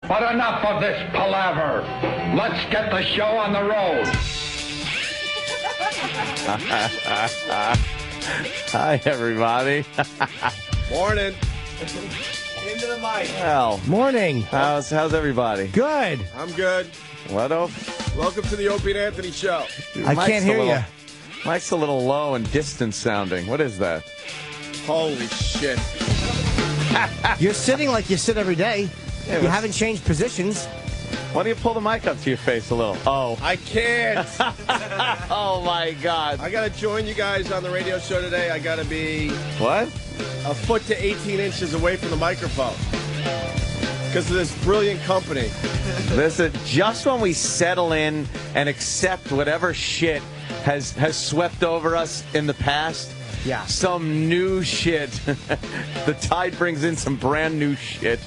But enough of this palaver. Let's get the show on the road. Hi, everybody. Morning. Into the mic. Well, morning. How's everybody? Good. I'm good. What up? Welcome to the Opie and Anthony Show. I can't hear you. Mike's a little low and distant sounding. What is that? Holy shit. You're sitting like you sit every day. Yeah, you haven't changed positions. Why don't you pull the mic up to your face a little? Oh. I can't. Oh, my God. I got to join you guys on the radio show today. I got to be What? a foot to 18 inches away from the microphone because of this brilliant company. This is just when we settle in and accept whatever shit has swept over us in the past. Yeah. Some new shit. The tide brings in some brand new shit.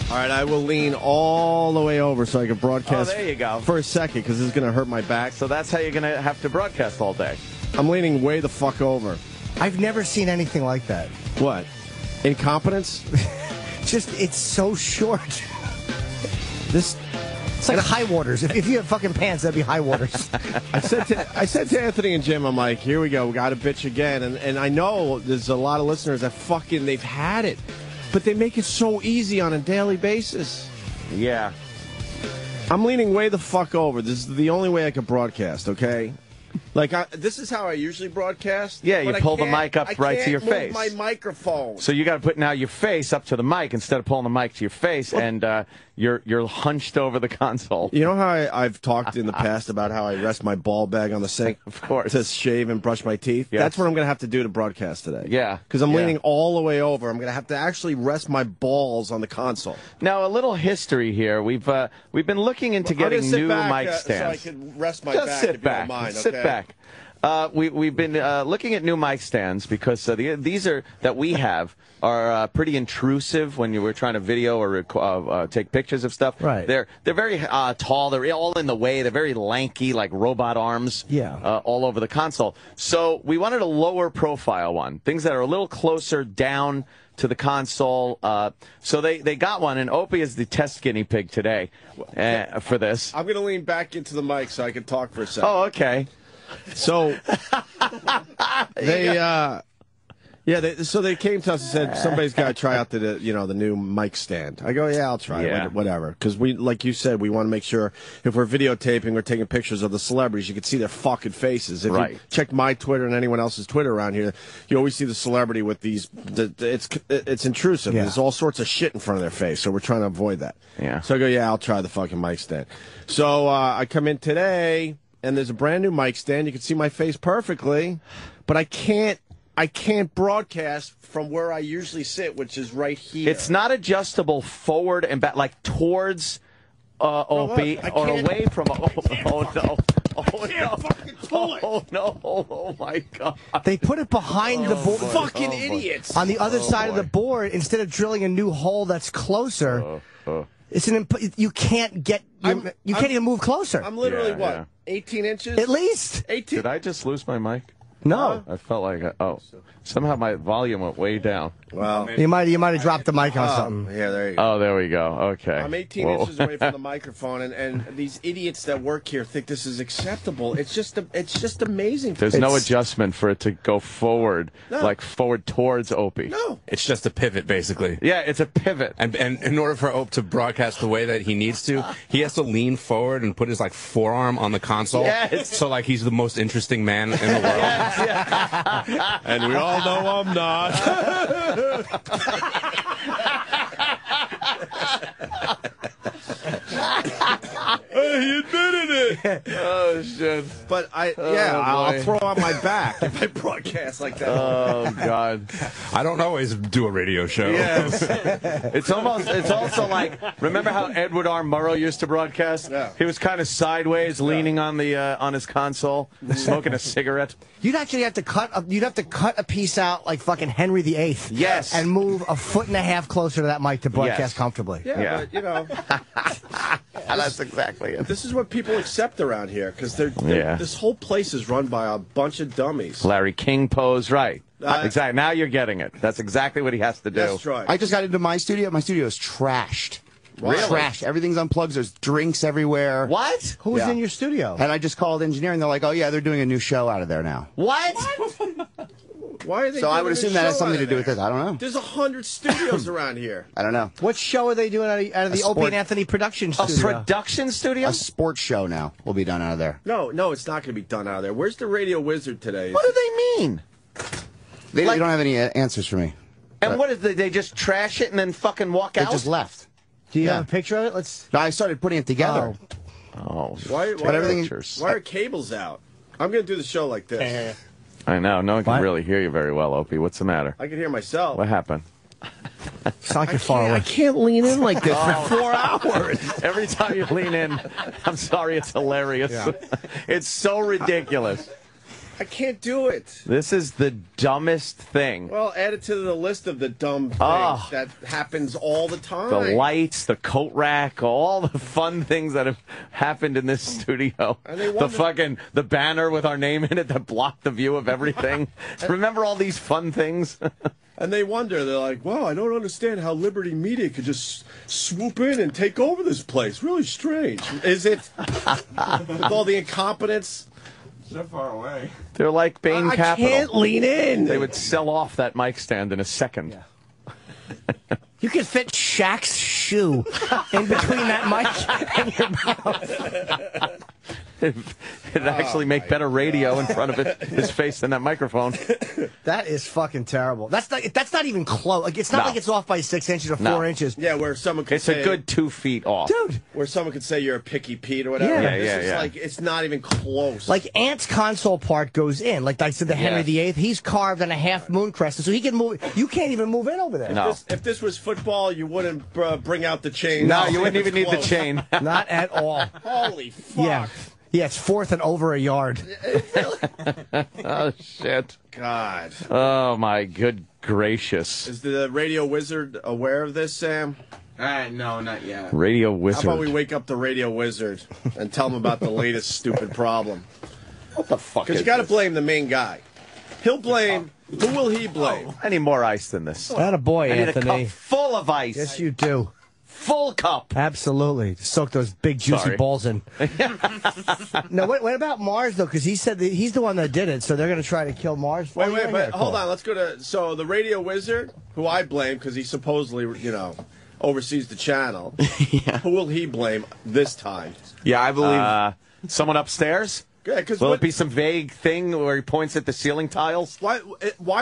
All right, I will lean all the way over so I can broadcast. Oh, there you go. For a second, because this is going to hurt my back. So that's how you're going to have to broadcast all day. I'm leaning way the fuck over. I've never seen anything like that. What? Incompetence? It's so short. It's like high waters. If you have fucking pants, that'd be high waters. I said to Anthony and Jim, I'm like, here we go, we got a bitch again. And I know there's a lot of listeners that they've had it. But they make it so easy on a daily basis. Yeah. I'm leaning way the fuck over. This is the only way I can broadcast, okay? Like, this is how I usually broadcast. Yeah, you pull the mic up right to your face. I can't move my microphone. So you got to put now your face up to the mic instead of pulling the mic to your face, and you're hunched over the console. You know how I've talked in the past about how I rest my ball bag on the sink? Of course. To shave and brush my teeth? Yes. That's what I'm going to have to do to broadcast today. Yeah. Because I'm leaning all the way over. I'm going to have to actually rest my balls on the console. Now, a little history here. We've been looking into getting new mic stands. So I can rest my Just back. sit if you don't back. mind, Sit okay? back. We've been looking at new mic stands because these that we have are pretty intrusive when you were trying to video or take pictures of stuff. Right. They're very tall. They're all in the way. They're very lanky, like robot arms. Yeah. All over the console. So we wanted a lower profile one, things that are a little closer down to the console. So they got one, and Opie is the test guinea pig today for this. I'm going to lean back into the mic so I can talk for a second. Oh, okay. So so they came to us and said somebody's got to try out the new mic stand. I go, yeah, I'll try it, whatever. Because we, like you said, we want to make sure if we're videotaping or taking pictures of the celebrities, you can see their fucking faces. If you check my Twitter and anyone else's Twitter around here, you always see the celebrity with these. It's intrusive. Yeah. There's all sorts of shit in front of their face, so we're trying to avoid that. Yeah. So I go, yeah, I'll try the fucking mic stand. So I come in today. And there's a brand new mic stand. You can see my face perfectly, but I can't broadcast from where I usually sit, which is right here. It's not adjustable forward and back, like towards Opie or away from. Oh no! Oh no! Oh my God! They put it behind the board. Fucking idiots! On the other side of the board, instead of drilling a new hole that's closer. It's you can't get. You can't even move closer. I'm literally 18 inches? At least. 18. Did I just lose my mic? No. I felt like somehow my volume went way down. Well, you might have dropped the mic on something. Yeah, there you go. Oh, there we go. Okay. I'm 18 inches away from the microphone, and these idiots that work here think this is acceptable. It's just amazing. There's no adjustment for it to go forward, like forward towards Opie. No. It's just a pivot, basically. Yeah, it's a pivot. And in order for Ope to broadcast the way that he needs to, he has to lean forward and put his forearm on the console. Yes. So he's the most interesting man in the world. Yes, yeah. And we all know I'm not. He admitted it. Oh shit! But I'll throw on my back if I broadcast like that. Oh God! I don't always do a radio show. Yes. It's also like, remember how Edward R. Murrow used to broadcast? Yeah. He was kind of sideways, leaning on his console, smoking a cigarette. You'd actually have to cut a piece out like fucking Henry VIII. Yes. And move a foot and a half closer to that mic to broadcast comfortably. Yeah, but that's exactly it. This is what people accept around here because this whole place is run by a bunch of dummies. Larry King pose, right? Exactly. Now you're getting it. That's exactly what he has to do. That's right. I just got into my studio. My studio is trashed. Really? Trash. Everything's unplugged. There's drinks everywhere. What? Who's Yeah. in your studio? And I just called engineering. They're like, oh, yeah, they're doing a new show out of there now. What? Why are they So I doing would a assume that has show something out to of do with there? this. I don't know. There's 100 studios around here. I don't know. What show are they doing out of the Opie sport- and Anthony production A studio? production studio? A sports show now will be done out of there. No, it's not going to be done out of there. Where's the Radio Wizard today? What do they mean? They Like- don't have any answers for me. And what is they just trash it and then fucking walk They out? just left. Do you Yeah. have a picture of it? Let's. No, I started putting it together. Oh, Why everything- why are cables out? I'm going to do the show like this. I know. No one can What? really hear you very well, Opie. What's the matter? I can hear myself. What happened? It's not like you're far away. I can't lean in like this for 4 hours. Every time you lean in, I'm sorry, it's hilarious. It's so ridiculous. I can't do it. This is the dumbest thing. Well, add it to the list of the dumb things Oh. that happens all the time. The lights, the coat rack, all the fun things that have happened in this studio. And they The wonder- the banner with our name in it that blocked the view of everything. Remember all these fun things? And they wonder, they're like, wow, I don't understand how Liberty Media could just swoop in and take over this place. Really strange. Is it? With all the incompetence? So far away. They're like Bain Capital. can't lean in. They would sell off that mic stand in a second. You could fit Shaq's shoe in between that mic and your mouth. It'd actually make better radio in front of his face than that microphone. That is fucking terrible. That's not even close. Like it's not No. like it's off by 6 inches or 4 No. inches. Yeah, where someone could It's say, a good 2 feet off. Dude, where someone could say you're a picky Pete or whatever. Yeah. This Yeah, is yeah. like, it's not even close. like Ant's console part goes in. Like I said, the Henry Yes. VIII, he's carved on a half moon crescent, so he can move. You can't even move in over there. No. if this was football, you wouldn't bring out the chain. No, you wouldn't It's even need the close. chain. Not at all. Holy fuck. Yeah. Yeah, it's 4th and over a yard. Oh, shit. God. Oh, my good gracious. Is the Radio Wizard aware of this, Sam? No, not yet. Radio How Wizard. about we wake up the Radio Wizard and tell him about the latest stupid problem? What the fuck Because is you got to this? blame the main guy. He'll blame. Who will he blame? I need more ice than this. That a boy, I need a Anthony. cup full of ice. Yes, you do. Full cup. Absolutely. Soak those big, juicy Sorry. balls in. No, what about Mars, though? Because he said that he's the one that did it, so they're going to try to kill Mars. Wait, Oh, yeah, but yeah, hold cool. on. Let's go to. So the Radio Wizard, who I blame because he supposedly, oversees the channel. Who will he blame this time? Yeah, I believe. Someone upstairs? Yeah, because Will it be some vague thing where he points at the ceiling tiles? why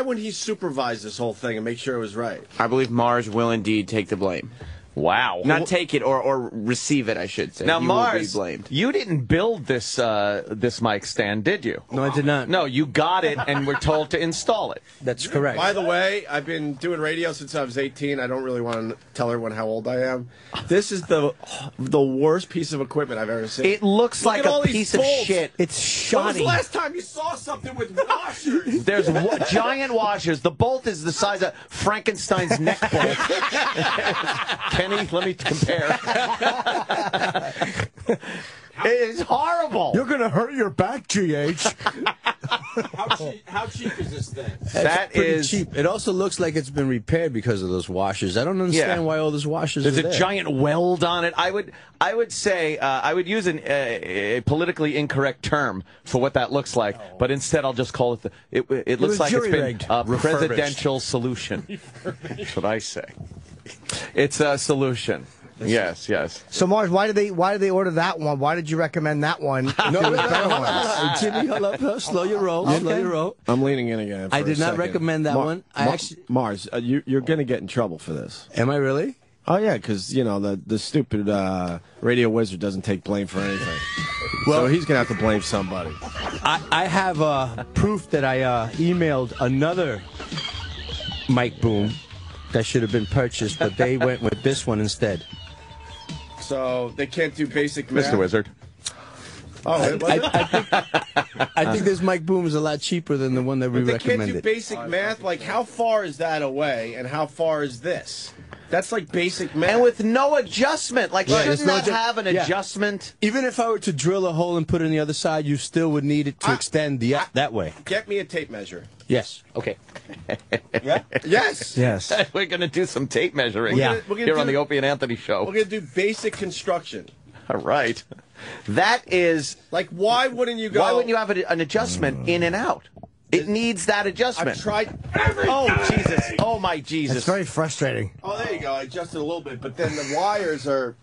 wouldn't he supervise this whole thing and make sure it was right? I believe Mars will indeed take the blame. Wow. Not take it or receive it, I should say. Now, He will be Mars, blamed. you didn't build this this mic stand, did you? No, I did not. No, you got it and were told to install it. That's correct. By the way, I've been doing radio since I was 18. I don't really want to tell everyone how old I am. This is the worst piece of equipment I've ever seen. It looks Look like at all a these piece of bolts. shit. It's When was shoddy. the last time you saw something with washers? There's giant washers. The bolt is the size of Frankenstein's neck bolt. Kenny, let me compare. It's horrible. You're going to hurt your back, GH. How cheap is this thing? That Pretty is cheap. It also looks like it's been repaired because of those washers. I don't understand Yeah. why all those washers There's are a there. giant weld on it. I would say I would use a politically incorrect term for what that looks like, but instead I'll just call it it looks was like it's been jury-rigged. a Refurbished. presidential solution. That's what I say. It's a solution. Yes, yes. So, Mars, why did they order that one? Why did you recommend that one? No, wait, hold on. Jimmy, hold up. Slow your roll. Slow your roll. I'm leaning in again. I did not recommend that one. I actually. Mars, you're going to get in trouble for this. Am I really? Oh yeah, because the stupid Radio Wizard doesn't take blame for anything. So he's gonna have to blame somebody. I have proof that I emailed another mic boom that should have been purchased, but they went with this one instead. So they can't do basic math. Mr. Wizard. Oh, it wasn't? I think this mic boom is a lot cheaper than the one that we They can't do recommended. basic math. Like, how far is that away, and how far is this? That's like basic math. And with no adjustment. Like, Right, shouldn't there's no that have an yeah. adjustment? Even if I were to drill a hole and put it on the other side, you still would need it to extend that way. Get me a tape measure. Yes. Okay. Yeah. Yes. Yes. We're going to do some tape measuring Yeah. We're gonna here do- on the Opie and Anthony show. We're gonna do basic construction. All right. That is... Like, why wouldn't you go? Why wouldn't you have an adjustment in and out? It needs that adjustment. I've tried everything. Oh, Jesus. Oh, my Jesus. It's very frustrating. Oh, there you go. I adjusted a little bit, but then the wires are.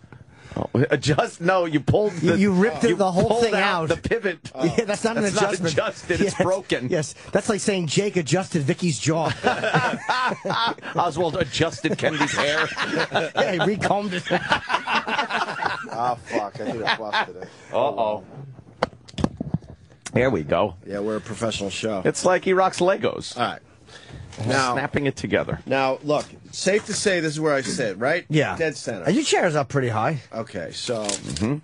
No, you pulled the... You ripped the whole pulled thing out. The pivot. Yeah, that's not an That's adjustment. not adjusted. It's Yes. broken. Yes, that's like saying Jake adjusted Vicky's jaw. Oswald adjusted Kennedy's hair. Yeah, he recombed it. Ah, fuck. I think I busted it. Uh-oh. There we go. Yeah, we're a professional show. It's like he rocks Legos. All right. Now, Snapping it together. now, look. Safe to say this is where I sit, right? Yeah. Dead center. Your chair's up pretty high. Okay, so All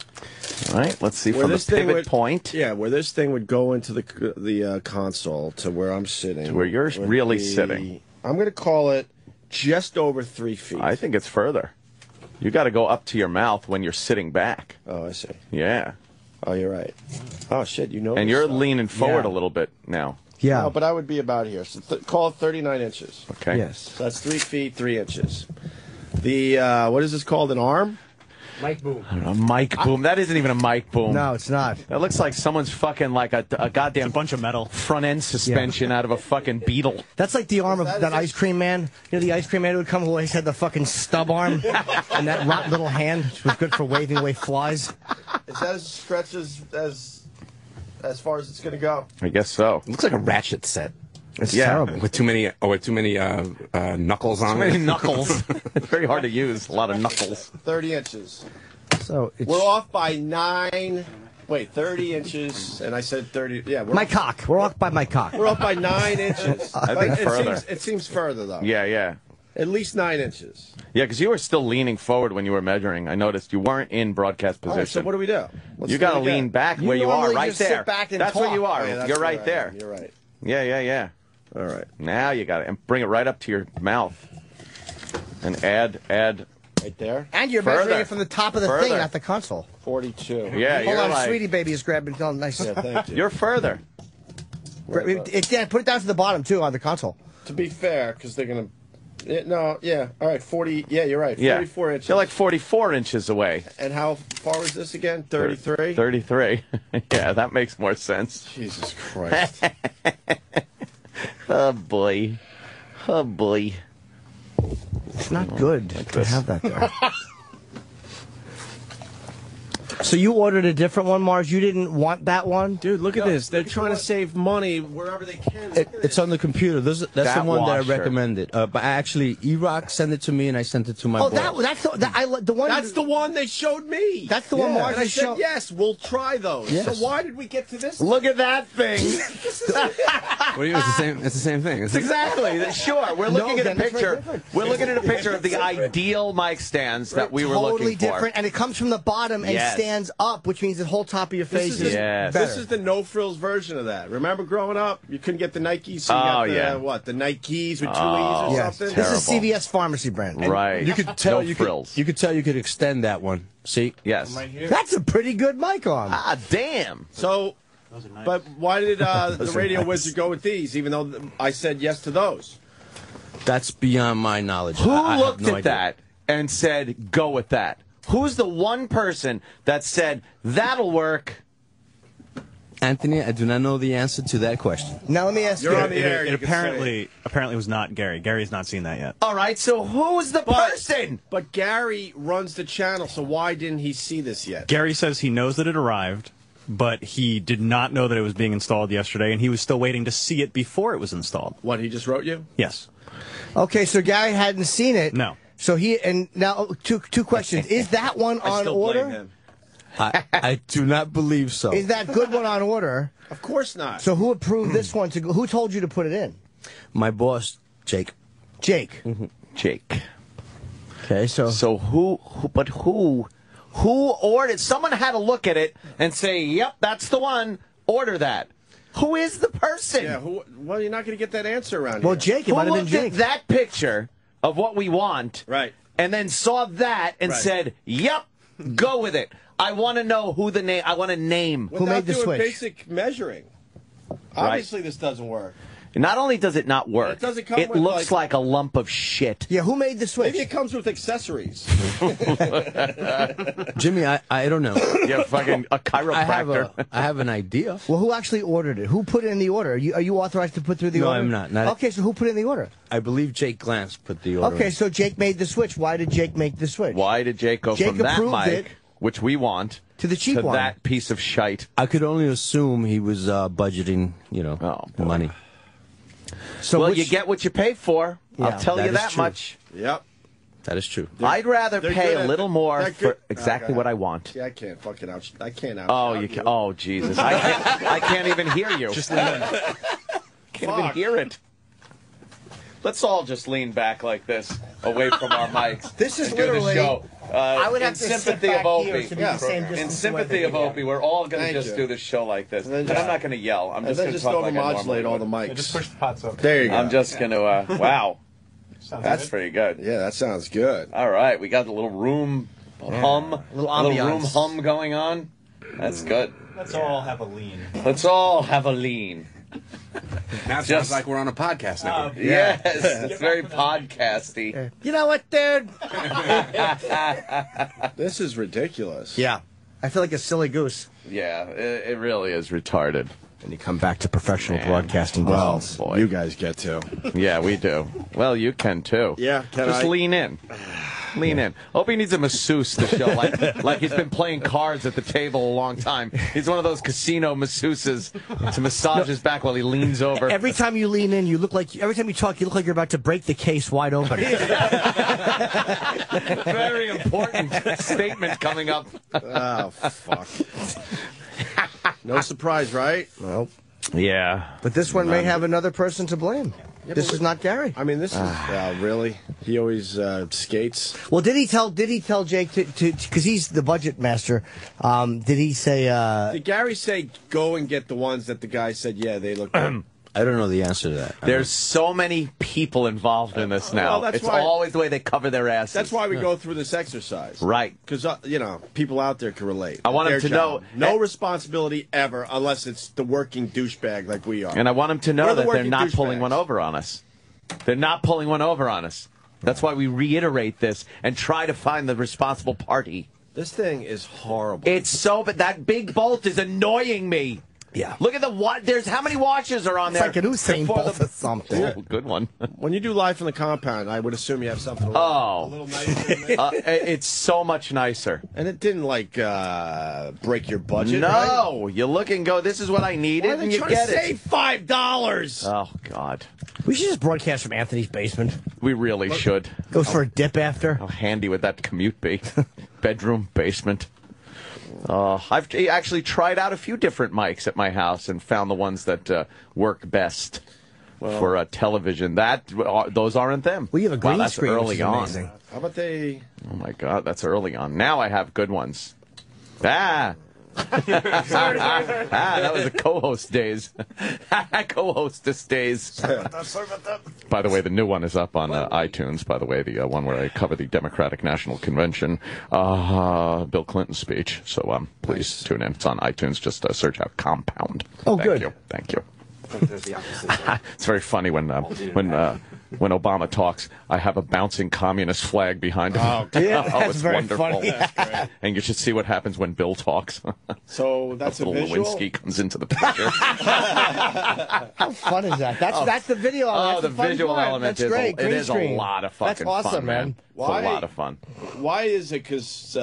right, let's see where from the this thing pivot would, point. Yeah, where this thing would go into the console to where I'm sitting. To where you're would really be- sitting. I'm going to call it just over 3 feet. I think it's further. You got to go up to your mouth when you're sitting back. Oh, I see. Yeah. Oh, you're right. Oh, shit, you know. And this you're stuff. leaning forward Yeah. a little bit now. Yeah. No, but I would be about here. So call it 39 inches. Okay. Yes. So that's 3 feet, 3 inches. The, what is this called? An arm? Mike Boom. A mic boom. That isn't even a mic boom. No, it's not. That looks like someone's fucking like a goddamn bunch of metal. front end suspension out of a fucking Beetle. That's like the arm of that ice cream man. You know, the ice cream man who would come who always had the fucking stub arm and that rotten little hand, which was good for waving away flies. Is that as stretched as far as it's going to go? I guess so. It looks like a ratchet set It's Yeah. terrible. with too many knuckles on Too many it. knuckles. It's very hard to use. A lot of knuckles. 30 inches. So it's We're off by 30 inches, and I said 30. Yeah, my cock. We're off by my cock. we're off by 9 inches. I think further. It seems further, though. Yeah, yeah. At least 9 inches. Yeah, because you were still leaning forward when you were measuring. I noticed you weren't in broadcast All position. right, so what do we do? Let's You do it got to again. lean back You where you are, normally right just there. sit back and That's where talk. you are. Oh, yeah, that's You're where right I there. am. You're right. Yeah, yeah, yeah. All right. Now you got it, and bring it right up to your mouth, and add. Right there. And you're Further. measuring it from the top of the Further. thing, not the console. 42. Yeah, Hold you're on, like, sweetie baby is grabbing. Oh, nice. Yeah, thank you. You're further. Yeah, put it down to the bottom too on the console. To be fair, because they're going to. Yeah. All right, 40. Yeah, you're right. Yeah, 44 inches. You're like 44 inches away. And how far is this again? 33? 33. Yeah, that makes more sense. Jesus Christ. Oh boy. Oh boy. It's not good to this. have that there. So you ordered a different one, Mars. You didn't want that one? Dude, look at this. They're trying to save money wherever they can. Look at It's this. on the computer. That's That the one that I washer. recommended. But actually, E-Rock sent it to me, and I sent it to my Oh, boss. that's the one. That's the one they showed me. That's the one Mars And I is said, show- yes, we'll try those. Yes. So why did we get to this? Look at that thing. What do you? It's the same. It's the same thing. It's Exactly. Sure. We're looking at a then it's very picture. different. We're looking at a picture of the ideal mic stands that we were totally looking for. different, and it comes from the bottom and Yes. stands up, which means the whole top of your face This is is, Yes. better. this is the no frills version of that. Remember growing up, you couldn't get the Nikes. So you Oh, got the, yeah. what? The Nikes with two Oh, E's or Yes. something. This is Terrible. CVS pharmacy brand. Right. You could tell no you frills. could tell you could extend that one. See? Yes. That's a pretty good mic arm. Ah, damn. So, but why did the radio wizard go with these? Even though I said yes to those. That's beyond my knowledge. Who I have looked no at idea. that and said, go with that? Who's the one person that said, that'll work? Anthony, I do not know the answer to that question. Now let me ask You're you. on the air. It you can say apparently was not Gary. Gary's not seen that yet. All right, so who's the person? But Gary runs the channel, so why didn't he see this yet? Gary says he knows that it arrived, but he did not know that it was being installed yesterday, and he was still waiting to see it before it was installed. What, he just wrote you? Yes. Okay, so Gary hadn't seen it. No. So now two questions. Is that one I on still order? blame him. I do not believe so. Is that good one on order? Of course not. So who approved this one to go? Who told you to put it in? My boss, Jake. Jake. Jake. Okay, so So who ordered? Someone had to look at it and say, yep, that's the one. Order that. Who is the person? Yeah, well, you're not going to get that answer around well, here. Jake, it Who might have been looked Jake. at that picture of what we want Right. and then saw that and said, "Yep, go with it." I want to know who the name. I want to name Without who made the doing switch. basic measuring. Obviously, this doesn't work. Not only does it not work, It doesn't come it with, looks like a lump of shit. Yeah, who made the switch? Maybe it comes with accessories. Jimmy, I don't know. You're fucking a chiropractor. I have an idea. Well, who actually ordered it? Who put in the order? Are you authorized to put through the No, order? I'm not. Okay, so who put in the order? I believe Jake Glantz put the order. Okay, in. so Jake made the switch. Why did Jake make the switch? Why did Jake go Jake from that approved mic, it which we want, to the cheap to one. that piece of shite? I could only assume he was budgeting, Oh, boy. money. So Well, which- you get what you pay for. Yeah, I'll tell that you is that true. much. Yep. That is true. I'd rather they're pay good a at little it. more They're for good. exactly Okay. what I want. See, I can't fucking out. I can't out. Oh, you can. Oh, Jesus! I can't even hear you. Just lean in. Can't even hear it. Let's all just lean back like this, away from our mics. This is and do the literally- show. I would in have to sit sympathy back of here Opie. to be the same In distance sympathy away. of Opie, we're all going to Thank just you. do this show like this. And then And just- I'm not going to yell. I'm And just then going to just talk like I overmodulate all the normally mics. Just push the pots up. There you would. go. I'm just going to. Wow, Sounds that's good. pretty good. Yeah, that sounds good. All right, we got a little room hum, a little room ambiance. hum going on. That's good. Let's all have a lean. Let's all have a lean. Now it sounds Just- like we're on a podcast now. Yes, it's very podcasty. You know what, dude? This is ridiculous. Yeah. I feel like a silly goose. Yeah, it really is retarded. And you come back to professional Man. broadcasting. Well, results. boy. you guys get to. Yeah, we do. Well, you can too. Yeah, can Just I? lean in. Lean in. Hope he needs a masseuse to show like he's been playing cards at the table a long time. He's one of those casino masseuses to massage his back while he leans over. Every time you lean in, you look like every time you talk, you look like you're about to break the case wide open. Very important statement coming up. Oh, fuck. No surprise, right? Nope. Yeah. But this one may have another person to blame. This is not Gary. I mean, this is really. He always skates. Well, did he tell Jake to because he's the budget master? Did he say? Did Gary say go and get the ones that the guy said? Yeah, they look. I don't know the answer to that. There's so many people involved in this now. Well, that's it's why- always the way they cover their asses. That's why we go through this exercise, Right. Because people out there can relate. I want Their them to job. know- no responsibility ever, unless it's the working douchebag like we are. And I want them to know We're the that they're working not pulling douchebags. one over on us. They're not pulling one over on us. That's why we reiterate this and try to find the responsible party. This thing is horrible. It's so, but that big bolt is annoying me. Yeah. Look at there's how many watches are on It's there? like an Usain before Bolt or something. Oh, good one. When you do live from the compound, I would assume you have something a Oh. little nicer than that. It's so much nicer. And it didn't break your budget. right? No, you look and go, this is what I Why needed, are and they you trying get to it. save $5? Oh, God. We should just broadcast from Anthony's basement. We really should. Goes for a dip after. How handy would that commute be? Bedroom, basement. I've actually tried out a few different mics at my house and found the ones that work best for television. Those aren't them. We have a green that's screen, early which is on. amazing. How about they? Oh my God, that's early on. Now I have good ones. That was the co-host days. Co-hostess days. By the way, the new one is up on iTunes. By the way, the one where I cover the Democratic National Convention, Bill Clinton's speech. So please tune in. It's on iTunes. Just search out Compound. Oh, Thank good. you. Thank you. It's very funny when Obama talks. I have a bouncing communist flag behind him. Oh, Yeah, that's it's very wonderful. funny. And you should see what happens when Bill talks. So that's a Little visual. Lewinsky comes into the picture. How fun is that? That's the video. Oh, That's the fun visual part. element That's is great. it Green is screen. a lot of fucking That's awesome, fun, man. Why? It's a lot of fun. Why is it? Because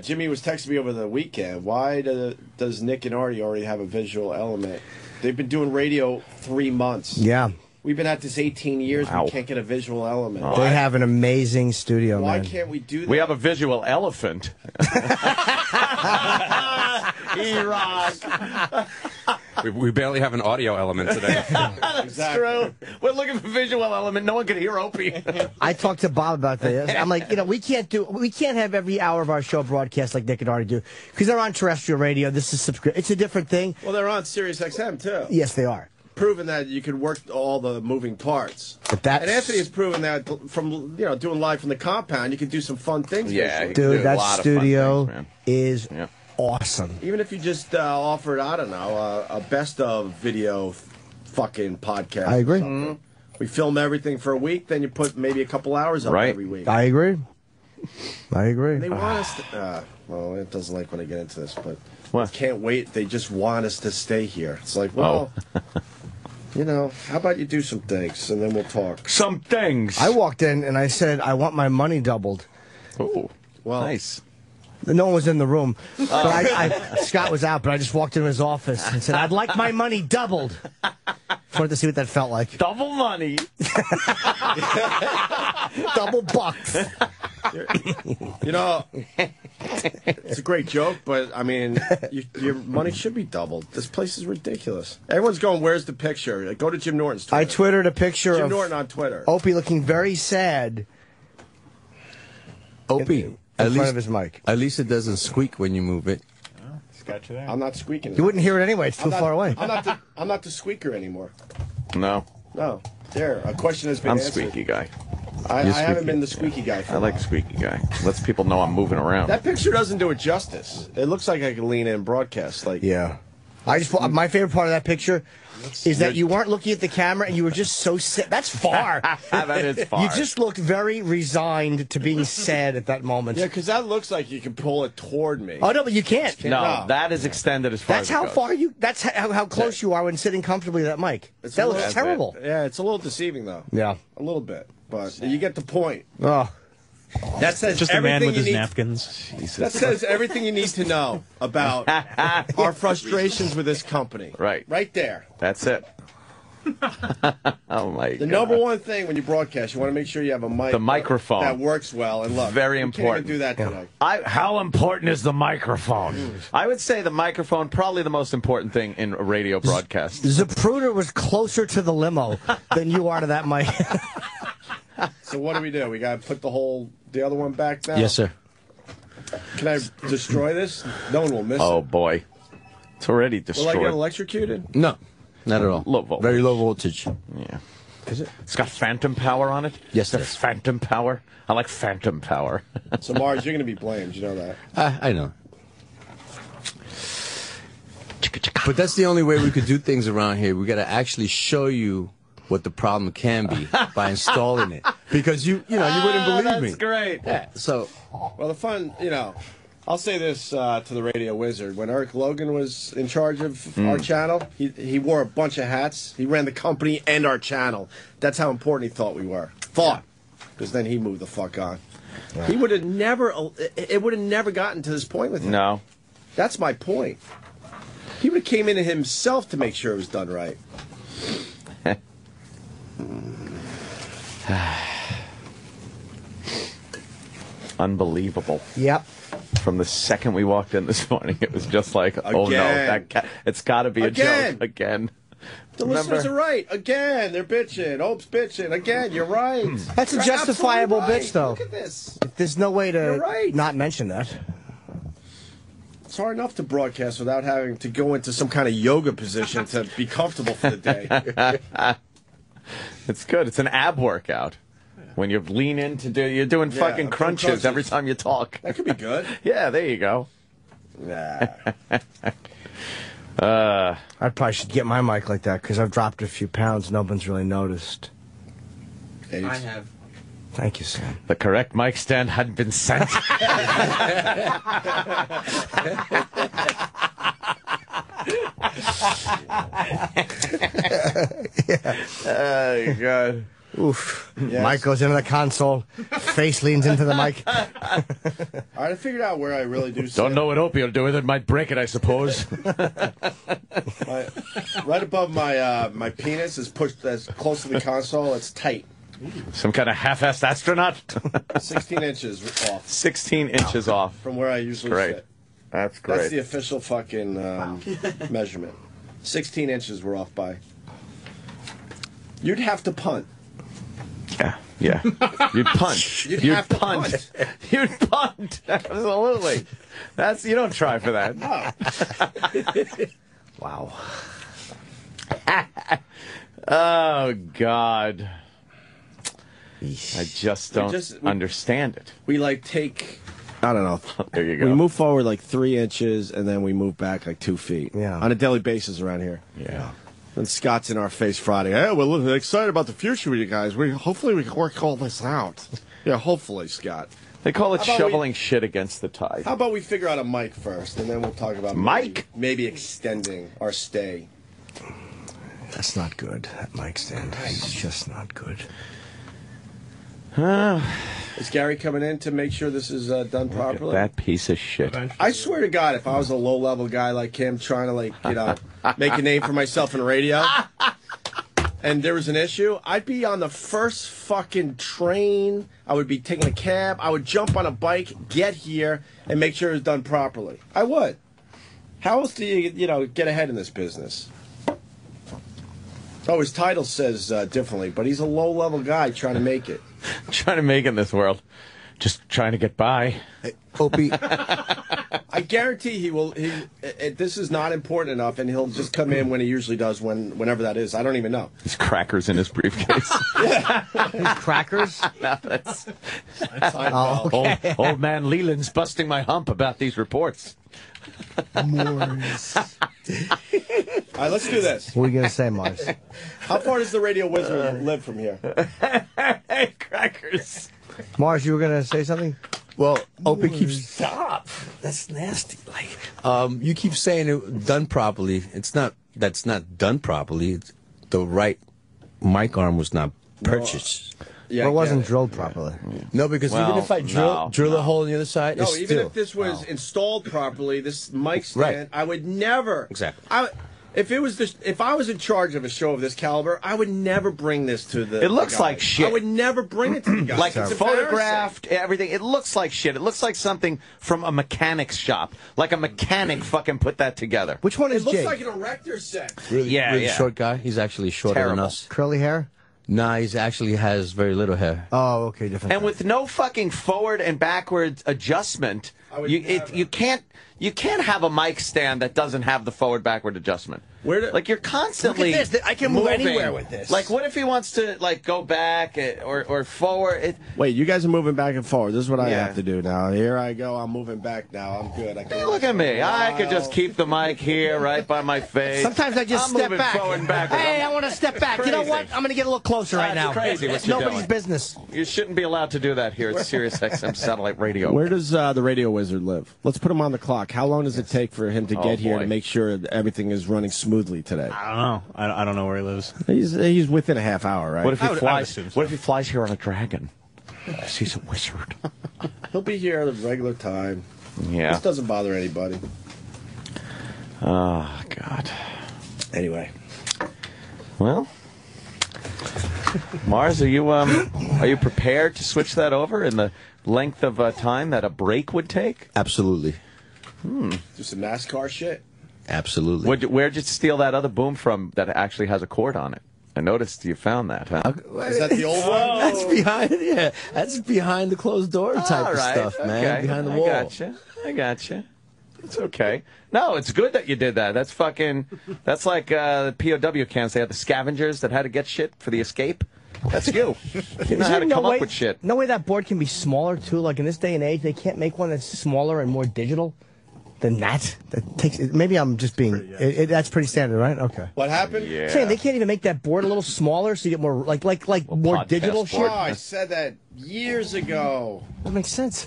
Jimmy was texting me over the weekend. Why does Nick and Artie already have a visual element? They've been doing radio 3 months. Yeah. We've been at this 18 years. Wow. We can't get a visual element. They have an amazing studio, Why man. can't we do that? We have a visual elephant. E-Rock. We barely have an audio element today. Exactly. True. We're looking for visual element. No one can hear Opie. I talked to Bob about this. I'm like, we can't have every hour of our show broadcast like Nick and Artie do because they're on terrestrial radio. This is it's a different thing. Well, they're on Sirius XM too. Yes, they are. proven that you could work all the moving parts. But that's- and Anthony has proven that from doing live from the compound, you can do some fun things. Yeah, visually. Dude, a that lot of fun studio things, man. is Yeah. awesome. Even if you just offered, I don't know, a best of video fucking podcast. I agree. or something. We film everything for a week, then you put maybe a couple hours up Right. every week. I agree. I agree. They want us to. Well, it doesn't like when I get into this, but What? can't wait. They just want us to stay here. It's like, well, how about you do some things and then we'll talk. Some things. I walked in and I said, I want my money doubled. Ooh, Well, nice. No one was in the room. But Scott was out, but I just walked into his office and said, I'd like my money doubled. Just wanted to see what that felt like. Double money. Double bucks. It's a great joke, but I mean, your money should be doubled. This place is ridiculous. Everyone's going, "Where's the picture?" Go to Jim Norton's Twitter. I twittered a picture Jim of Norton on Twitter. Opie looking very sad Opie, in front of his mic. At least it doesn't squeak when you move it. Got you there. I'm not squeaking. You wouldn't hear it anyway. It's too far away. I'm not the squeaker anymore. No, No. There, a question has been I'm answered. squeaky guy. I You're haven't squeaky. been the squeaky guy for I a like while. squeaky guy. Lets people know I'm moving around. That picture doesn't do it justice. It looks like I could lean in and broadcast. Like, Yeah. My favorite part of that picture is that you weren't looking at the camera and you were just so sad. That's far. That is far. You just looked very resigned to being sad at that moment. yeah, because that looks like you can pull it toward me. Oh no, but you can't. No, that is extended as far That's as it how goes. far you. That's how close you are when sitting comfortably to that mic. It's That a looks little- terrible. Yeah, it's a little deceiving though. Yeah. A little bit, but you get the point. Oh. That says Just a man everything with you his need. napkins. That says everything you need to know about our frustrations with this company. Right. Right there. That's it. Oh my The god. number one thing when you broadcast, you want to make sure you have a mic. The microphone. that works well. And look, Very you can't important. even do that today. How important is the microphone? I would say the microphone probably the most important thing in a radio broadcast. Zapruder was closer to the limo than you are to that mic. So what do? We got to put the other one back now. Yes, sir. Can I destroy this? No one will miss Oh it. boy, it's already Will I destroyed. get electrocuted? No, not at all. Low voltage. Very low voltage. Yeah. Is it? It's got phantom power on it. Yes, the it is. phantom power. I like phantom power. So Mars, you're going to be blamed. You know that. I know. But that's the only way we could do things around here. We got to actually show you what the problem can be by installing it, because you wouldn't believe me. That's great. Yeah. So Well, the fun, I'll say this to the radio wizard. When Eric Logan was in charge of our channel, he wore a bunch of hats. He ran the company and our channel. That's how important he thought we were. Because then he moved the fuck on. He would have never, it would have never gotten to this point with him. No. That's my point. He would have came in himself to make sure it was done right. Unbelievable. Yep. From the second we walked in this morning, it was just like, oh no, Again. it's got to be a Again. joke again. The Remember- listeners are right. Again, they're bitching. Hope's bitching. Again, you're right. That's a You're justifiable absolutely bitch, though. Look at this. There's no way You're to right. not mention that. It's hard enough to broadcast without having to go into some kind of yoga position to be comfortable for the day. It's good. It's an ab workout. When you lean in to do, you're doing Yeah, fucking I'm doing crunches every crunches. time you talk. That could be good. Yeah, there you go. Nah. I probably should get my mic like that because I've dropped a few pounds. No one's really noticed. I have. Thank you, Sam. The correct mic stand hadn't been sent. Oh, God. Oof. Yes. Mike goes into the console, face leans into the mic. All right, I figured out where I really do sit. Don't know what Opie will do with it. Might break it, I suppose. Right above my penis is pushed as close to the console. It's tight. Some kind of half-assed astronaut. 16 inches off 16 inches off. from where I usually Great. sit. That's That's great. the official fucking measurement. 16 inches we're off by. You'd have to punt. Yeah. You'd punt. You'd have to punt. You'd punt. Absolutely. You don't try for that. No. Wow. Oh, God. I just don't understand it. We like take, I don't know. There you go. We move forward like 3 inches and then we move back like 2 feet. Yeah. On a daily basis around here. Yeah. And Scott's in our face Friday. Hey, we're excited about the future with you guys. Hopefully we can work all this out. Yeah, hopefully, Scott. They call it How about shoveling shit against the tide. How about we figure out a mic first, and then we'll talk about maybe extending our stay. That's not good. That mic stand is just not good. Is Gary coming in to make sure this is done properly? That piece of shit. I swear to God, if I was a low-level guy like him trying to, make a name for myself in radio, and there was an issue, I'd be on the first fucking train. I would be taking a cab. I would jump on a bike, get here, and make sure it was done properly. I would. How else do you, get ahead in this business? Oh, his title says differently, but he's a low-level guy trying to make it. Trying to make it in this world. Just trying to get by. Opie, I guarantee he will. This is not important enough, and he'll just come in when he usually does, whenever that is. I don't even know. There's crackers in his briefcase. Crackers? No, that's Oh, okay. old man Leland's busting my hump about these reports. Morris. All right, let's do this. What are you going to say, Mars? How far does the Radio Wizard live from here? Hey, crackers. Mars, you were going to say something? Well, Opie keeps Stop. That's nasty. Like, you keep saying it done properly. That's not done properly. It's the right mic arm was not purchased. Yeah, or it wasn't yeah. drilled properly. No, because Well, even if I drill a hole on the other side, No, it's even still. if this was installed properly, this mic stand, Right. I would never. Exactly. If I was in charge of a show of this caliber, I would never bring this to the. It looks guys. like shit. I would never bring it to the guys. Like It's photographed, everything. It looks like shit. It looks like something from a mechanic's shop. Like a mechanic fucking put that together. Which one It is looks Jake? like an erector set. Really, Yeah, really yeah. short guy. He's actually shorter than Terrible. us. Curly hair? Nah, he's actually has very little hair. Oh, okay, different. And with no fucking forward and backwards adjustment, would you never. you can't have a mic stand that doesn't have the forward backward adjustment. Like you're constantly. Look at this. I can move moving. anywhere with this. Like, what if he wants to go back or forward? Wait, you guys are moving back and forward. This is what I Yeah. have to do now. Here I go. I'm moving back now. I'm good. I can Hey, look at me. I could just keep the mic here right by my face. Sometimes I just I'm step moving back. forward and backward. Hey, I want to step back. You know Crazy. what? I'm going to get a little closer right That's now. crazy what It's you're nobody's doing. business. You shouldn't be allowed to do that here at Sirius XM Satellite Radio. Where does the Radio Wizard live? Let's put him on the clock. How long does it take for him to get here boy. to make sure that everything is running smoothly today? I don't know. I don't know where he lives. He's within a half hour, right? What if I he would flies? assume so. What if he flies here on a dragon? He's a wizard. He'll be here at a regular time. Yeah. This doesn't bother anybody. Oh God. Anyway. Well, Mars, are you prepared to switch that over in the length of time that a break would take? Absolutely. Do some NASCAR shit. Absolutely. Where'd you steal that other boom from that actually has a cord on it? I noticed you found that, huh? Is that the old one? That's behind, that's behind the closed door type All of right, stuff, man. okay. Behind the wall. I gotcha. It's okay. No, it's good that you did that. That's like the POW camps. They had the scavengers that had to get shit for the escape. That's you. You know how to come up with shit. No way that board can be smaller, too? Like, in this day and age, they can't make one that's smaller and more digital than that? That takes. Maybe I'm just being... that's pretty standard, right? Okay. What happened? Yeah. Saying they can't even make that board a little smaller so you get more, like more podcast digital board. shit? Oh, I said that years ago. That makes sense.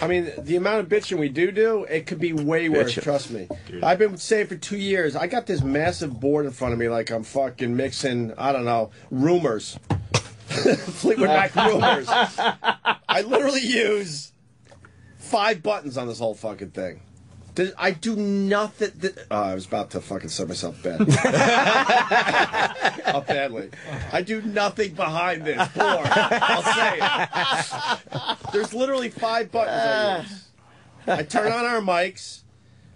I mean, the amount of bitching we do, it could be way worse, Bitching. trust me. I've been saying for 2 years, I got this massive board in front of me like I'm fucking mixing, I don't know, rumors. Fleetwood Mac rumors. I literally use 5 buttons on this whole fucking thing. I do nothing. I was about to fucking set myself bad. Up badly. I do nothing behind this board. I'll say it. There's literally 5 buttons I use. I turn on our mics.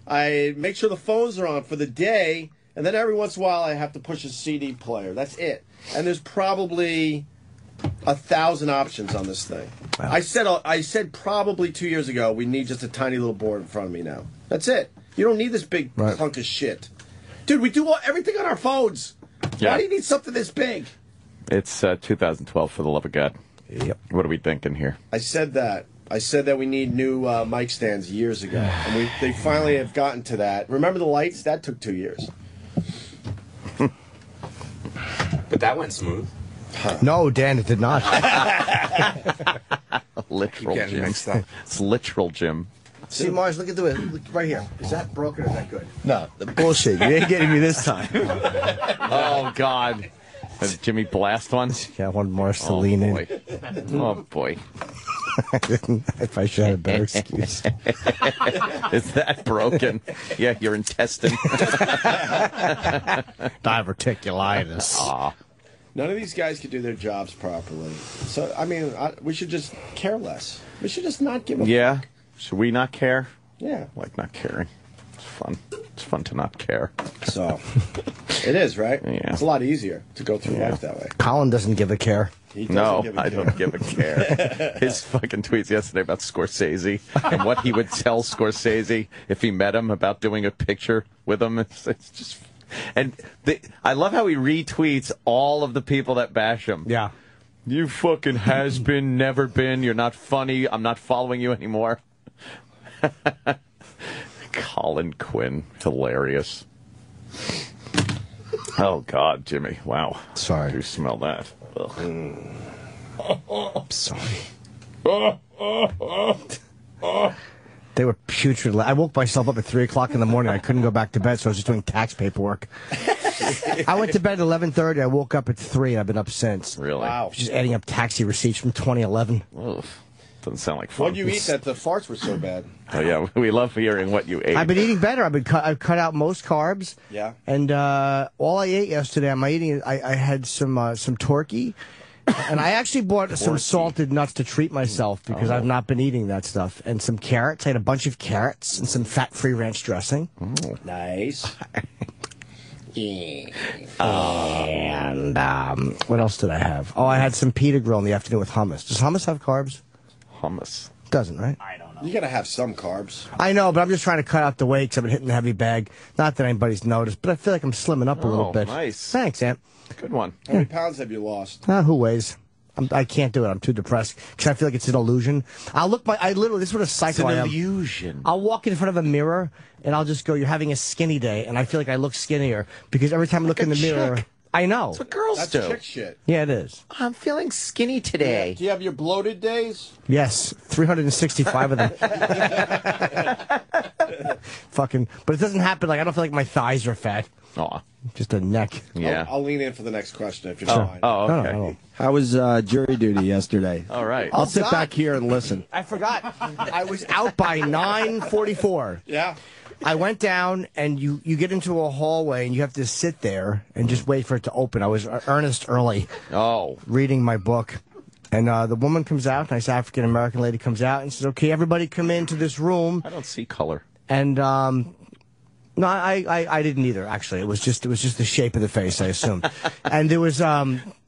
I make sure the phones are on for the day. And then every once in a while I have to push a CD player. That's it. And there's probably 1,000 options on this thing. Wow. I said probably 2 years ago we need just a tiny little board in front of me now. That's it. You don't need this big hunk of shit. Dude, we do everything on our phones. Yeah. Why do you need something this big? It's 2012, for the love of God. Yep. What are we thinking here? I said that. I said that we need new mic stands years ago, and they finally have gotten to that. Remember the lights? That took 2 years. But that went smooth. No, Dan, it did not. Literal Getting Jim. mixed up. It's literal Jim. See, Mars, look at look right here. Is that broken or is that good? No, the bullshit. You ain't getting me this time. Oh, God. Did Jimmy blast one? Yeah, one Mars to Oh, lean boy. Oh, boy. If I should have a better excuse. Is that broken? Yeah, your intestine. Diverticulitis. Aw. None of these guys can do their jobs properly. So, I mean, we should just care less. We should just not give a Yeah? Should we not care? Yeah. I like not caring. It's fun. It's fun to not care. So, it is, right? Yeah. It's a lot easier to go through life that way. Colin doesn't give a care. He doesn't No, give a I care. don't give a care. His fucking tweets yesterday about Scorsese and what he would tell Scorsese if he met him about doing a picture with him. It's just... And I love how he retweets all of the people that bash him. Yeah. You fucking has been, never been. You're not funny. I'm not following you anymore. Colin Quinn. Hilarious. Oh, God, Jimmy. Wow. Sorry. You smell that. Ugh. I'm sorry. They were putrid. I woke myself up at 3 o'clock in the morning. I couldn't go back to bed, so I was just doing tax paperwork. I went to bed at 11:30. I woke up at 3. I've been up since. Really? Wow. Just adding up taxi receipts from 2011. Ugh. Doesn't sound like fun. What'd you eat that the farts were so bad? Oh, yeah. We love hearing what you ate. I've been eating better. I've cut out most carbs. Yeah. And all I ate yesterday on my eating, I had some turkey. And I actually bought some salted nuts to treat myself because I've not been eating that stuff. And some carrots. I had a bunch of carrots and some fat-free ranch dressing. Nice. And what else did I have? Oh, I had some pita grill in the afternoon with hummus. Does hummus have carbs? Hummus. Doesn't, right? You gotta have some carbs. I know, but I'm just trying to cut out the weight because I've been hitting the heavy bag. Not that anybody's noticed, but I feel like I'm slimming up a little bit. Nice. Thanks, Aunt. Good one. How many pounds have you lost? Who weighs? I can't do it. I'm too depressed because I feel like it's an illusion. I'll look I literally, this is what a psycho I am. illusion. I'll walk in front of a mirror and I'll just go, "You're having a skinny day," and I feel like I look skinnier because every time I look in the mirror, I know. That's what girls That's do. chick shit. Yeah, it is. I'm feeling skinny today. Do you have your bloated days? Yes, 365 of them. Fucking, but it doesn't happen. Like I don't feel like my thighs are fat. Aw. Just a neck. Yeah. I'll lean in for the next question if you don't mind. Oh, okay. No. How was jury duty yesterday? All right. I'll sit God. back here and listen. I forgot. I was out by 9:44. Yeah. I went down, and you get into a hallway, and you have to sit there and just wait for it to open. I was earnest early, Oh. reading my book. And the woman comes out, nice African-American lady comes out and says, "Okay, everybody come into this room." I don't see color. And no, I didn't either. Actually, it was just the shape of the face, I assume. And there was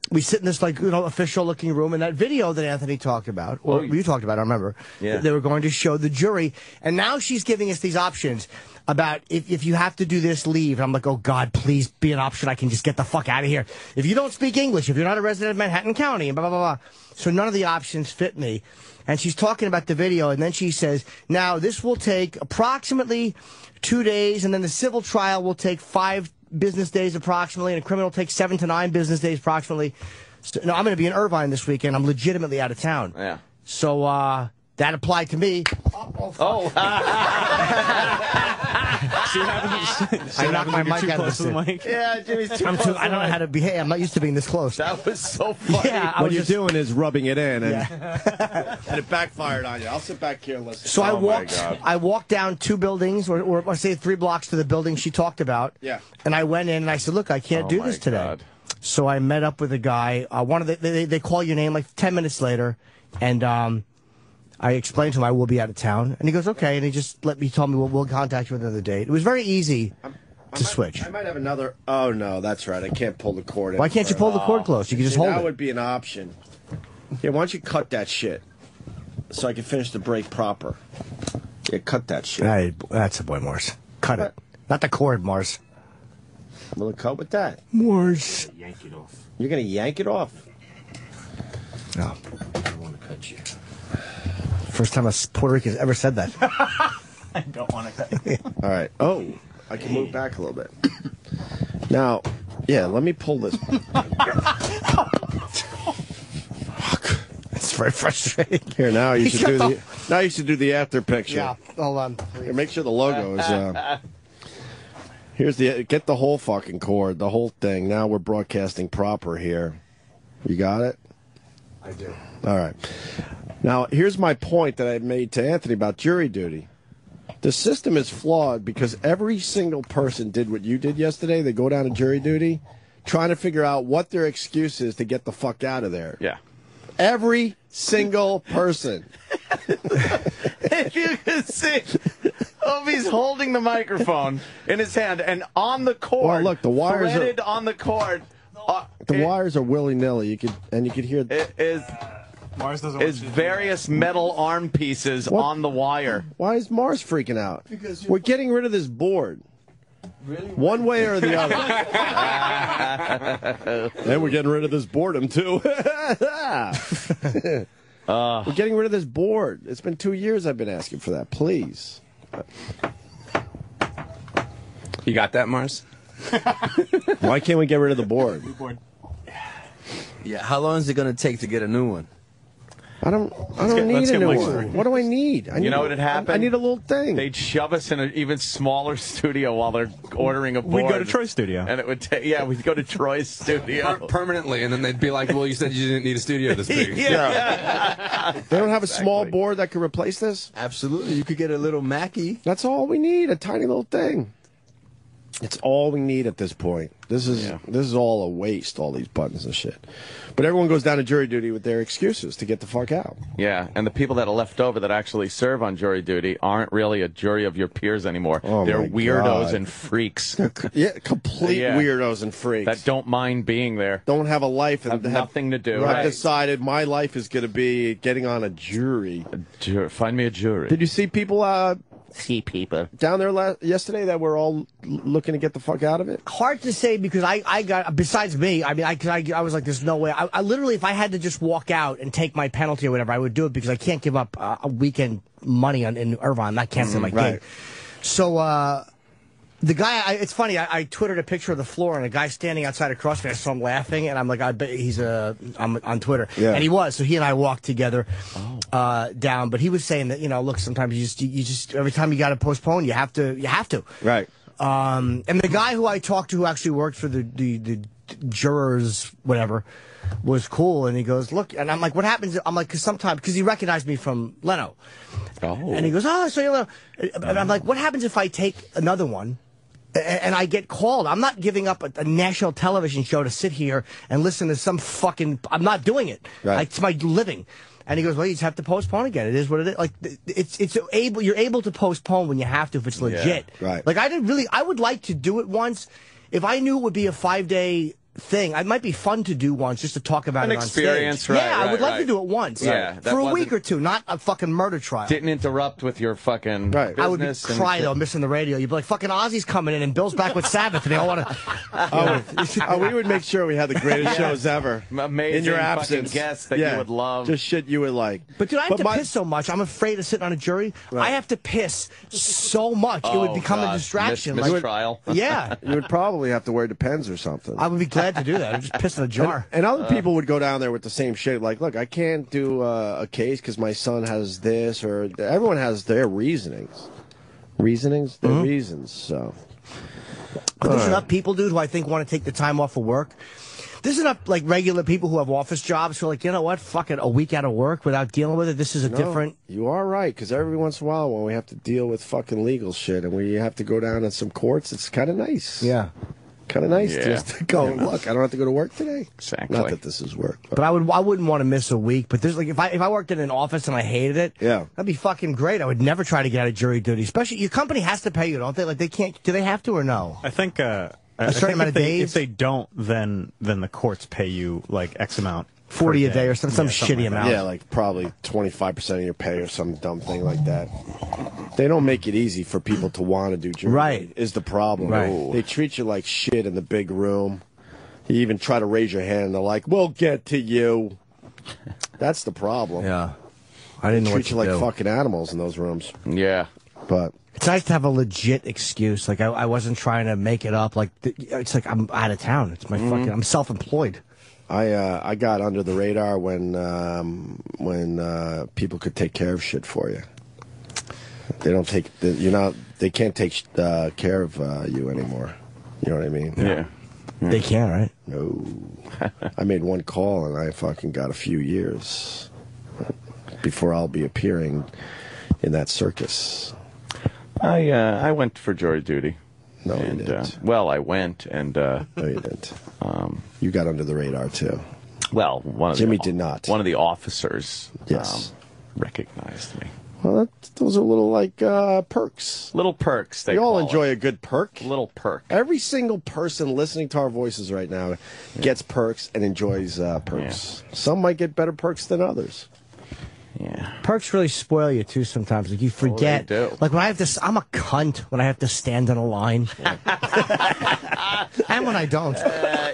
we sit in this official looking room, and that video that Anthony talked about, or you talked about, I remember. Yeah. They were going to show the jury, and now she's giving us these options about if you have to do this, leave. And I'm like, oh God, please be an option. I can just get the fuck out of here. If you don't speak English, if you're not a resident of Manhattan County, and blah blah blah. So none of the options fit me. And she's talking about the video, and then she says, now this will take approximately 2 days, and then the civil trial will take 5 business days approximately, and a criminal will take 7 to 9 business days approximately. So, no, I'm going to be in Irvine this weekend. I'm legitimately out of town. Yeah. So that applied to me. See what happens? I knocked my mic too out of close to the the mic. Yeah, Jimmy's too I don't know how to behave. I'm not used to being this close. That was so funny. Yeah, I What was you're just, doing is rubbing it in, and, and it backfired on you. I'll sit back here and listen. so Oh, my God. I walked down 2 buildings, or say 3 blocks to the building she talked about. Yeah. And I went in and I said, look, I can't Oh, do my this today. God. So I met up with a guy. They call your name like 10 minutes later, and I explained to him I will be out of town, and he goes, okay, and he told me we'll contact you with another date. It was very easy to switch. I might have another. Oh no, that's right. I can't pull the cord. Why can't you pull the cord close? You can just hold That it. would be an option. Yeah, why don't you cut that shit so I can finish the break proper? Yeah, cut that shit. That's a boy, Mars. Cut it. Not the cord, Mars. Will it cut with that? Mars. Yank it off. You're gonna yank it off. No. I don't want to cut you. First time a Puerto Rican has ever said that. I don't want to cut. All right. Oh, I can move back a little bit. Now, yeah, let me pull this. It's very frustrating. Here, now you should do the after picture. Yeah, hold on. Here, make sure the logo is. Here's get the whole fucking cord, the whole thing. Now we're broadcasting proper here. You got it? I do. All right. Now, here's my point that I made to Anthony about jury duty. The system is flawed because every single person did what you did yesterday. They go down to jury duty, trying to figure out what their excuse is to get the fuck out of there. Yeah. Every single person. If you can see, Obi's holding the microphone in his hand, and on the cord, Well, look, the wires threaded on the cord. The wires are willy-nilly. You could hear. It is Mars doesn't is various metal arm pieces on the wire. Why is Mars freaking out? Because we're getting rid of this board. Really? One way or the other. And we're getting rid of this boredom, too. We're getting rid of this board. It's been 2 years I've been asking for that. Please. You got that, Mars? Why can't we get rid of the board? Yeah, how long is it going to take to get a new one? I don't need a new one. What do I need? You know what had happened? I need a little thing. They'd shove us in an even smaller studio while they're ordering a board. We'd go to Troy's studio. And it would take, yeah, we'd go to Troy's studio. Permanently, and then they'd be like, well, you said you didn't need a studio this big. Yeah. They don't have a small board that could replace this? Absolutely. You could get a little Mackie. That's all we need, a tiny little thing. It's all we need at this point. This is all a waste, all these buttons and shit. But everyone goes down to jury duty with their excuses to get the fuck out. Yeah, and the people that are left over that actually serve on jury duty aren't really a jury of your peers anymore. Oh, they're my weirdos God. and freaks. Yeah, complete weirdos and freaks. That don't mind being there. Don't have a life and have nothing to do. I've decided my life is going to be getting on a jury. Find me a jury. Did you see people down there yesterday that were all looking to get the fuck out of it? Hard to say because I got, besides me, I mean, I was like, there's no way. I literally, if I had to just walk out and take my penalty or whatever, I would do it because I can't give up a weekend money in Irvine. I'm not canceling my gig. So, the guy, it's funny, I Twittered a picture of the floor and a guy standing outside across me. I saw him laughing and I'm like, I bet he's I'm on Twitter. Yeah. And he was. So he and I walked together down. But he was saying that, look, sometimes you just every time you got to postpone, you have to. Right. And the guy who I talked to who actually worked for the jurors, whatever, was cool. And he goes, look, and I'm like, what happens? I'm like, because he recognized me from Leno. Oh. And he goes, oh, so you Leno. And I'm like, what happens if I take another one? And I get called. I'm not giving up a national television show to sit here and listen to some fucking. I'm not doing it. Right. It's my living. And he goes, well, you just have to postpone again. It is what it is. Like you're able to postpone when you have to if it's legit. Yeah, right. Like I would like to do it once. If I knew it would be a 5-day thing, it might be fun to do once just to talk about it on stage. An experience, right? Yeah, I would like to do it once. Yeah, for a week or two, not a fucking murder trial. Didn't interrupt with your fucking business. I would cry though, missing the radio. You'd be like, fucking Ozzy's coming in and Bill's back with Sabbath, and they all want to. We would make sure we had the greatest shows ever. Amazing in your absence. Guests that you would love. Just shit you would like. But dude, I have to piss so much. I'm afraid of sitting on a jury. Right. I have to piss so much. It would become a distraction. Mistrial. Yeah. You would probably have to wear Depends or something. I would be glad to do that. I'd just piss in a jar. And other people would go down there with the same shit. Like, look, I can't do a case because my son has this, or everyone has their reasonings. Their reasons. So, but there's enough people, dude, who I think want to take the time off of work. There's enough like regular people who have office jobs who are like, you know what, fuck it, a week out of work without dealing with it. This is different. You are right, because every once in a while when we have to deal with fucking legal shit and we have to go down in some courts, it's kind of nice. Yeah. Kind of nice just to go, look, I don't have to go to work today. Exactly. Not that this is work. But I wouldn't want to miss a week. But there's like, if I worked in an office and I hated it, that'd be fucking great. I would never try to get out of jury duty. Especially, your company has to pay you, don't they? Like, they can't, do they have to or no? I think, a certain amount of days? If they don't, then the courts pay you like X amount 40 a day or some shitty amount. Yeah, like probably 25% of your pay or some dumb thing like that. They don't make it easy for people to want to do jury. Right. Is the problem. Right. They treat you like shit in the big room. You even try to raise your hand and they're like, we'll get to you. That's the problem. Yeah. I didn't know what Treat to you like do. fucking animals in those rooms. Yeah. But it's nice to have a legit excuse. Like I wasn't trying to make it up. Like it's like I'm out of town. It's my fucking. I'm self-employed. I got under the radar when people could take care of shit for you. They don't take they can't take care of you anymore. You know what I mean? Yeah. They can't, right? No. I made one call and I fucking got a few years before I'll be appearing in that circus. I went for jury duty. No, you didn't. Well, I went and. No, you didn't. You got under the radar too. Well, Jimmy did not. One of the officers. Yes. Recognized me. Well, those are little like perks. Little perks. We all enjoy a good perk. Little perk. Every single person listening to our voices right now gets perks and enjoys perks. Yeah. Some might get better perks than others. Yeah. Perks really spoil you too sometimes. Like you forget. They do. Like when I have to, I'm a cunt when I have to stand in a line, and when I don't.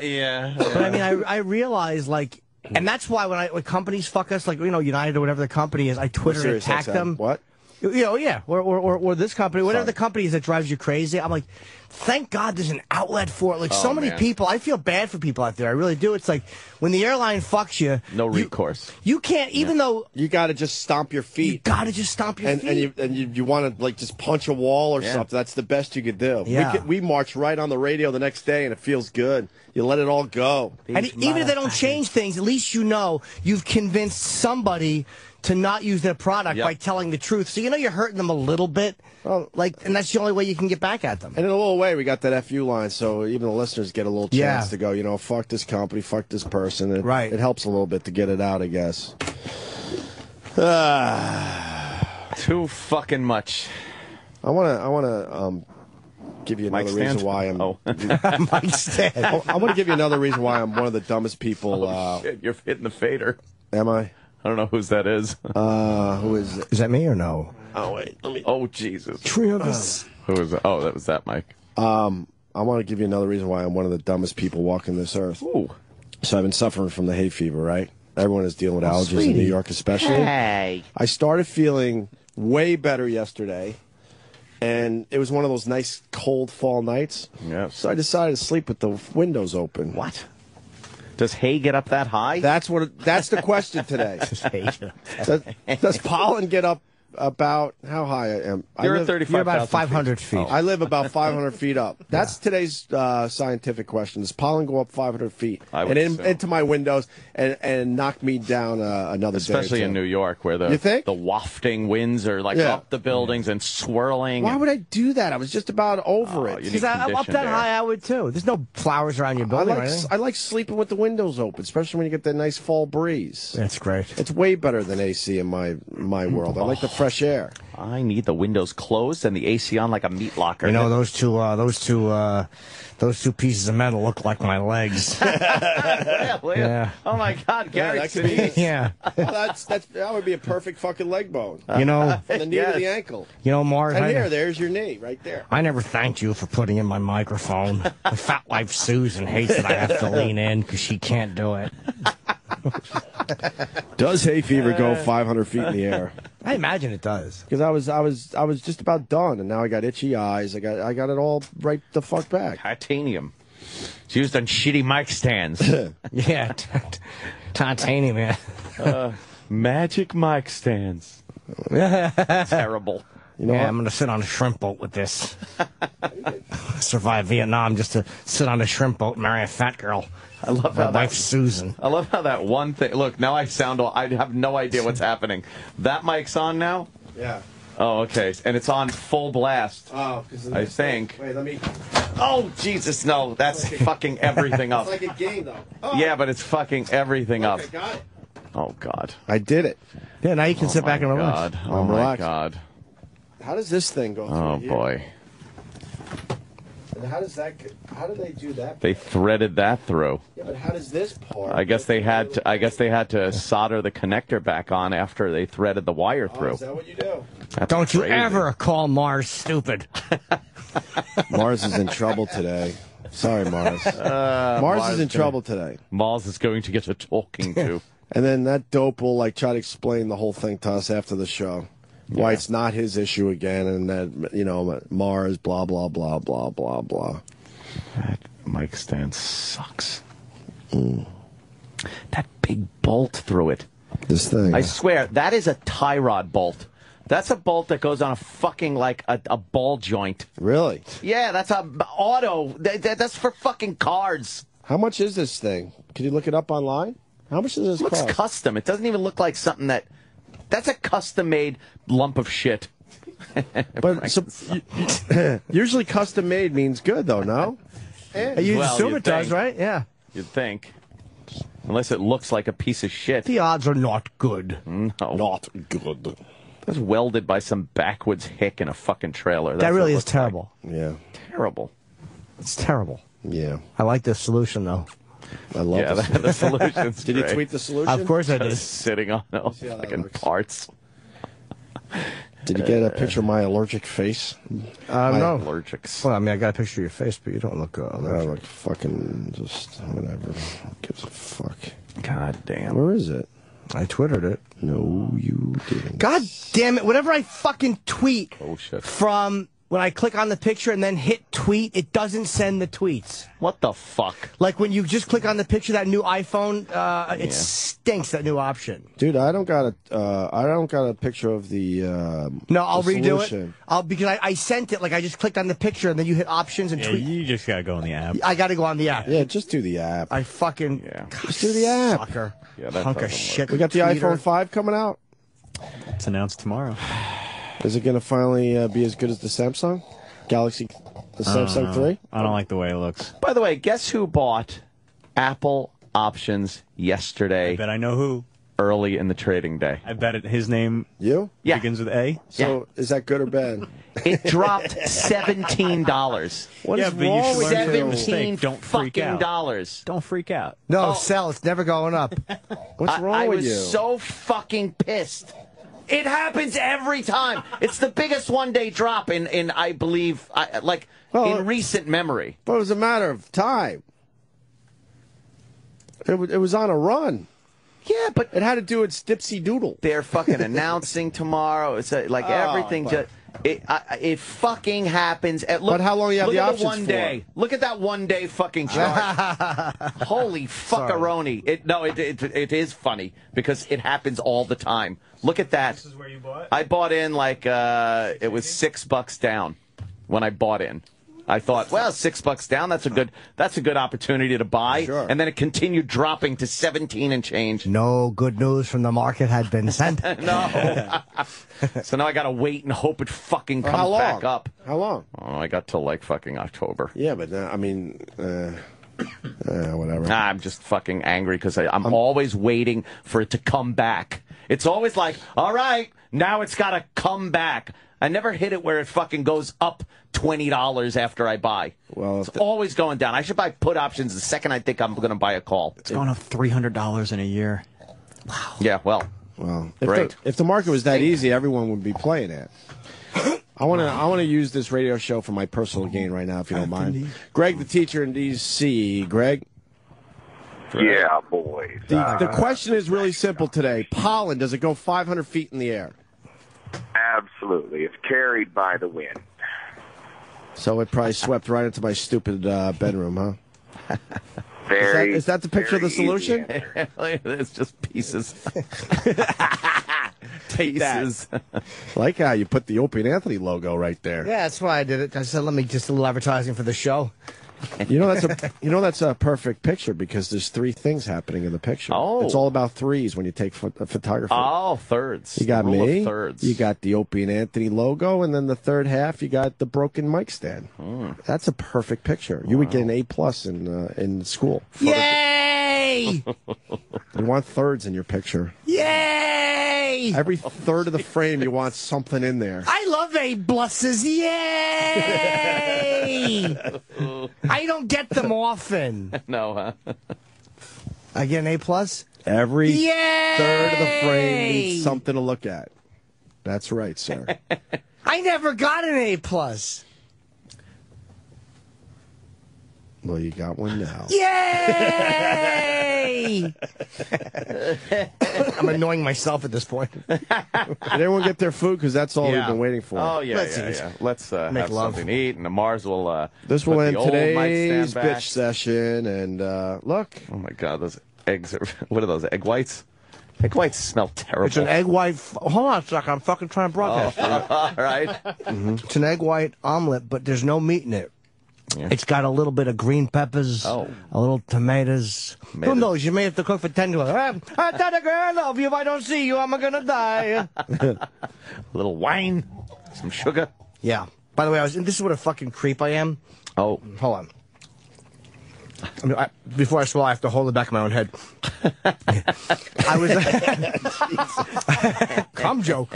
Yeah. But I mean, I realize like, and that's why when companies fuck us, like United or whatever the company is, I Twitter and attack them. What? Yeah, or this company, whatever the company is that drives you crazy. I'm like, thank God there's an outlet for it. Like so many people, I feel bad for people out there. I really do. It's like when the airline fucks you, no recourse. You can't, even though you got to just stomp your feet. You got to just stomp your feet, and you want to like just punch a wall or something. That's the best you could do. Yeah. We march right on the radio the next day, and it feels good. You let it all go. And even if they don't change things, at least you know you've convinced somebody to not use their product by telling the truth. So you're hurting them a little bit. Well, and that's the only way you can get back at them. And in a little way, we got that FU line, so even the listeners get a little chance to go, fuck this company, fuck this person. It helps a little bit to get it out, I guess. Too fucking much. I want to give you another reason why I'm. Mike Stand. I want to give you another reason why I'm one of the dumbest people. Shit, you're hitting the fader. Am I? I don't know whose that is. Who is it? Is that me or no? Oh wait, let me. Oh Jesus. Travis. Who is it? Oh, that was that Mike. I want to give you another reason why I'm one of the dumbest people walking this earth. Ooh. So I've been suffering from the hay fever, right? Everyone is dealing with allergies in New York, especially. Hey. I started feeling way better yesterday, and it was one of those nice cold fall nights. Yeah. So I decided to sleep with the windows open. What? Does hay get up that high? That's the question today. Does pollen get up about how high I am? You're at 35,000 You're about 500 feet. I live about 500 feet up. That's today's scientific question. Does pollen go up 500 feet and into my windows and knock me down another Especially day? in New York, where the wafting winds are like up the buildings and swirling. Why would I do that? I was just about over it. Because I'm up that high, I would too. There's no flowers around your building. I like sleeping with the windows open, especially when you get that nice fall breeze. That's great. It's way better than AC in my world. I like the fresh air. I need the windows closed and the AC on like a meat locker. Those two pieces of metal look like my legs. Yeah. Oh my God, Gary. That could be. Yeah. Well, that would be a perfect fucking leg bone. From the knee to the ankle. Mars. And there's your knee right there. I never thanked you for putting in my microphone. The fat wife Susan hates that I have to lean in because she can't do it. Does hay fever go 500 feet in the air? I imagine it does. Because I was just about done, and now I got itchy eyes. I got it all right the fuck back. Titanium. It's used on shitty mic stands. Yeah, titanium, man. Magic mic stands. Terrible. I'm going to sit on a shrimp boat with this. Survive Vietnam just to sit on a shrimp boat and marry a fat girl. I love my wife Susan. I love how that one thing. Look, now I have no idea what's happening. That mic's on now? Yeah. Oh, okay. And it's on full blast. Oh, I think. Wait, let me. Oh, Jesus, no. That's fucking everything up. It's like a game, though. Oh. Yeah, but it's fucking everything up. Got it. Oh, God. I did it. Yeah, now you can sit back and relax. God. Oh, my God. How does this thing go through Oh, here? boy. And how does that? How do they do that? They threaded that through. Yeah, but how does this part? I guess they had to solder the connector back on after they threaded the wire through. Is that what you do? That's Don't you crazy. ever call Mars stupid. Mars is in trouble today. Sorry, Mars. Mars is in trouble today. Mars is going to get a talking to. And then that dope will try to explain the whole thing to us after the show. Why it's not his issue again, and that Mars, blah blah blah blah blah blah. That mic stand sucks. That big bolt through it. This thing. I swear that is a tie rod bolt. That's a bolt that goes on a fucking like a ball joint. Really? Yeah, that's a auto. That's for fucking cars. How much is this thing? Can you look it up online? How much does this Looks cost? custom. It doesn't even look like something that. That's a custom-made lump of shit. But usually custom-made means good, though, no? You assume you'd it does, think. right? Yeah. You'd think. Unless it looks like a piece of shit. The odds are not good. No. Not good. That's welded by some backwoods hick in a fucking trailer. That's That really what it is looks terrible. Yeah. like. Terrible. It's terrible. Yeah. I like this solution, though. I love Yeah, this. the solution's Did you great. tweet the solution? Of course I did. Just sitting on those see how that fucking works. parts. Did you get a picture of my allergic face? No. Allergics. Well, I mean, I got a picture of your face, but you don't look I allergic. look fucking just whatever. Who gives a fuck? God damn. Where is it? I twittered it. No, you didn't. God damn it. Whenever I fucking tweet Oh, shit. from when I click on the picture and then hit tweet, it doesn't send the tweets. What the fuck? Like when you just click on the picture, that new iPhone, it stinks, that new option. Dude, I don't got a picture of the. No, I'll the redo solution. it. Because I sent it, like I just clicked on the picture and then you hit options and Yeah, tweet. you just gotta go in the app. I got to go on the app. Yeah, just do the app. I fucking Just do the app. sucker. Yeah, that Hunk of doesn't shit. We got the tweeter. iPhone 5 coming out. It's announced tomorrow. Is it going to finally be as good as the Samsung Galaxy, the Samsung 3? I don't like the way it looks. By the way, guess who bought Apple options I yesterday bet I know who. early in the trading day? I bet his name You? Yeah. begins with A. So is that good or bad? It dropped $17. What Yeah, is but you wrong should with learn from your you? mistake. Don't freak fucking out. dollars. Don't freak out. No, sell. It's never going up. What's wrong I with was you? so fucking pissed. It happens every time. It's the biggest one-day drop in I believe, in recent memory. But it was a matter of time. It was on a run. Yeah, but It had to do with Dipsy Doodle. they're fucking announcing tomorrow. It's everything. but- It fucking happens. Look, But how long you have look the at options one for? day. Look at that 1 day fucking charge. Holy fuckaroni! It is funny because it happens all the time. Look at that. This is where you bought? I bought in it was $6 down when I bought in. I thought, well, $6 down, that's a good opportunity to buy. Sure. And then it continued dropping to 17 and change. No good news from the market had been sent. No. So now I gotta wait and hope it fucking For comes how long? back up. How long? Oh, I got till fucking October. Yeah, but whatever. I'm just fucking angry because I'm always waiting for it to come back. It's always like, all right, now it's got to come back. I never hit it where it fucking goes up $20 after I buy. Well, It's always going down. I should buy put options the second I think I'm going to buy a call. It's going up $300 in a year. Yeah, well, great. If the market was that easy, everyone would be playing it. I want to use this radio show for my personal gain right now, if you don't mind. Greg, the teacher in D.C. Greg? Yeah, boys. The question is really simple today. Pollen, does it go 500 feet in the air? Absolutely. It's carried by the wind. So it probably swept right into my stupid bedroom, huh? Very. Is that the picture of the very easy solution? answer. It's just pieces. Take Pieces. Like how you put the Opie and Anthony logo right there. Yeah, that's why I did it. I said, let me just a little advertising for the show. That's a perfect picture because there's three things happening in the picture. Oh. It's all about threes when you take photography. Oh, thirds. You got The rule me. of thirds. You got the Opie and Anthony logo, and then the third half you got the broken mic stand. That's a perfect picture. You would get an A+ in school. Yay! You want thirds in your picture. Yay! Yay! Every third of the frame, you want something in there. I love A-pluses. Yay! I don't get them often. No, huh? I get an A+? Every Yay! third of the frame needs something to look at. That's right, sir. I never got an A+. Well, you got one now. Yay! I'm annoying myself at this point. Did everyone get their food? Because that's all we've been waiting for. Oh, yeah, Let's yeah. Let's have love. something to eat, and the Mars will This put will the end old mic today's stand back. bitch session. And look. Oh, my God, those eggs are... What are those, egg whites? Egg whites smell terrible. It's an egg white... Hold on a second. I'm fucking trying to broadcast. All right. It's an egg white omelet, but there's no meat in it. Yeah. It's got a little bit of green peppers, a little tomatoes. Who knows? You may have to cook for 10 hours. I tell the girl I love you. If I don't see you, I'm going to die. A little wine, some sugar. Yeah. By the way, this is what a fucking creep I am. Oh. Hold on. Before I swallow, I have to hold the back of my own head. I was... Cum joke.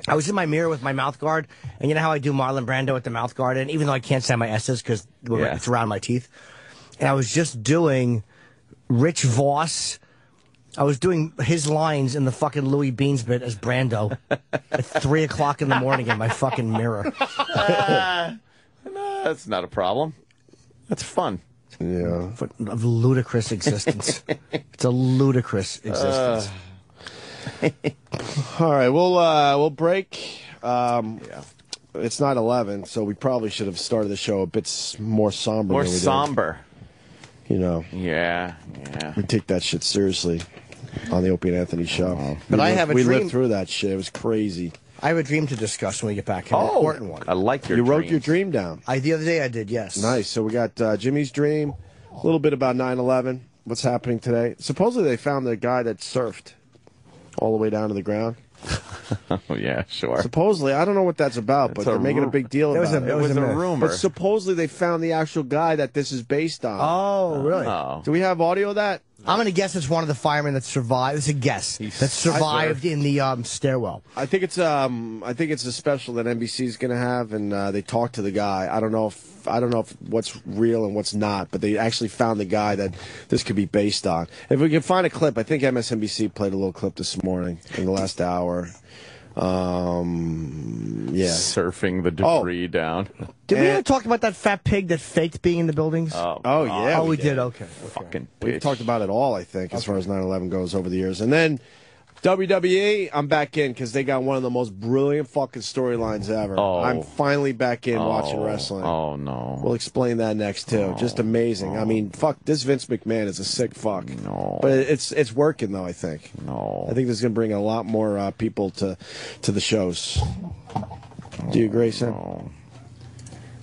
I was in my mirror with my mouth guard, and you know how I do Marlon Brando with the mouth guard, and even though I can't say my S's because it's around my teeth, and I was just doing Rich Voss. I was doing his lines in the fucking Louis Beans bit as Brando at 3 o'clock in the morning in my fucking mirror. No, that's not a problem. That's fun. Yeah. Of ludicrous existence. It's a ludicrous existence. All right, we'll break. It's 9/11, so we probably should have started the show a bit more somber. More than we somber. Did. You know. Yeah. We take that shit seriously on the Opie and Anthony show. But I have a dream. We lived through that shit. It was crazy. I have a dream to discuss when we get back. An important one. I like your You wrote dreams. your dream down. The other day I did, yes. Nice. So we got Jimmy's dream, a little bit about 9/11, what's happening today. Supposedly they found the guy that surfed all the way down to the ground. Oh, yeah, sure. Supposedly, I don't know what that's about, but they're making a big deal about it. It was a rumor. But supposedly they found the actual guy that this is based on. Oh, really? Do we have audio of that? I'm going to guess it's one of the firemen that survived. It's a guess. That survived in the stairwell. I think it's a special that NBC is going to have, and they talked to the guy. I don't know if what's real and what's not, but they actually found the guy that this could be based on. If we can find a clip, I think MSNBC played a little clip this morning in the last hour. Yeah, surfing the debris down. Did we ever talk about that fat pig that faked being in the buildings? Oh yeah. Oh, we did. Okay. Fucking We've bitch. talked about it all, I think, as far as 9/11 goes over the years. And then WWE, I'm back in because they got one of the most brilliant fucking storylines ever. Oh. I'm finally back in watching wrestling. Oh, no. We'll explain that next, too. Just amazing. I mean, fuck, this Vince McMahon is a sick fuck. No. But it's working, though, I think. No. I think this is going to bring a lot more people to the shows. Do you agree, Sam? No.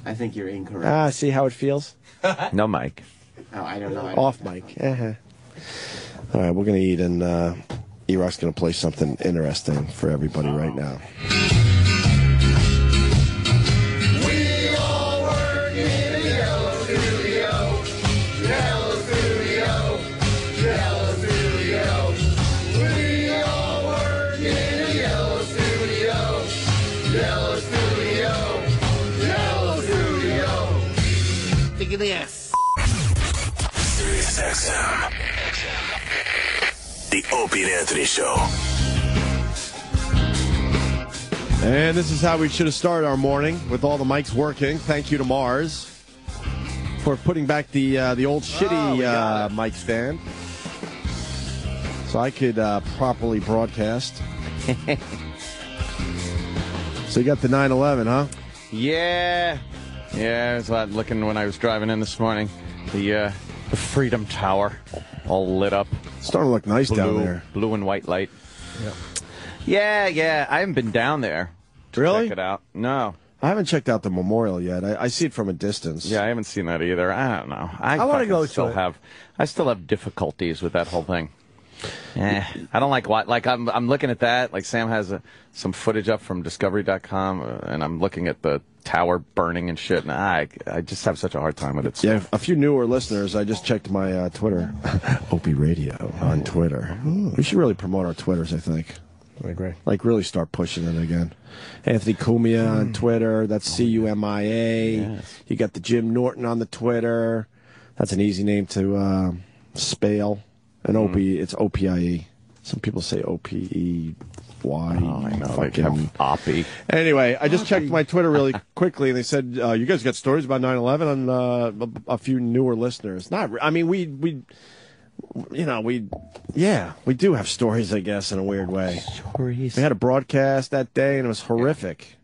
I think you're incorrect. See how it feels? No, Mike. Oh, I don't know. Off mic. All right, we're going to eat, and E-Rock's going to play something interesting for everybody right now. We all work in a yellow studio. Yellow studio. Yellow studio. We all work in a yellow studio. Yellow studio. Yellow studio. Think of this. Sirius XM. The Opie and Anthony Show. And this is how we should have started our morning, with all the mics working. Thank you to Mars for putting back the old shitty mic stand, so I could properly broadcast. So you got the 9/11, huh? Yeah. Yeah, I was looking when I was driving in this morning. The Freedom Tower, all lit up. Starting to look nice down there. Blue and white light. Yeah. I haven't been down there to Really? check it out. No. I haven't checked out the memorial yet. I see it from a distance. Yeah, I haven't seen that either. I don't know. I wanna fucking go to still it. I still have difficulties with that whole thing. I don't like what. Like I'm looking at that. Like Sam has some footage up from Discovery.com, and I'm looking at the tower burning and shit. And I just have such a hard time with it. Yeah, a few newer listeners. I just checked my Twitter, Opie Radio on Twitter. We should really promote our Twitters, I think. I agree. Like, really start pushing it again. Anthony Cumia on Twitter. That's C-U-M-I-A. Yes. You got the Jim Norton on the Twitter. That's an easy name to spell. And it's O-P-I-E. Some people say O-P-E-Y. Oh, I know. They have Oppie. Anyway, I just checked my Twitter really quickly, and they said, you guys got stories about 9/11 on a few newer listeners. I mean, we do have stories, I guess, in a weird way. Stories. We had a broadcast that day, and it was horrific.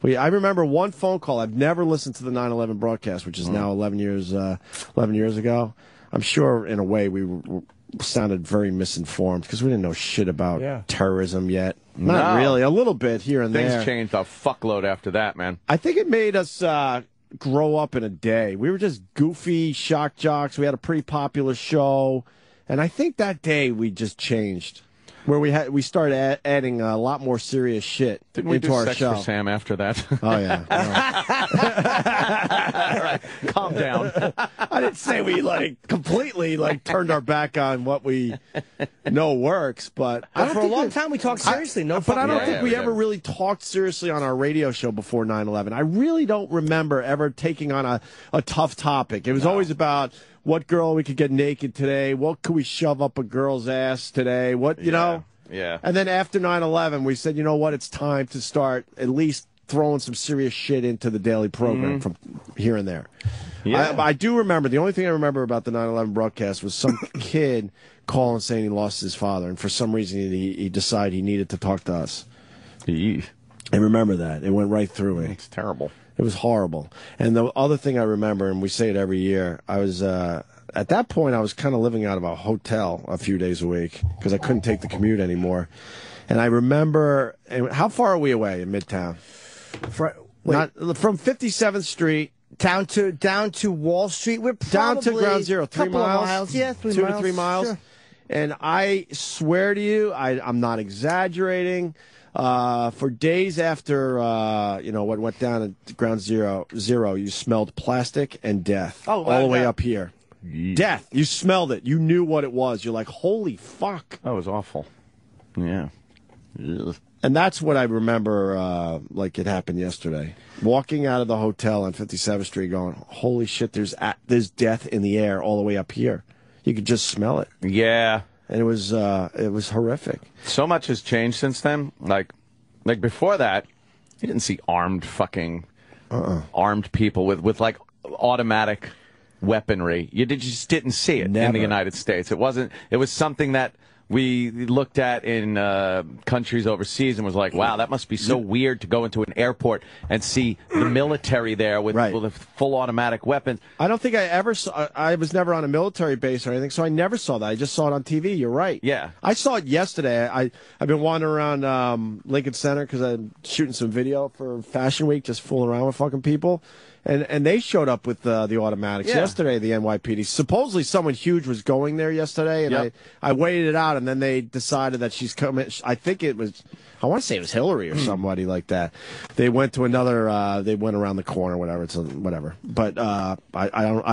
I remember one phone call. I've never listened to the 9/11 broadcast, which is now 11 years ago. I'm sure, in a way, we sounded very misinformed because we didn't know shit about terrorism yet. Not really. A little bit here and there. Things changed a fuckload after that, man. I think it made us grow up in a day. We were just goofy shock jocks. We had a pretty popular show. And I think that day we just changed. Where we started adding a lot more serious shit Didn't we into do our Sex show. for Sam after that? Oh, yeah. All right, calm down. I didn't say we completely turned our back on what we know works, but For a long time we talked seriously. But I don't think we we ever really talked seriously on our radio show before 9/11. I really don't remember ever taking on a tough topic. It was always about what girl we could get naked today, what could we shove up a girl's ass today, what, you know? Yeah. And then after 9/11, we said, you know what, it's time to start at least throwing some serious shit into the daily program from here and there. Yeah. I do remember, the only thing I remember about the 9/11 broadcast was some kid calling saying he lost his father, and for some reason he decided he needed to talk to us. I remember that. It went right through me. It's terrible. It was horrible. And the other thing I remember, and we say it every year, I was at that point I was kind of living out of a hotel a few days a week because I couldn't take the commute anymore. And I remember, how far are we away in Midtown? From 57th Street down to Wall Street. We're down to Ground Zero, 3 miles. Yeah, 3 2 miles. to 3 miles. Sure. And I swear to you, I'm not exaggerating. For days after, what went down at Ground Zero, you smelled plastic and death all the way up here. Death. You smelled it. You knew what it was. You're like, holy fuck. That was awful. Yeah. Ugh. And that's what I remember, like it happened yesterday. Walking out of the hotel on 57th Street going, holy shit, there's death in the air all the way up here. You could just smell it. Yeah. And it was horrific. So much has changed since then. Like before that, you didn't see armed people with like automatic weaponry. You just didn't see it in the United States. It was something that we looked at in countries overseas and was like, wow, that must be so weird to go into an airport and see the military there with full automatic weapons. I don't think I ever saw. I was never on a military base or anything, so I never saw that. I just saw it on TV. You're right. Yeah. I saw it yesterday. I've been wandering around Lincoln Center because I'm shooting some video for Fashion Week, just fooling around with fucking people. And they showed up with the automatics yesterday, the NYPD. Supposedly someone huge was going there yesterday, and I waited it out, and then they decided that she's coming. I think it was, I want to say it was Hillary or somebody like that. They went to another, they went around the corner, whatever. But I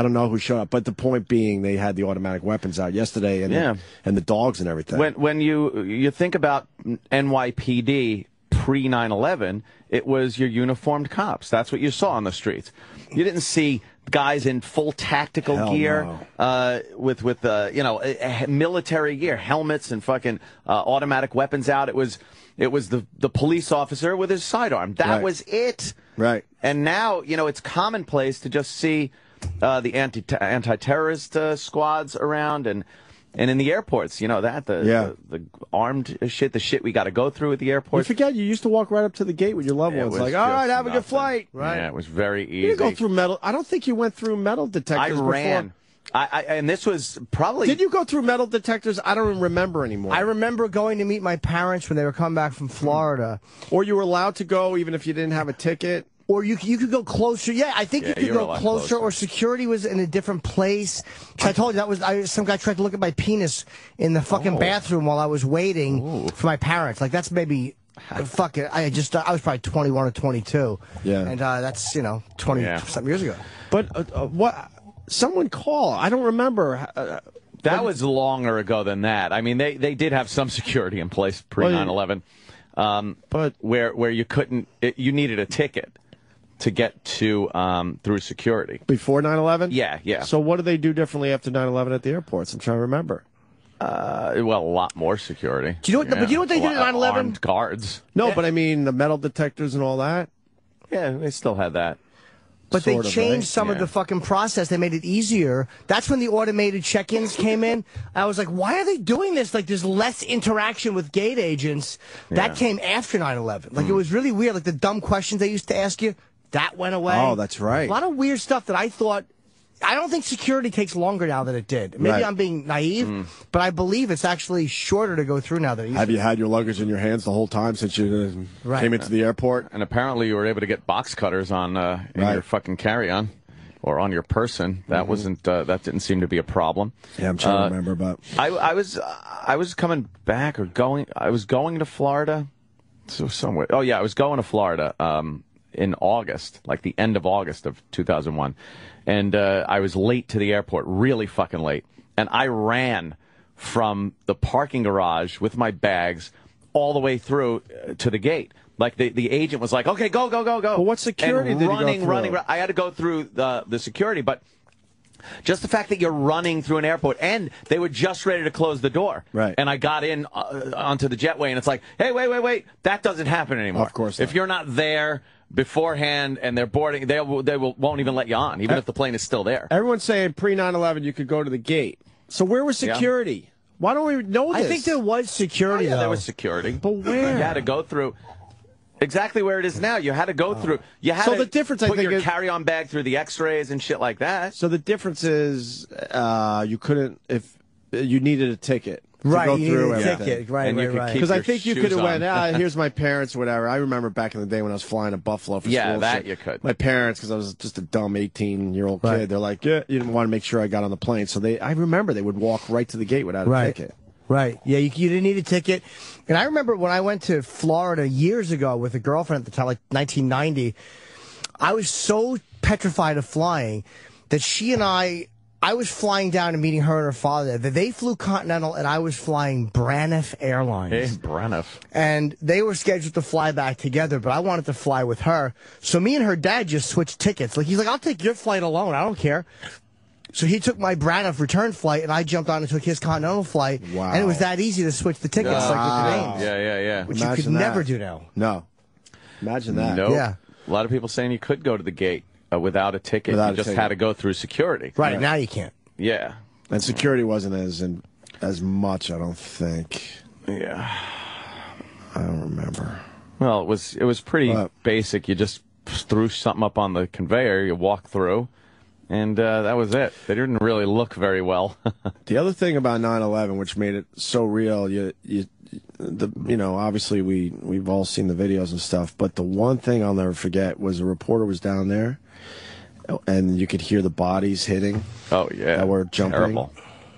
don't know who showed up. But the point being, they had the automatic weapons out yesterday, and the dogs and everything. When you think about NYPD pre 9/11, it was your uniformed cops. That's what you saw on the streets. You didn't see guys in full tactical gear with military gear, helmets and fucking automatic weapons out. It was the police officer with his sidearm. That was it. Right. And now, it's commonplace to just see the anti-terrorist squads around and in the airports, the armed shit, the shit we got to go through at the airport. You forget, you used to walk right up to the gate with your loved ones, like, all right, have a good flight. Right. Yeah, it was very easy. You didn't go through metal. I don't think you went through metal detectors before. I ran. And this was probably... Did you go through metal detectors? I don't remember anymore. I remember going to meet my parents when they were coming back from Florida. Or you were allowed to go even if you didn't have a ticket? Or you could go closer. Yeah, I think you could go closer, or security was in a different place. I told you, some guy tried to look at my penis in the fucking bathroom while I was waiting for my parents. Like, that's maybe... Fuck it. I was probably 21 or 22. Yeah. And that's, 20-something years ago. But what... Someone call. I don't remember. That was longer ago than that. I mean, they did have some security in place pre 9/11, but where you couldn't, you needed a ticket to get to through security before 9/11. Yeah. So what do they do differently after 9/11 at the airports? I'm trying to remember. Well, a lot more security. Do you know what? But you know what they did at 9/11? Armed guards. No, but I mean the metal detectors and all that. Yeah, they still had that. But they changed some of the fucking process. They made it easier. That's when the automated check-ins came in. I was like, why are they doing this? Like, there's less interaction with gate agents. That came after 9/11. Like, it was really weird. Like, the dumb questions they used to ask you, that went away. Oh, that's right. A lot of weird stuff that I thought... I don't think security takes longer now than it did. Maybe I'm being naive, but I believe it's actually shorter to go through now than it used to. Have you had your luggage in your hands the whole time since you came into the airport? And apparently you were able to get box cutters on in your fucking carry-on or on your person. That wasn't that didn't seem to be a problem. Yeah, I'm trying to remember, but I was coming back or going. I was going to Florida. So somewhere. Oh yeah, I was going to Florida in August, like the end of August of 2001. And I was late to the airport, really fucking late. And I ran from the parking garage with my bags all the way through to the gate. Like the agent was like, "Okay, go." Well, what security and did you go through? running. I had to go through the security, but just the fact that you're running through an airport, and they were just ready to close the door. Right. And I got in onto the jetway, and it's like, hey, wait, that doesn't happen anymore. Of course not. If you're not there beforehand and they're boarding, won't even let you on, even if the plane is still there. Everyone's saying pre 9/11 you could go to the gate. So where was security? Why don't we know this? I think there was security. There was security, but where? You had to go through. Exactly where it is now. You had to go through. You had So to the difference, I put think, your is- carry-on bag through the X-rays and shit like that. So the difference is you couldn't if you needed a ticket. To Right, go you through needed a everything. ticket. Right, And you could keep Because I your think you shoes could have went, on. here's my parents or whatever. I remember back in the day when I was flying to Buffalo for Yeah, school. that shit. you could. My parents, because I was just a dumb 18-year-old kid, Right. they're like, yeah, you didn't want to make sure I got on the plane. So I remember they would walk right to the gate without a ticket. Right. Yeah, you didn't need a ticket. And I remember when I went to Florida years ago with a girlfriend at the time, like 1990, I was so petrified of flying that she and I was flying down and meeting her and her father. They flew Continental, and I was flying Braniff Airlines. Hey, Braniff. And they were scheduled to fly back together, but I wanted to fly with her. So me and her dad just switched tickets. Like, he's like, I'll take your flight alone. I don't care. So he took my Braniff return flight, and I jumped on and took his Continental flight. Wow. And it was that easy to switch the tickets, like with the names. Yeah. Which you Imagine could that. never do now. No. Imagine that. Nope. Yeah. A lot of people saying you could go to the gate without a ticket. Without you a just ticket. had to go through security. Right, now you can't. Yeah. And security wasn't as much, I don't think. Yeah. I don't remember. Well, it was pretty But- basic. You just threw something up on the conveyor, you walk through, and that was it. They didn't really look very well. The other thing about 9/11, which made it so real, obviously we've all seen the videos and stuff, but the one thing I'll never forget was a reporter was down there, and you could hear the bodies hitting. Oh yeah, that were jumping. Terrible.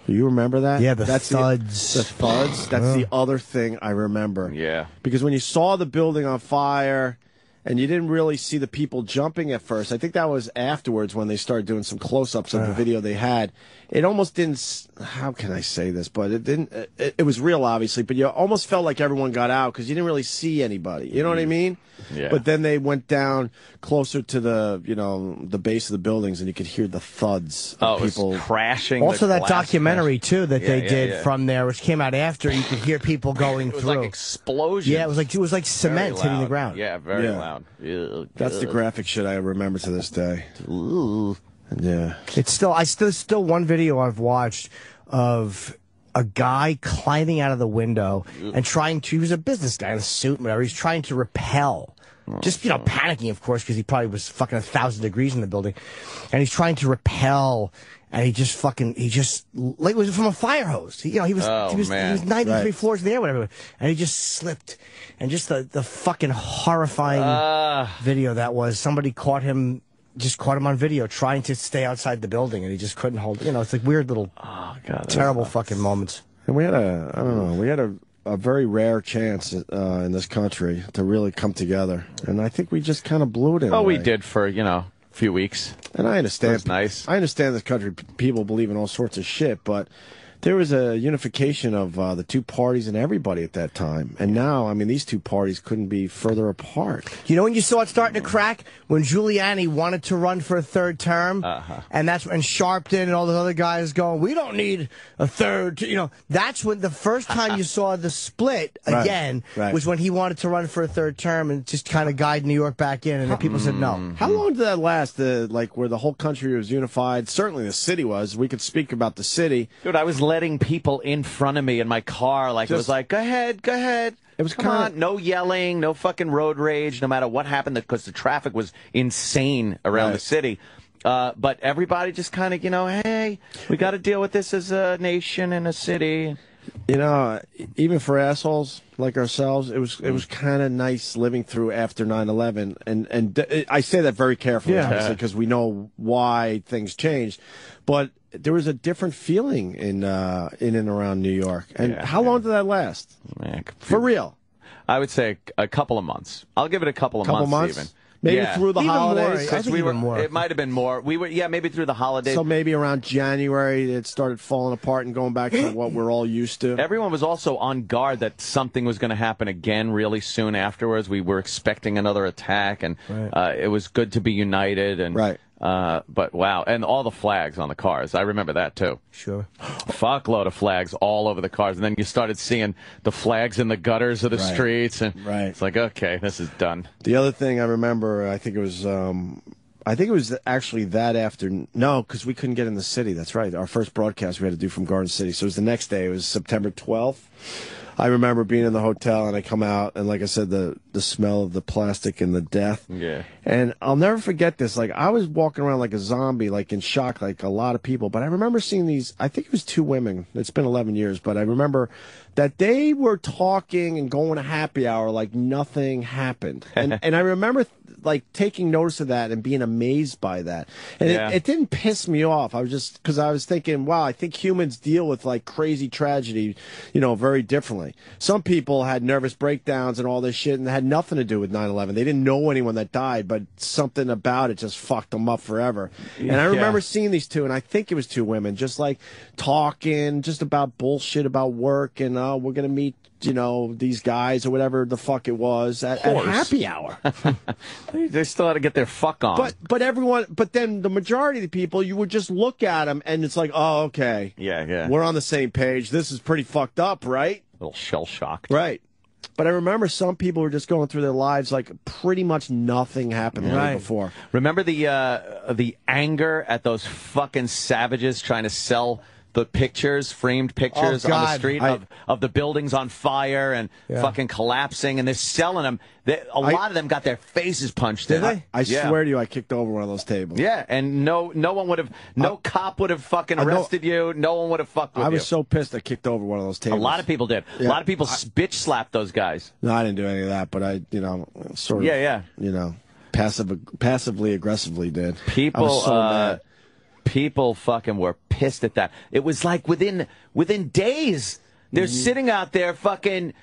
You remember that? Yeah, the That's thuds. The thuds. That's the other thing I remember. Yeah. Because when you saw the building on fire, and you didn't really see the people jumping at first. I think that was afterwards when they started doing some close-ups of the video they had. It almost didn't. How can I say this? But it didn't. It was real, obviously. But you almost felt like everyone got out because you didn't really see anybody. You know what I mean? Yeah. But then they went down closer to the base of the buildings, and you could hear the thuds. Oh, Of it people was crashing. Also, the that glass documentary, too, that Yeah, they yeah, did yeah. from there, which came out after, you could hear people going It was through. like explosions. Yeah, it was like cement hitting the ground. Yeah, very Yeah. loud. Ugh, That's the ugh. graphic shit I remember to this day. Ooh. Yeah. It's still one video I've watched of a guy climbing out of the window and he was a business guy in a suit, whatever. He's trying to rappel. Just, panicking, of course, because he probably was fucking 1,000 degrees in the building. And he's trying to rappel, and he like, it was from a fire hose. He was 93 Right. floors in the air, whatever. And he just slipped. And just the fucking horrifying video that was. Somebody caught him on video trying to stay outside the building, and he just couldn't hold it. It's like weird little terrible fucking moments. And we had a very rare chance in this country to really come together, and I think we just kind of blew it in. Oh, a we way. did for a few weeks. And I understand. It was nice. I understand this country. People believe in all sorts of shit, but There was a unification of the two parties and everybody at that time. And now, I mean, these two parties couldn't be further apart. You know when you saw it starting to crack? When Giuliani wanted to run for a third term, and that's when Sharpton and all the other guys going, we don't need a third, that's when the first time you saw the split again was when he wanted to run for a third term and just kind of guide New York back in, and then people said no. How long did that last? Where the whole country was unified? Certainly the city was. We could speak about the city. Dude, I was letting people in front of me in my car. It was like, go ahead. It was Come on, no yelling, no fucking road rage, no matter what happened, because the traffic was insane around the city. But everybody just kind of, hey, we got to deal with this as a nation and a city. Even for assholes like ourselves, it was kind of nice living through after 9/11, and I say that very carefully, obviously, because we know why things changed, but there was a different feeling in and around New York. And how long did that last? For real? I would say a couple of months. I'll give it a couple of months even. Maybe through the holidays. I think even more. It might have been more. Maybe through the holidays. So maybe around January it started falling apart and going back to what we're all used to. Everyone was also on guard that something was going to happen again really soon afterwards. We were expecting another attack, and it was good to be united. And but wow, and all the flags on the cars. I remember that too. Sure. Fuckload of flags all over the cars, and then you started seeing the flags in the gutters of the streets, and it's like, okay, this is done. The other thing I remember, I think it was actually that afternoon. No, because we couldn't get in the city. That's right. Our first broadcast we had to do from Garden City. So it was the next day. It was September 12th. I remember being in the hotel, and I come out, and like I said, the smell of the plastic and the death. Yeah. And I'll never forget this. Like, I was walking around like a zombie, like in shock, like a lot of people. But I remember seeing these, I think it was two women. It's been 11 years, but I remember that they were talking and going to happy hour like nothing happened. And I remember like taking notice of that and being amazed by that. And it didn't piss me off. I was just, because I was thinking, wow, I think humans deal with like crazy tragedy, very differently. Some people had nervous breakdowns and all this shit, and it had nothing to do with 9/11. They didn't know anyone that died, but something about it just fucked them up forever. And I remember seeing these two, and I think it was two women, just like talking just about bullshit about work, and we're going to meet these guys or whatever the fuck it was at happy hour. They still had to get their fuck on. But then the majority of the people, you would just look at them and it's like, oh, okay. Yeah. We're on the same page. This is pretty fucked up, right? A little shell-shocked. Right. But I remember some people were just going through their lives like pretty much nothing happened the day before. Remember the anger at those fucking savages trying to sell the pictures, framed pictures on the street of the buildings on fire and fucking collapsing, and they're selling them. A lot of them got their faces punched in. Did they? I swear to you, I kicked over one of those tables. Yeah, and no one would have, cop would have fucking arrested you. No one would have fucked with you. I was so pissed I kicked over one of those tables. A lot of people did. A lot of people bitch slapped those guys. No, I didn't do any of that, but I, sort of, passively aggressively did. People, I was so mad. People fucking were pissed at that. It was like within days, they're sitting out there fucking,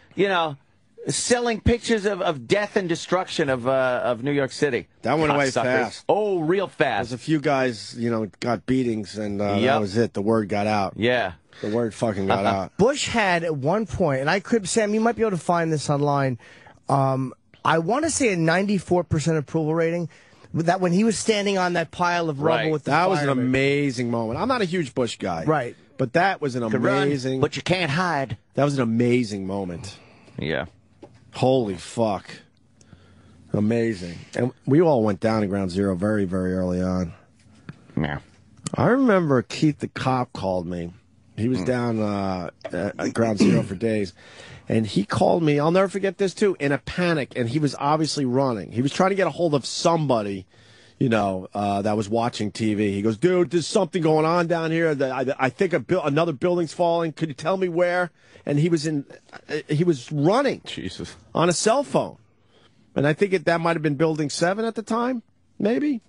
selling pictures of death and destruction of New York City. That went away fast. Oh, real fast. There's a few guys, got beatings, and that was it. The word got out. Yeah. The word fucking got out. Bush had at one point, and Sam, you might be able to find this online, I want to say a 94% approval rating. That when he was standing on that pile of rubble with the that was an amazing moment. I'm not a huge Bush guy. Right. But that was an amazing... But you can't hide. That was an amazing moment. Yeah. Holy fuck. Amazing. And we all went down to Ground Zero very, very early on. Yeah. I remember Keith the cop called me. He was down at Ground Zero for days. And he called me, I'll never forget this too, in a panic. And he was obviously running. He was trying to get a hold of somebody, that was watching TV. He goes, dude, there's something going on down here. I think another building's falling. Could you tell me where? And he was running. Jesus. On a cell phone. And I think that might have been Building 7 at the time, maybe?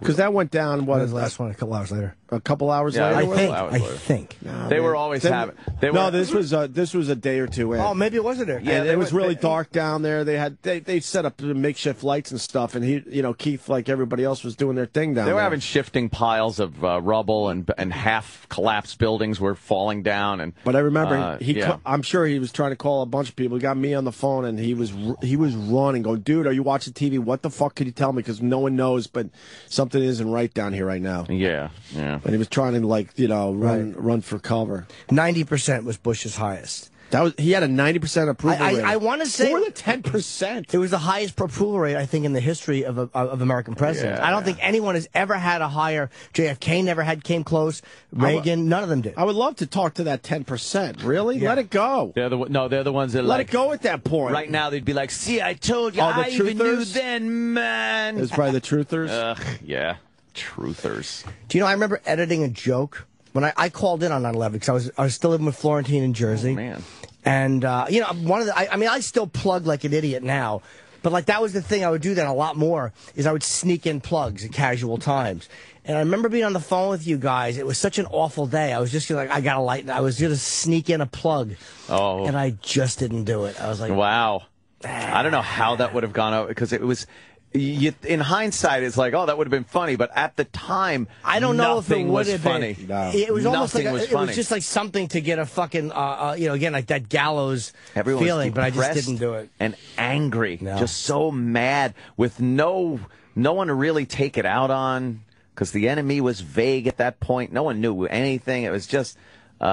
Because that went down, What was the last one, a couple hours later? a couple hours Yeah, later? I think. They were always having. This was a day or two in. Oh, maybe it wasn't there. Yeah, it was really dark down there. They set up the makeshift lights and stuff, and Keith, like everybody else, was doing their thing down there. They were having shifting piles of rubble and half collapsed buildings were falling down. But I remember I'm sure he was trying to call a bunch of people. He got me on the phone, and he was running, going, "Dude, are you watching TV? What the fuck could you tell me? Because no one knows, but something isn't right down here right now." Yeah. And he was trying to run for cover. 90% was Bush's highest. He had a 90% approval rate. I want to say more than 10%. It was the highest approval rate, I think, in the history of American presidents. Yeah. I don't think anyone has ever had a higher. JFK came close. Reagan, none of them did. I would love to talk to that 10%. Really? Yeah. Let it go. They're the ones that let it go at that point. Right now, they'd be like, "See, I told you. I even knew then, man." It's probably the truthers. Yeah, truthers. Do you know? I remember editing a joke when I called in on 9/11 because I was still living with Florentine in Jersey. Oh, man. And I still plug like an idiot now, but like that was the thing I would do then a lot more is I would sneak in plugs at casual times. And I remember being on the phone with you guys. It was such an awful day. I was just like, I gotta lighten. I was gonna sneak in a plug. Oh. And I just didn't do it. I was like, wow. I don't know how that would have gone out because it was. In hindsight, it's like, oh, that would have been funny, but at the time, I don't know if it would was have funny. been. No. It was almost like Nothing was it funny. was just like something to get a fucking, again, like that gallows Everyone was feeling. But I just depressed didn't do it. and angry, No. just so mad with no one to really take it out on because the enemy was vague at that point. No one knew anything. It was just, it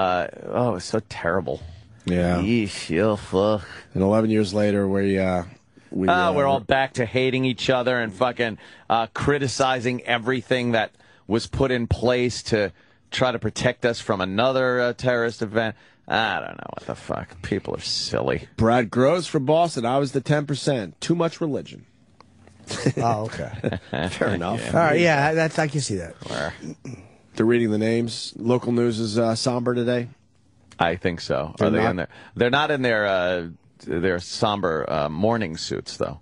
was so terrible. Yeah. Yeesh, fuck. And 11 years later, we're all back to hating each other and fucking criticizing everything that was put in place to try to protect us from another terrorist event. I don't know what the fuck. People are silly. Brad Gross from Boston. I was the 10%. Too much religion. Oh, okay. Fair enough. All right, yeah, I can see that. They're reading the names. Local news is somber today. I think so. They're Are they not? in there? They're not in their somber morning suits, though.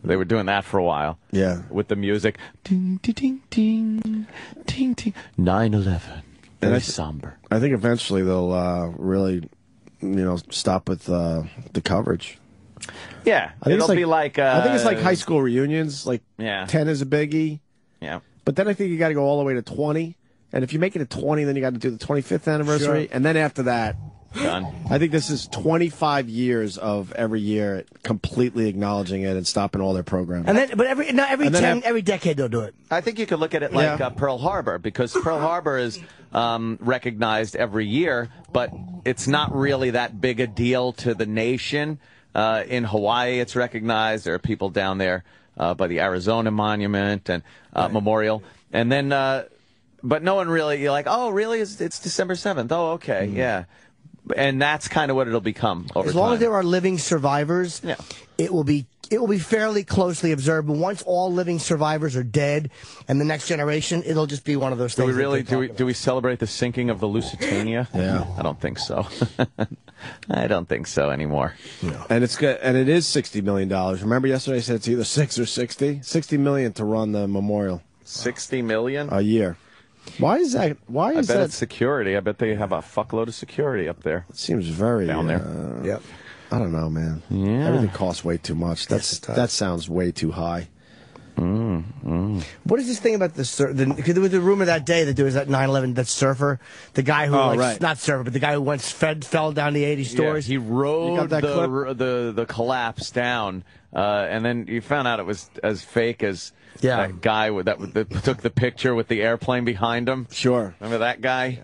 They were doing that for a while. Yeah. With the music. Ding, ding, ding, ding, ding, ding. 9/11. Very somber. I think eventually they'll really, stop with the coverage. Yeah. I think It'll be like. I think it's like high school reunions. Like 10 is a biggie. Yeah. But then I think you got to go all the way to 20. And if you make it a 20, then you got to do the 25th anniversary. Sure. And then after that, done. I think this is 25 years of every year completely acknowledging it and stopping all their programs. And then, but every decade they'll do it. I think you could look at it like Pearl Harbor, because Pearl Harbor is recognized every year, but it's not really that big a deal to the nation. In Hawaii, it's recognized. There are people down there by the Arizona Monument and Memorial. And then, but no one really, you're like, oh, really? It's December 7th. Oh, okay, yeah. And that's kind of what it'll become over time. As long as there are living survivors, it will be fairly closely observed. But once all living survivors are dead, and the next generation, it'll just be one of those things. Do we celebrate the sinking of the Lusitania? Yeah, I don't think so. I don't think so anymore. Yeah. And it's good, and it is $60 million. Remember yesterday I said it's either 6 or 60. $60 million to run the memorial. $60 million a year. Why is that? Why is I bet that? it's security. I bet they have a fuckload of security up there. It seems very down there. Yep. I don't know, man. Yeah. Everything costs way too much. That sounds way too high. What is this thing about because there was a rumor that day that there was that 9/11 that surfer, the guy who not surfer, but the guy who once fell down the 80 stories. He rode the collapse down, and then you found out it was as fake as that guy that took the picture with the airplane behind him. Sure, remember that guy?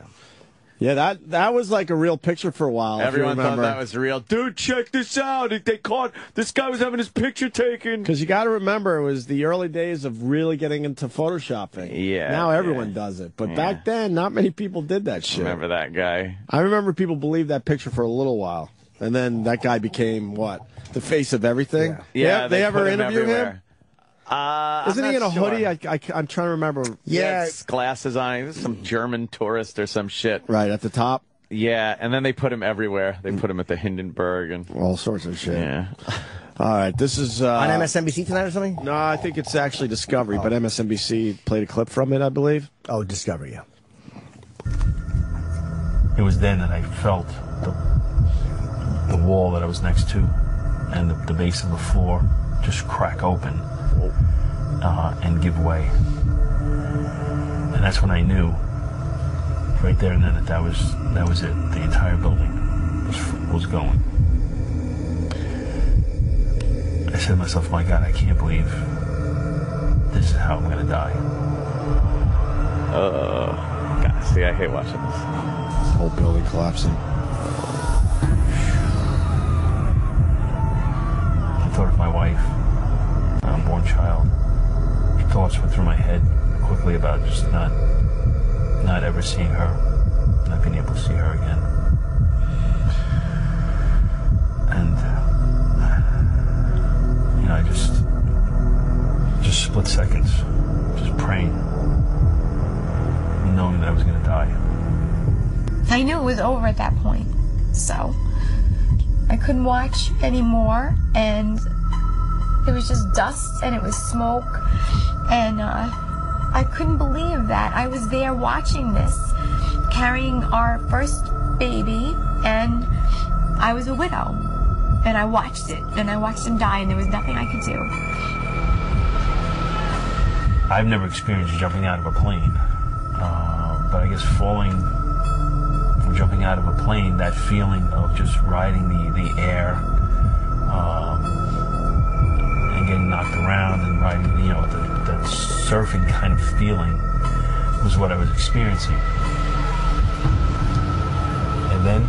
Yeah, that was like a real picture for a while. Everyone thought that was real. Dude, check this out. They caught this guy was having his picture taken. Because you got to remember, it was the early days of really getting into photoshopping. Yeah. Now everyone does it. But back then, not many people did that shit. Remember that guy? I remember people believed that picture for a little while. And then that guy became, what, the face of everything? Yeah, they ever put him interview everywhere. him? Isn't he in a hoodie? I'm trying to remember. Yeah, glasses on. He was some German tourist or some shit. Right, at the top? Yeah, and then they put him everywhere. They put him at the Hindenburg and all sorts of shit. Yeah. All right, this is on MSNBC tonight or something? No, I think it's actually Discovery, but MSNBC played a clip from it, I believe. Oh, Discovery, yeah. it was then that I felt the wall that I was next to and the base of the floor just crack open and give way. And that's when I knew, right there and then, that was it. The entire building was going. I said to myself, my God, I can't believe this is how I'm going to die. God, see, I hate watching this. Whole building collapsing. I thought of my wife, my unborn child. Thoughts went through my head quickly about just not ever seeing her, not being able to see her again. And I just split seconds, just praying, knowing that I was going to die. I knew it was over at that point, so I couldn't watch anymore, and it was just dust and it was smoke, and I couldn't believe that I was there watching this, carrying our first baby, and I was a widow, and I watched it, and I watched him die, and there was nothing I could do. I've never experienced jumping out of a plane, but I guess jumping out of a plane, that feeling of just riding the air and getting knocked around and riding, that surfing kind of feeling was what I was experiencing. And then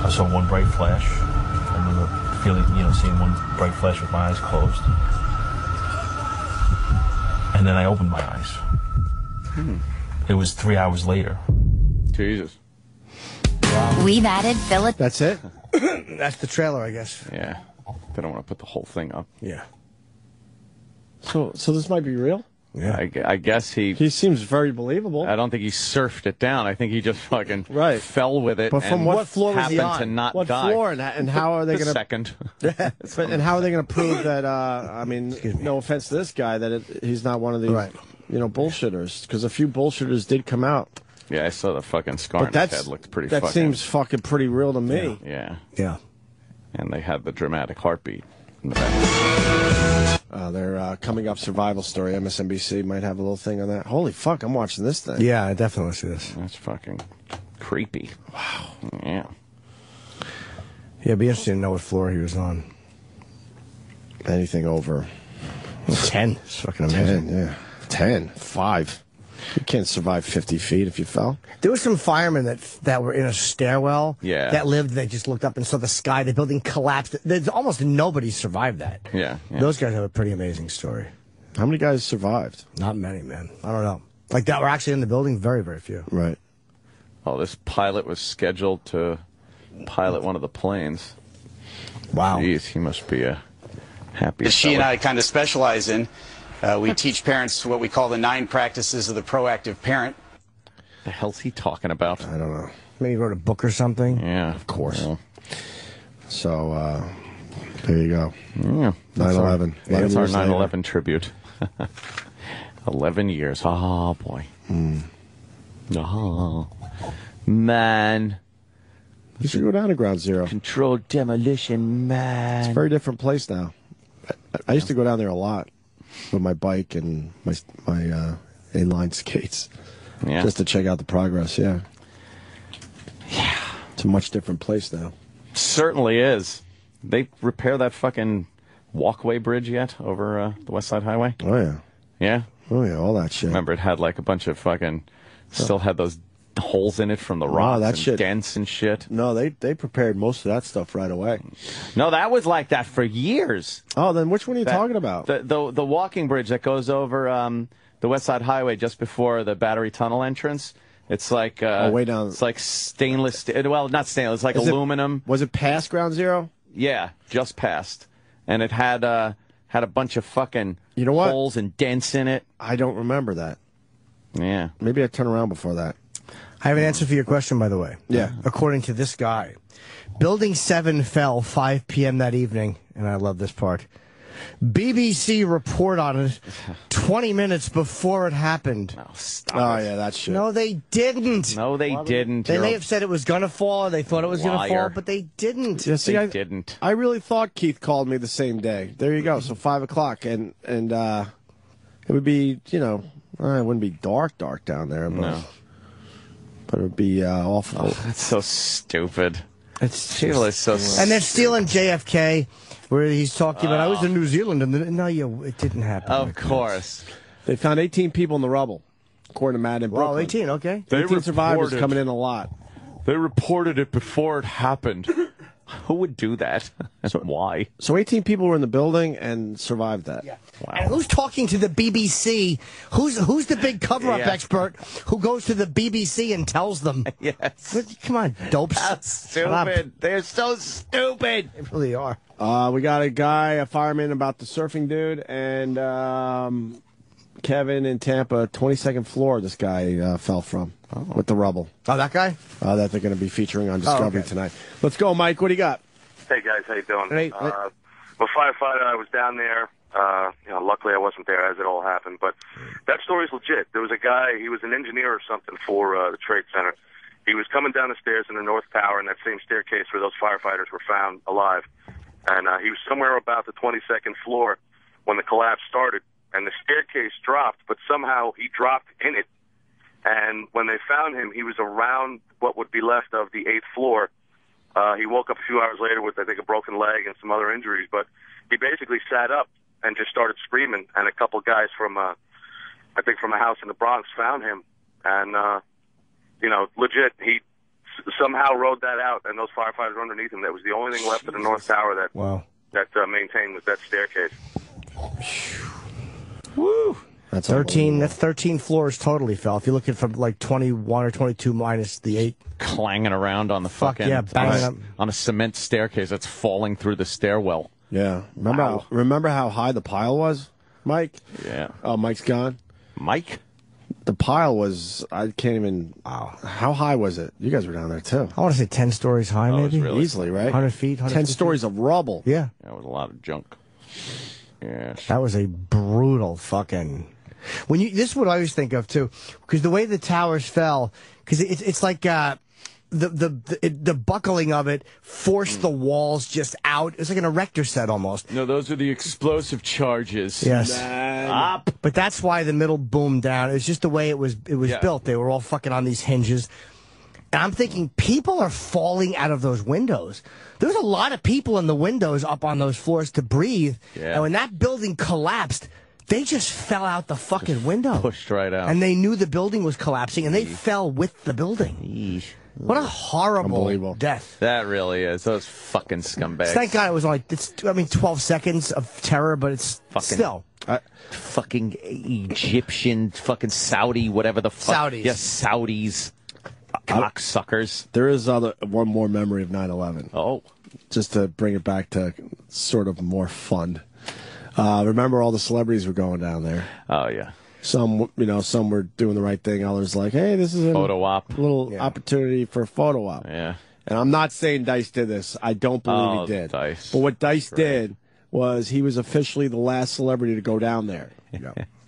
I saw one bright flash. I remember seeing one bright flash with my eyes closed. And then I opened my eyes. It was 3 hours later. Jesus. We've added Philip. That's it? That's the trailer, I guess. Yeah. They don't want to put the whole thing up. Yeah. So this might be real? Yeah. I guess he seems very believable. I don't think he surfed it down. I think he just fucking fell with it. But from what floor was he on? To not what die. floor and how are they going to second? And how are they going to prove that? I mean, no offense to this guy, that he's not one of these bullshitters, because a few bullshitters did come out. Yeah, I saw the fucking scar on his head. Looked pretty. That fucking, seems fucking pretty real to me. Yeah. And they had the dramatic heartbeat in the back. Their coming up survival story. MSNBC might have a little thing on that. Holy fuck! I'm watching this thing. Yeah, I definitely see this. That's fucking creepy. Wow. Yeah. Yeah, it'd be interesting to know what floor he was on. Anything over 10. It's fucking amazing. 10, yeah. 10. 5. You can't survive 50 feet if you fell. There were some firemen that were in a stairwell that lived. They just looked up and saw the sky. The building collapsed. There's almost nobody survived that. Yeah. Those guys have a pretty amazing story. How many guys survived? Not many, man. I don't know. Like that were actually in the building. Very, very few. Right. Oh, this pilot was scheduled to pilot one of the planes. Wow. Jeez, he must be a happy. She and I kind of specialize in. We teach parents what we call the 9 practices of the proactive parent. The hell's he talking about? I don't know. Maybe he wrote a book or something. Yeah, of course. Yeah. So there you go. Yeah, 9/11. That's our 9/11 tribute. 11 years. Oh boy. Oh man. You should go down to Ground Zero. Controlled demolition, man. It's a very different place now. I used to go down there a lot with my bike and my inline skates, just to check out the progress. Yeah, it's a much different place now. Certainly is. They repair that fucking walkway bridge yet over the West Side Highway? Oh yeah, yeah, oh yeah, all that shit. Remember, it had like a bunch of fucking, still had those holes in it from the rocks and shit. dents and shit. No, they prepared most of that stuff right away. No, that was like that for years. Oh, then which one are you talking about? The walking bridge that goes over the West Side Highway just before the Battery Tunnel entrance. It's like way down. It's like stainless. Well, not stainless. It's like aluminum. Was it past Ground Zero? Yeah, just past, and it had a bunch of fucking holes and dents in it. I don't remember that. Yeah, maybe I turned around before that. I have an answer for your question, by the way. Yeah. According to this guy, Building 7 fell 5 p.m. that evening, and I love this part. BBC report on it 20 minutes before it happened. Oh, stop Oh, it. yeah, that's shit. No, they didn't. No, they didn't. They You're may a have said it was going to fall. They thought it was going to fall, liar. but they didn't. Yeah, see, They I didn't. I really thought Keith called me the same day. There you go. So 5 o'clock, and it would be, it wouldn't be dark down there, but it would be awful. Oh, that's so stupid. It's People are so And they're stealing JFK, where he's talking about, I was in New Zealand, and then, no, it didn't happen. Of course. They found 18 people in the rubble, according to Matt in Brooklyn. Oh, 18, okay. 18 survivors reported- coming in a lot. They reported it before it happened. Who would do that? Why? So 18 people were in the building and survived that. Yeah. Wow. And who's talking to the BBC? Who's the big cover-up expert who goes to the BBC and tells them? Yes. Come on, dopes. That's Shut up. stupid. They're so stupid. They really are. We got a fireman about the surfing dude, and Kevin in Tampa, 22nd floor, this guy fell from with the rubble. Oh, that guy? That they're going to be featuring on Discovery tonight. Let's go, Mike. What do you got? Hey guys, how you doing? Hey. I'm a firefighter. I was down there. Luckily I wasn't there as it all happened, but that story's legit. There was a guy. He was an engineer or something for the Trade Center. He was coming down the stairs in the North Tower in that same staircase where those firefighters were found alive, and he was somewhere about the 22nd floor when the collapse started, and the staircase dropped, but somehow he dropped in it. And when they found him, he was around what would be left of the 8th floor. He woke up a few hours later with, I think, a broken leg and some other injuries, but he basically sat up and just started screaming, and a couple guys from, I think from a house in the Bronx found him, and, legit, he somehow rode that out, and those firefighters were underneath him. That was the only thing left of the North Tower that maintained was that staircase. Woo! That's 13. That's 13 floors totally fell. If you're looking from like 21 or 22 minus the 8. Clanging around on the fucking banging up. on a cement staircase that's falling through the stairwell. Yeah. Remember how high the pile was, Mike? Yeah. Oh, Mike's gone. Mike? The pile was, I can't even, how high was it? You guys were down there too. I want to say 10 stories high, maybe. really Easily, right? 100 feet, 10 stories of rubble. Yeah. That was a lot of junk. Yes. That was a brutal fucking. This is what I always think of too, because the way the towers fell, because it's like the buckling of it forced the walls just out. It's like an erector set almost. No, those are the explosive charges. Yes. Up. But that's why the middle boomed down. It's just the way it was built. They were all fucking on these hinges. And I'm thinking people are falling out of those windows. There's a lot of people in the windows up on those floors to breathe. Yeah. And when that building collapsed, they just fell out the fucking window. Pushed right out. And they knew the building was collapsing, and they fell with the building. What a horrible death. That really is. Those fucking scumbags. Thank God it was only, 12 seconds of terror, but it's still. Fucking Egyptian, fucking Saudi, whatever the fuck. Saudis. Yes, Saudis. Cocksuckers. There is one more memory of 9/11. Oh. Just to bring it back to sort of more fun. Remember all the celebrities were going down there. Oh, yeah. Some were doing the right thing. Others like, hey, this is a Photo op. little opportunity for a photo op. Yeah. And I'm not saying Dice did this. I don't believe he did. Dice. But what Dice did was he was officially the last celebrity to go down there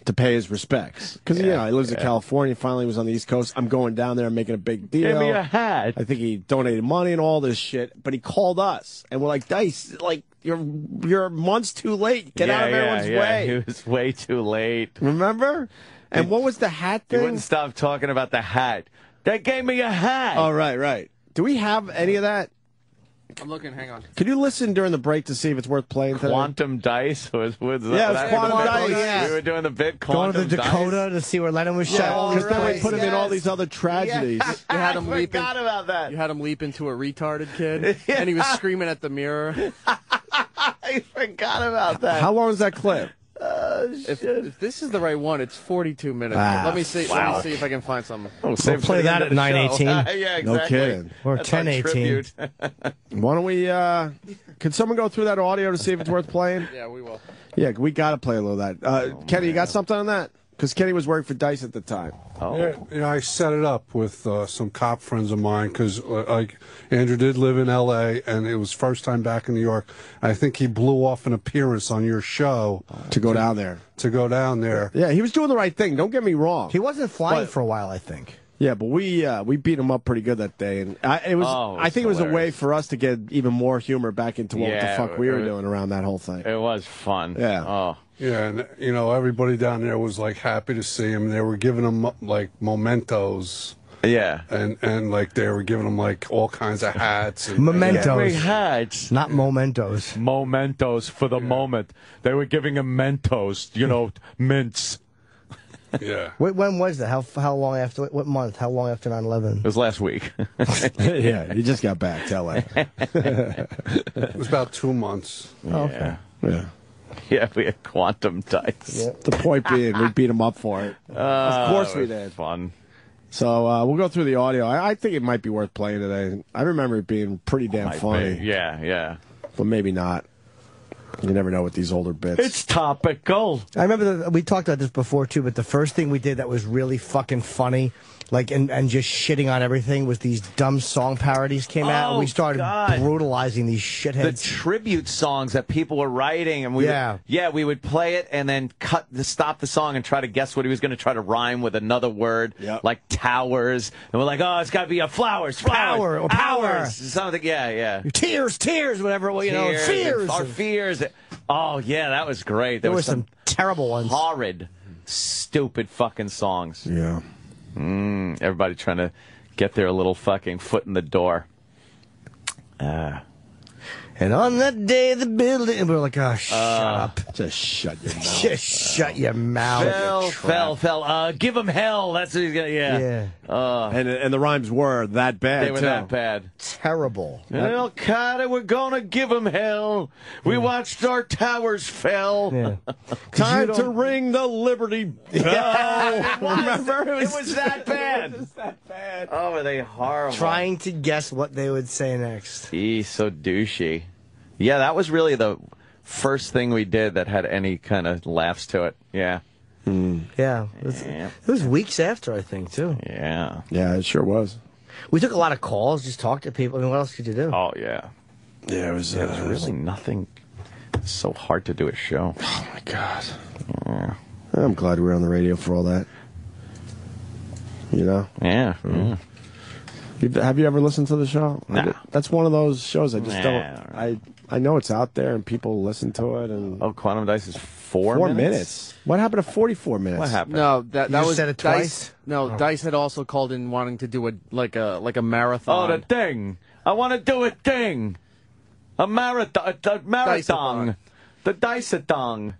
to pay his respects. Because, he lives in California. Finally was on the East Coast. I'm going down there and making a big deal. Give me a hat. I think he donated money and all this shit. But he called us. And we're like, Dice, like, you're months too late. Get out of everyone's way. He was way too late. Remember? And what was the hat He thing? wouldn't stop talking about the hat. They gave me a hat. Oh, right. Do we have any of that? I'm looking. Hang on. Could you listen during the break to see if it's worth playing today? Quantum Dice was Yeah, it was Quantum Dice. Yeah. We were doing the bit Quantum Going to the Dakota to see where Lennon was shot. Because then we put him in all these other tragedies. You had him leap forgot about that. You had him leap into a retarded kid, and he was screaming at the mirror. I forgot about that. How long is that clip? If this is the right one, it's 42 minutes. Let me see. wow. Let me see if I can find something. We'll play that at 9:18. Yeah, exactly. No kidding. Or That's our 10:18. tribute. Why don't we, could someone go through that audio to see if it's worth playing? Yeah, we will. Yeah, we got to play a little of that. Kenny, you got something on that? because Kenny was working for Dice at the time. Yeah, I set it up with some cop friends of mine because like Andrew did live in L.A. and it was first time back in New York. I think he blew off an appearance on your show to go down there. To go down there. Yeah, he was doing the right thing. Don't get me wrong. He wasn't flying for a while, I think. Yeah, but we beat him up pretty good that day, and I think it was a way for us to get even more humor back into what the fuck we were doing around that whole thing. It was fun. Yeah. Oh. Yeah, and you know everybody down there was like happy to see him. They were giving him like mementos. Yeah. And like they were giving him like all kinds of hats. And, Mementos. Hats. Not mementos. Mementos for the moment. They were giving him Mentos, mints. Yeah. Wait, when was that? How long after? What month? How long after 9/11? It was last week. Yeah, he just got back to LA. It was about 2 months. Oh, okay. Yeah. Yeah, we had quantum dice. Yeah. The point being, we beat him up for it. Of course we did. Fun. So we'll go through the audio. I think it might be worth playing today. I remember it being pretty damn funny. Yeah. But maybe not. You never know with these older bits. It's topical. I remember we talked about this before too, but the first thing we did that was really fucking funny, like and just shitting on everything, was these dumb song parodies came out, and we started brutalizing these shitheads. The tribute songs that people were writing, and we we would play it and then stop the song and try to guess what he was going to try to rhyme with another word, like towers, and we're like, oh, it's got to be a flowers, power, or power, hours, something, yeah. Tears, whatever, fears, our fears. Oh yeah, that was great. There were some terrible ones, horrid, stupid fucking songs. Yeah. Everybody trying to get their little fucking foot in the door. And on that day, the building, and we're like, oh, shut up. Just shut your mouth. Just shut your mouth. Fell. Give him hell. That's what he's gonna. Yeah. And the rhymes were that bad. They were that bad. Terrible. El Qaeda, we're gonna give him hell. We watched our towers fell. Yeah. Time to ring the Liberty Bell. Remember? It was that bad. It was that bad. Oh, were they horrible? Trying to guess what they would say next. He's so douchey. Yeah, that was really the first thing we did that had any kind of laughs to it. Yeah. Yeah. It was weeks after, I think, too. Yeah. Yeah, it sure was. We took a lot of calls, just talked to people. I mean, what else could you do? Oh, yeah. Yeah, it was really nothing so hard to do a show. Oh, my God. Yeah. I'm glad we were on the radio for all that. You know? Yeah. Have you ever listened to the show? Nah. That's one of those shows I just don't. I know it's out there and people listen to it. And Quantum Dice is 4 minutes? 4 minutes. What happened to 44 minutes? What happened? No, that was said it Dice. twice? No, Dice had also called in wanting to do a marathon. Oh, the thing. I want to do a thing. A marathon. Dice-a-thon. The Dice-a-thon.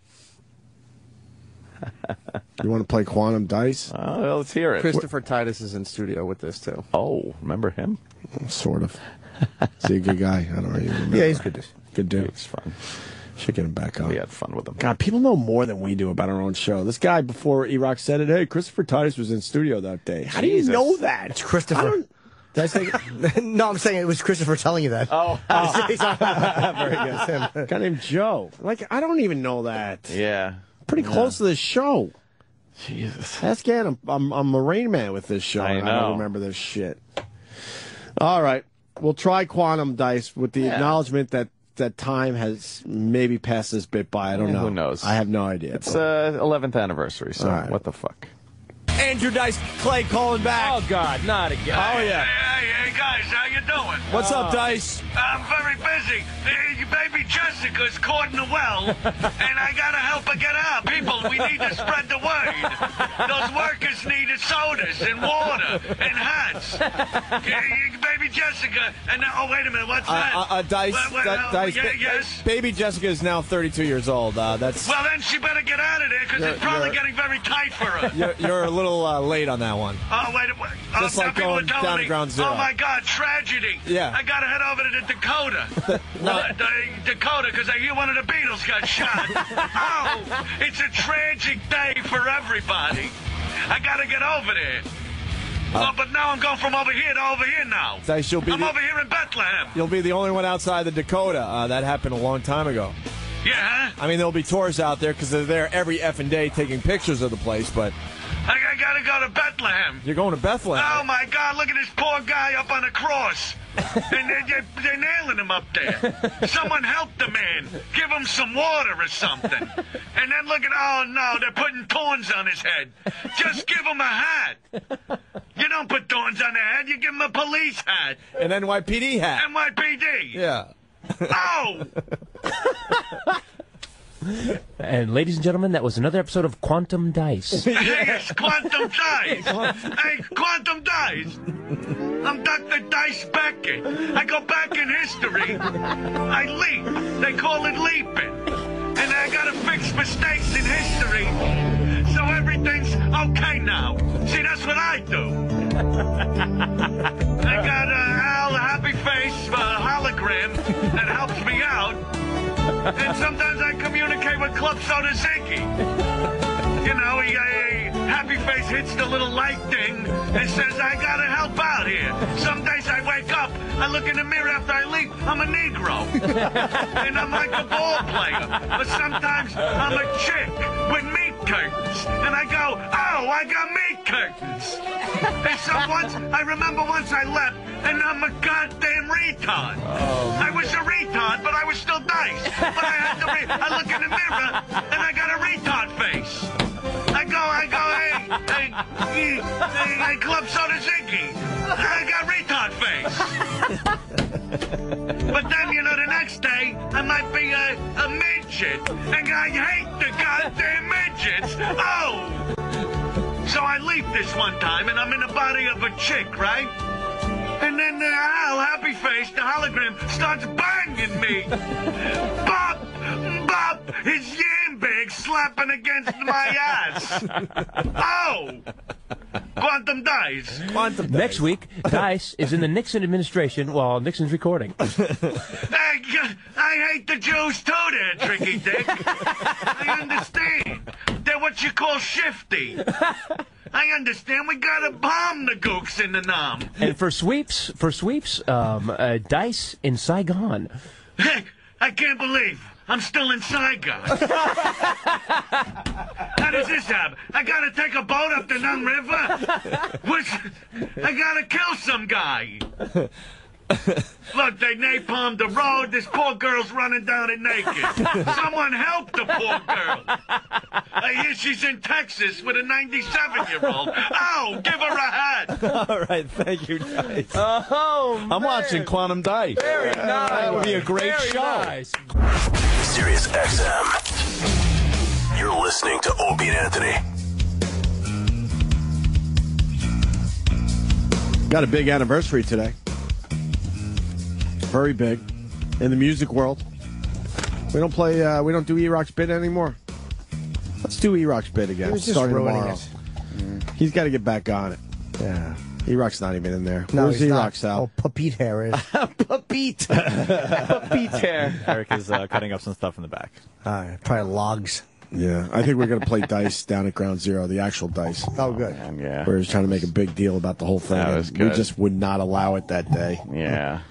You want to play Quantum Dice? Well, let's hear it. Christopher Titus is in studio with this too. Oh, remember him? Sort of. Is he a good guy? I don't even remember. Yeah, he's good. Good dude. It's fun. Should get him back on. We had fun with him. God, people know more than we do about our own show. This guy, before E-Rock said it, hey, Christopher Titus was in studio that day. How do you know that? It's Christopher. Did I say it? No, I'm saying it was Christopher telling you that. Oh. Very good. It's him. A guy named Joe. Like, I don't even know that. Yeah. Pretty close to this show. Jesus. Ask Adam. I'm a Rain Man with this show. I and know. I don't remember this shit. All right. We'll try Quantum Dice with the acknowledgement that time has maybe passed this bit by. I don't know. Who knows? I have no idea. It's 11th anniversary, so what the fuck? Andrew Dice Clay calling back. Oh, God, not again. Oh, yeah. Hey, guys, how you doing? What's up, Dice? I'm very busy. Baby Jessica's caught in a well, and I gotta help her get out. People, we need to spread the word. Those workers needed sodas and water and hats. Baby Jessica, and oh, wait a minute, what's that? Dice, Dice. Yes? Baby Jessica is now 32 years old. That's. Well, then she better get out of there, because it's probably getting very tight for her. You're a little late on that one. Oh, wait a minute. Just like people going are telling down me, to Ground Zero. Oh, my God, tragedy. Yeah. I gotta head over to the Dakota. Dakota, because I hear one of the Beatles got shot. Oh, it's a tragic day for everybody. I gotta get over there. But now I'm going from over here to over here now. Dice, I'm over here in Bethlehem. You'll be the only one outside the Dakota. That happened a long time ago. Yeah? I mean, there'll be tours out there because they're there every effing day taking pictures of the place, but I gotta go to Bethlehem. you're going to Bethlehem. Oh, my God, look at this poor guy up on a cross. And they're nailing him up there. Someone help the man. Give him some water or something. And then look at, oh, no, they're putting thorns on his head. Just give him a hat. You don't put thorns on the head. You give him a police hat. An NYPD hat. NYPD. Yeah. Oh! And ladies and gentlemen, that was another episode of Quantum Dice. Yes, Quantum Dice. Hey, Quantum Dice. I'm Dr. Dice Beckett. I go back in history. I leap. They call it leaping. And I gotta fix mistakes in history. So everything's okay now. See, that's what I do. I got Al Happy Face hologram that helps me out. And sometimes I communicate with Club Soda Ziggy. You know, Happy Face hits the little light thing and says, I gotta help out here. Some days I wake up, I look in the mirror after I leap, I'm a Negro. And I'm like a ball player. But sometimes I'm a chick with meat curtains. And I go, oh, I got meat curtains. And so I remember once I left, and I'm a goddamn retard. I was a retard, but I was still Dice. But I look in the mirror, and I got a retard face. I go, hey, Club Soda Ziggy. I got retard face. But then, you know, the next day, I might be a midget. And I hate the goddamn midgets. Oh! So I leap this one time, and I'm in the body of a chick, right? And then Al Happy Face, the hologram, starts banging me. Bop! Bop! His yam bag slapping against my ass. Oh! Quantum Dice. Quantum Dice. Next week, Dice is in the Nixon administration while Nixon's recording. I hate the Jews too there, Tricky Dick. I understand. They're what you call shifty. I understand. We gotta bomb the gooks in the Nam. And for sweeps, Dice in Saigon. Hey, I can't believe I'm still in Saigon. How does this happen? I gotta take a boat up the Nung River? I gotta kill some guy. Look, they napalmed the road. This poor girl's running down it naked. Someone help the poor girl. I hear she's in Texas with a 97-year-old. Oh, give her a hat. All right, thank you, Dice. Oh, man. I'm watching Quantum Dice. Very nice. That would be a great Very show. Nice. Sirius XM. You're listening to Opie and Anthony. Got a big anniversary today. Very big in the music world. We don't do E-Rock's bid anymore. Let's do E-Rock's bid again. He was just starting ruining tomorrow. it. He's got to get back on it. Yeah. E-Rock's not even in there. No, Where's he's E-Rock, not. Sal? Oh, Papite hair is. Papite. Papite hair. Eric is cutting up some stuff in the back. Probably logs. Yeah, I think we're going to play Dice down at Ground Zero, the actual Dice. Oh, good. Yeah. We're just trying to make a big deal about the whole thing. That was and good. We just would not allow it that day. Yeah.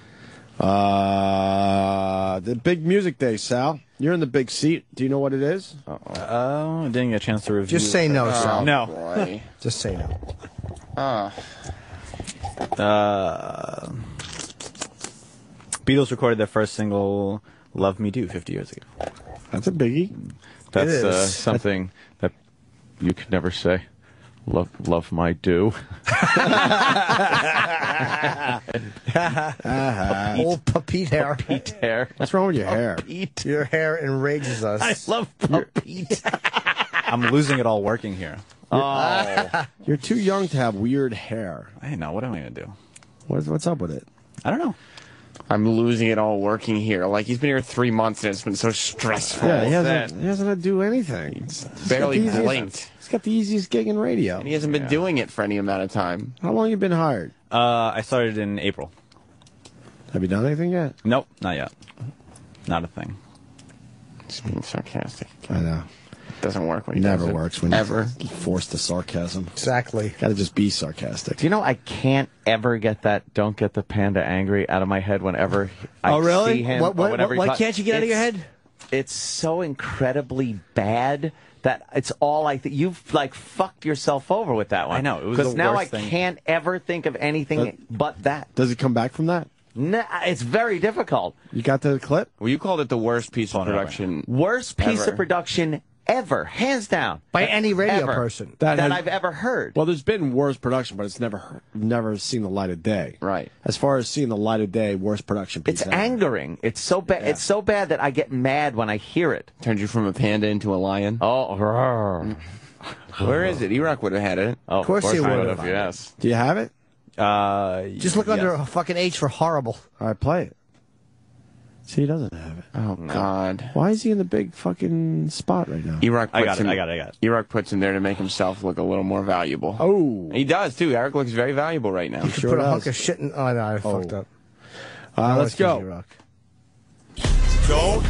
The big music day, Sal. You're in the big seat. Do you know what it is? I didn't get a chance to review. Just say no, Sal. No. Boy. Just say no. Beatles recorded their first single, "Love Me Do," 50 years ago. That's a biggie. That's It is. something that you could never say. Love my do. Old Papite hair. Pete hair. What's wrong with your hair? Pete. Your hair enrages us. I love Pete. I'm losing it all working here. Oh. You're too young to have weird hair. Hey, now what am I going to do? What's up with it? I don't know. I'm losing it all working here. Like, he's been here 3 months and it's been so stressful. Yeah, he hasn't had to do anything. He's barely got the easiest- blinked. He's got the easiest gig in radio. And he hasn't been doing it for any amount of time. How long you been hired? I started in April. Have you done anything yet? Nope, not yet. Not a thing. Just being sarcastic. I know. Doesn't work when It you never does it. works when Ever. you force the sarcasm. Exactly. Got to just be sarcastic. Do you know I can't ever get that "Don't get the panda angry" out of my head whenever I Oh, really? see him. What, or whenever he why talk- can't you get it out of your head? it's so incredibly bad that it's all like that. You've like fucked yourself over with that one. I know, it was the because now worst I thing. can't ever think of anything but that. Does he come back from that? No, it's very difficult. You got the clip? Well, you called it the worst piece of production. Worst piece ever. of production ever, hands down, By any radio ever, person. that has- I've ever heard. Well, there's been worse production, but it's never seen the light of day. Right. As far as seeing the light of day, worst production piece It's ever. angering. It's so bad. Yeah. It's so bad that I get mad when I hear it. Turned you from a panda into a lion. Oh, roar. Where is it? E-Rock would have had it. Oh, Of course he I would would have. Yes. Do you have it? Just look under a fucking H for horrible. All right, play it. See, he doesn't have it. Oh, God. Why is he in the big fucking spot right now? E-Rock I puts got it. him, I got it. E-Rock puts him there to make himself look a little more valuable. Oh. He does, too. Eric looks very valuable right now. Sure Put a does. hunk of shit in. Oh, no, I fucked up. Let's go. E-Rock. Don't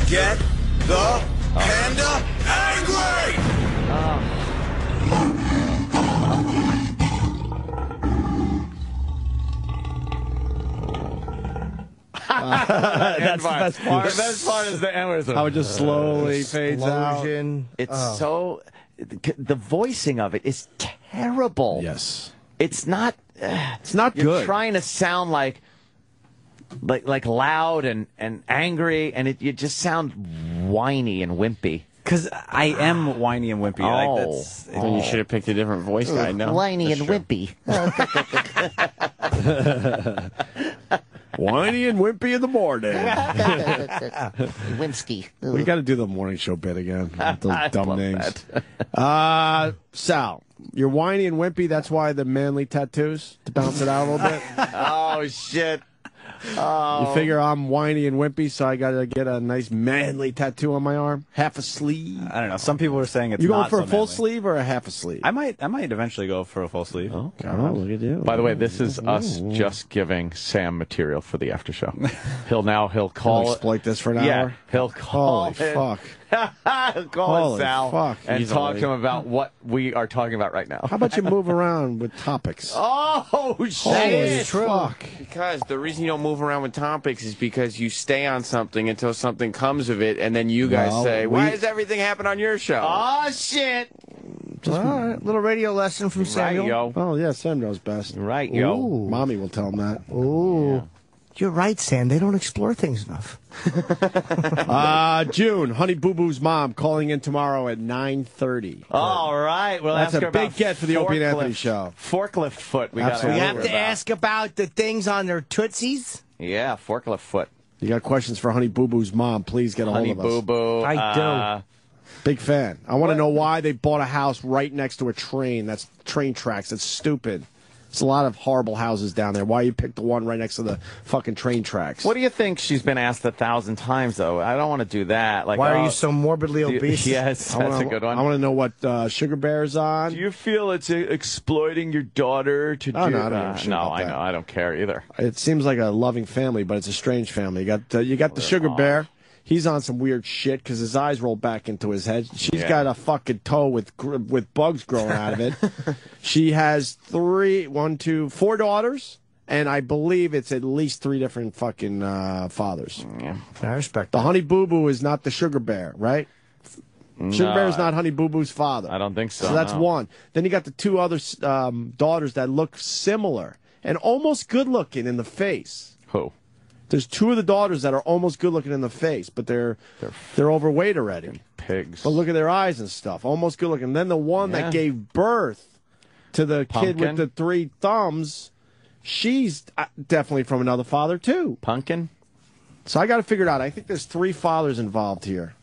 get the panda angry! That's the best part. The best part is the end. How it just slowly fades out. Explosion. It's so. The voicing of it is terrible. Yes. It's not. It's not You're good. trying to sound like loud and angry, and you just sound whiny and wimpy. Because I am whiny and wimpy. Then you should have picked a different voice guy. No, Whiny and wimpy. Whiny and wimpy in the morning. Winsky. We got to do the morning show bit again. Those I dumb love names. Sal, you're whiny and wimpy. That's why the manly tattoos to bounce it out a little bit. Oh shit. You figure I'm whiny and wimpy, so I got to get a nice manly tattoo on my arm, half a sleeve. I don't know. Some people are saying it's You going not for so a full manly. sleeve or a half a sleeve? I might eventually go for a full sleeve. Oh, look at you. By the way, this is us just giving Sam material for the after show. He'll call He'll it. exploit this for an Yeah, hour? he'll call Holy it. fuck. He'll call Holy it Sal fuck. and He's talk already- to him about what we are talking about right now. How about you move around with topics? Oh Holy shit! fuck. Because the reason you don't move around with topics is because you stay on something until something comes of it, and then you guys Well, say, "Why we- does everything happen on your show?" Oh shit! All right, little radio lesson from Right, Samuel. yo. Oh, yeah, Sam knows best. Right, yo. Ooh. Mommy will tell him that. Ooh. You're right, Sam. They don't explore things enough. June, Honey Boo Boo's mom calling in tomorrow at 9:30. All right, well That's ask a her big about get for the Opie and Anthony forklift- show. Forklift foot. We got. Absolutely. We have to ask about the things on their tootsies. Yeah, forklift foot. You got questions for Honey Boo Boo's mom? Please get a Honey hold of us. Boo Boo. I do. Big fan. I want to know why they bought a house right next to a train. That's train tracks. That's stupid. There's a lot of horrible houses down there. Why you picked the one right next to the fucking train tracks? What do you think? She's been asked 1,000 times, though. I don't want to do that. Like, Why are oh, you so morbidly obese? Yes, that's a good one. I want to know what Sugar Bear's on. Do you feel it's exploiting your daughter to Oh, do? no, I don't give a shit no, about I that. know. I don't care either. It seems like a loving family, but it's a strange family. You got the Sugar Bear. He's on some weird shit because his eyes roll back into his head. She's got a fucking toe with bugs growing out of it. She has 4 daughters, and I believe it's at least 3 different fucking fathers. Yeah. I respect The that. Honey Boo Boo is not the Sugar Bear, right? Sugar Bear is not Honey Boo Boo's father. I don't think so. So that's no. one. Then you got the 2 other daughters that look similar and almost good looking in the face. Who? There's 2 of the daughters that are almost good looking in the face, but they're overweight already. Pigs. But look at their eyes and stuff. Almost good looking. Then the one that gave birth to the kid with Pumpkin? the 3 thumbs, she's definitely from another father too. Pumpkin? So I got to figure it out. I think there's 3 fathers involved here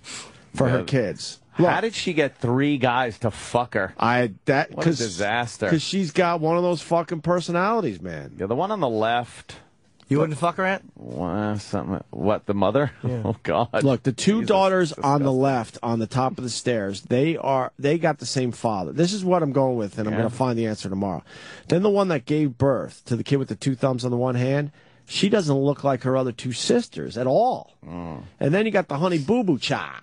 for her kids. Look, How did she get 3 guys to fuck her? what a disaster. Because she's got one of those fucking personalities, man. Yeah, the one on the left. You wouldn't fuck her, Aunt? What, the mother? Yeah. Oh, God. Look, the 2 Jesus, daughters on the disgusting. left, on the top of the stairs, they got the same father. This is what I'm going with, and I'm Yeah. going to find the answer tomorrow. Then the one that gave birth to the kid with the 2 thumbs on the one hand, she doesn't look like her other 2 sisters at all. And then you got the Honey Boo Boo Cha.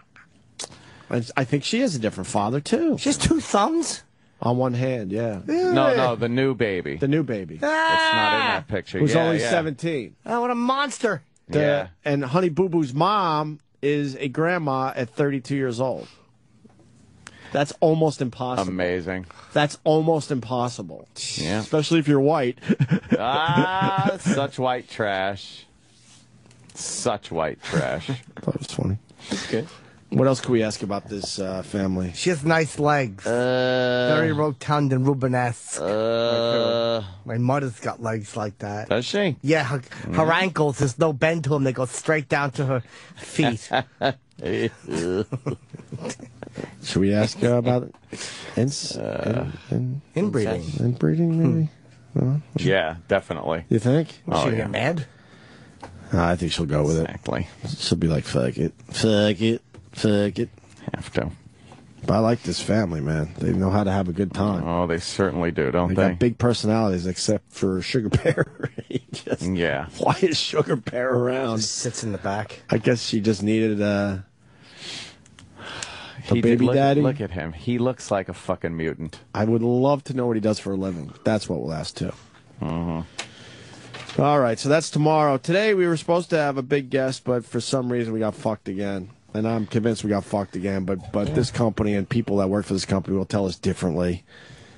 And I think she has a different father too. She has 2 thumbs? On one hand, yeah. No, the new baby. The new baby. It's not in that picture. Who's Yeah, only yeah. 17. Oh, what a monster. Yeah. And Honey Boo Boo's mom is a grandma at 32 years old. That's almost impossible. Amazing. That's almost impossible. Yeah. Especially if you're white. Such white trash. Such white trash. Thought it was funny. Okay. What else could we ask about this family? She has nice legs. Very rotund and Rubenesque. My mother's got legs like that. Does she? Yeah, her ankles, there's no bend to them. They go straight down to her feet. Should we ask about inbreeding? Inbreeding, maybe? Yeah, definitely. You think? Oh, She'll yeah. get mad? I think she'll go with Exactly. it. She'll be like, fuck it. Fuck it. Fuck it. Have to. But I like this family, man. They know how to have a good time. Oh, they certainly do, don't They they? got big personalities, except for Sugar Bear. Yeah. Why is Sugar Bear around? Just sits in the back. I guess she just needed a He did- baby look, daddy. Look at him. He looks like a fucking mutant. I would love to know what he does for a living. That's what we'll ask, too. All right, so that's tomorrow. Today we were supposed to have a big guest, but for some reason we got fucked again. And I'm convinced we got fucked again, but this company and people that work for this company will tell us differently.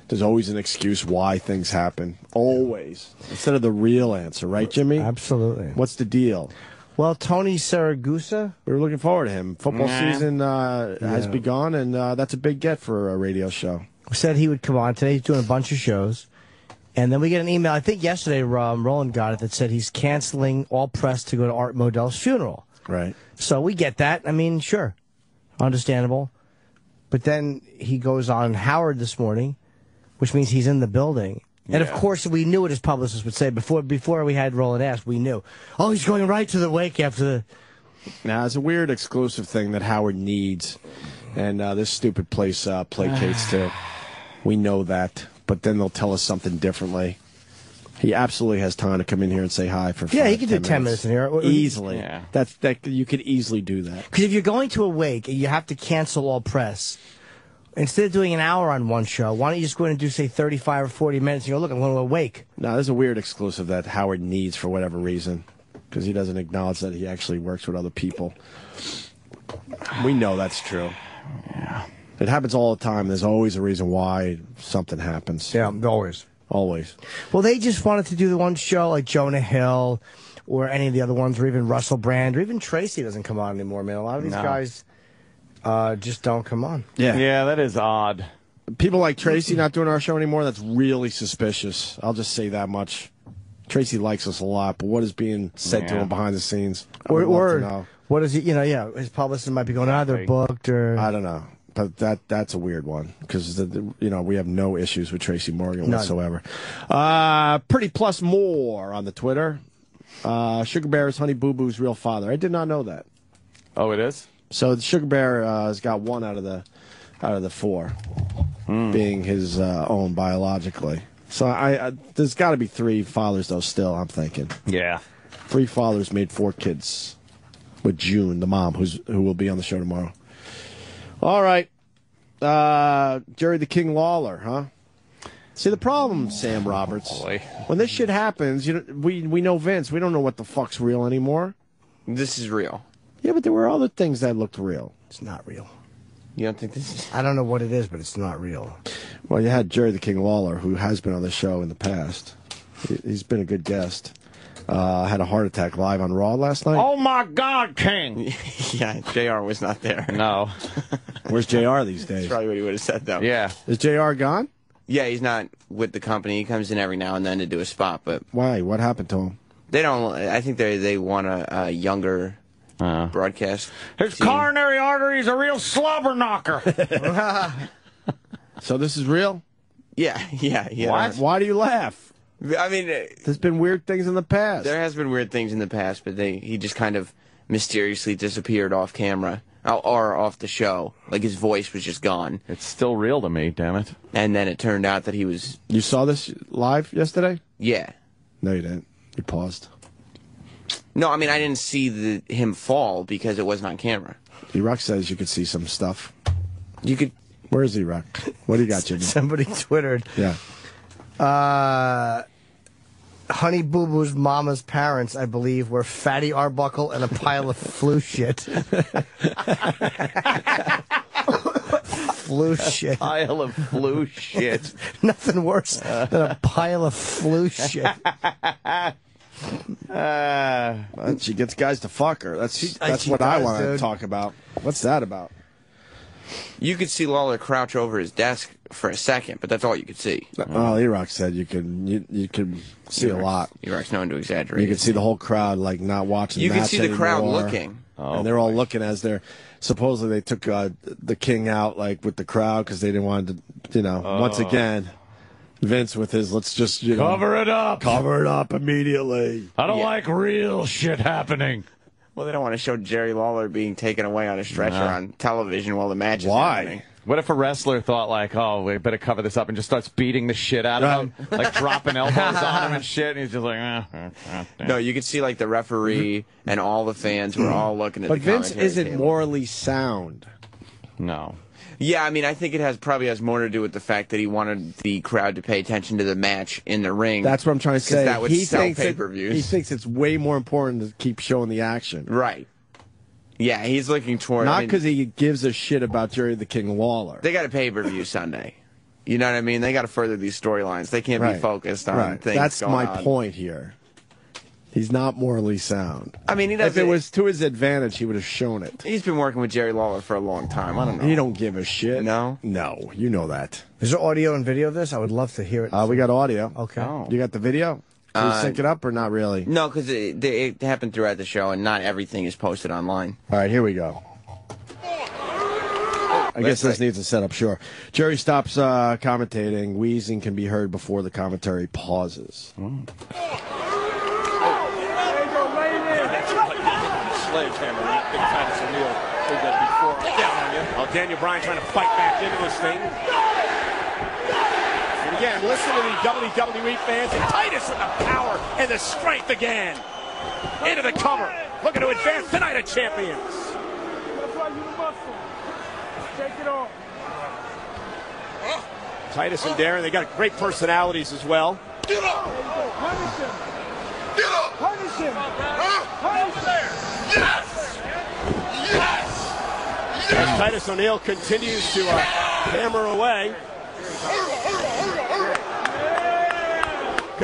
There's always an excuse why things happen. Always. Instead of the real answer, right, Jimmy? Absolutely. What's the deal? Well, Tony Saragusa. We were looking forward to him. Football season has begun, and that's a big get for a radio show. Said he would come on today. He's doing a bunch of shows. And then we get an email, I think yesterday, Roland got it, that said he's canceling all press to go to Art Modell's funeral. Right. So we get that. I mean, sure. Understandable. But then he goes on Howard this morning, which means he's in the building. And, of course, we knew what his publicist would say. Before we had Roland ask, we knew. Oh, he's going right to the wake after the... Now, it's a weird exclusive thing that Howard needs, and this stupid place placates to. We know that, but then they'll tell us something differently. He absolutely has time to come in here and say hi for 5, Yeah, he can do 10 minutes in here. Easily. Yeah. That you could easily do that. Because if you're going to a wake and you have to cancel all press, instead of doing an hour on one show, why don't you just go in and do, say, 35 or 40 minutes and you go, look, I'm going to a wake. No, there's a weird exclusive that Howard needs for whatever reason, because he doesn't acknowledge that he actually works with other people. We know that's true. Yeah. It happens all the time. There's always a reason why something happens. Yeah, always. Always. Well, they just wanted to do the one show like Jonah Hill or any of the other ones, or even Russell Brand, or even Tracy doesn't come on anymore, man. A lot of these guys just don't come on. Yeah, that is odd. People like Tracy not doing our show anymore, that's really suspicious. I'll just say that much. Tracy likes us a lot, but what is being said to him behind the scenes? I would love to know. What is he, his publicist might be going, they're booked, or... I don't know. But that's a weird one, because we have no issues with Tracy Morgan whatsoever. Pretty plus more on the Twitter. Sugar Bear is Honey Boo Boo's real father. I did not know that. Oh, it is? So the Sugar Bear has got one out of the 4 being his own biologically. So there's got to be 3 fathers though. Still, I'm thinking. Yeah. 3 fathers made 4 kids with June, the mom, who will be on the show tomorrow. All right. Jerry the King Lawler, huh? See, the problem, Sam Roberts, when this shit happens, we know Vince. We don't know what the fuck's real anymore. This is real. Yeah, but there were other things that looked real. It's not real. You don't think this is... I don't know what it is, but it's not real. Well, you had Jerry the King Lawler, who has been on the show in the past. He's been a good guest. Had a heart attack live on Raw last night. Oh, my God, King! Yeah, JR was not there. No. Where's JR these days? That's probably what he would have said, though. Yeah. Is JR gone? Yeah, he's not with the company. He comes in every now and then to do a spot, but... Why? What happened to him? They don't... I think they want a younger broadcast. His coronary artery is a real slobber knocker. So this is real? Yeah. What? Why do you laugh? I mean... There's been weird things in the past. There has been weird things in the past, but he just kind of mysteriously disappeared off camera. Or off the show. Like, his voice was just gone. It's still real to me, damn it. And then it turned out that he was... You saw this live yesterday? Yeah. No, you didn't. You paused. No, I mean, I didn't see him fall because it wasn't on camera. E-Rock says you could see some stuff. You could... Where is E-Rock? What do you got, Jimmy? Somebody twittered. Yeah. Honey Boo Boo's mama's parents, I believe, were Fatty Arbuckle and a pile of flu shit. Flu shit. Pile of flu shit. Nothing worse than a pile of flu shit. She gets guys to fuck her. That's what I want to talk about. What's that about? You could see Lawler crouch over his desk for a second, but that's all you could see. Oh, E-Rock said you could see a lot. E-Rock's known to exaggerate. You could see the whole crowd like not watching. You the could match see the crowd anymore. looking. And they're all looking as they're supposedly they took the king out like with the crowd because they didn't want to, once again. Vince with his let's just cover it up. Cover it up immediately. I don't like real shit happening. Well, they don't want to show Jerry Lawler being taken away on a stretcher on television while the match is happening. What if a wrestler thought like, oh, we better cover this up and just starts beating the shit out of him, like dropping elbows on him and shit, and he's just like, No, you could see like the referee and all the fans were all looking at But the Vince commentary isn't table. morally sound. No. Yeah, I mean, I think it probably has more to do with the fact that he wanted the crowd to pay attention to the match in the ring. That's what I'm trying to say. That would he sell thinks pay-per-views. he thinks it's way more important to keep showing the action. Right. Yeah, he's looking toward... Not because he gives a shit about Jerry the King Lawler. They got a pay-per-view Sunday. You know what I mean? They got to further these storylines. They can't be focused on things That's going my on. point here. He's not morally sound. I mean, he doesn't... If it was to his advantage, he would have shown it. He's been working with Jerry Lawler for a long time. I don't know. He don't give a shit. No? No, you know that. Is there audio and video of this? I would love to hear it. We got audio. Okay. Oh. You got the video? Can we sync it up or not really? No, because it happened throughout the show, and not everything is posted online. All right, here we go. I guess this needs a setup, sure. Jerry stops commentating. Wheezing can be heard before the commentary pauses. Sledgehammer, not Big Titus O'Neil. Did that before. Down on you. Oh, Daniel Bryan trying to fight back into this thing. And again, listen to the WWE fans. And Titus with the power and the strength again. Into the cover. Looking to advance the Night of Champions. That's why you the muscle. Take it off. Titus and Darren, they got great personalities as well. Get up! Punish him! Get up! Punish him! Punish him! Yes! Yes! As Titus O'Neil continues to hammer away.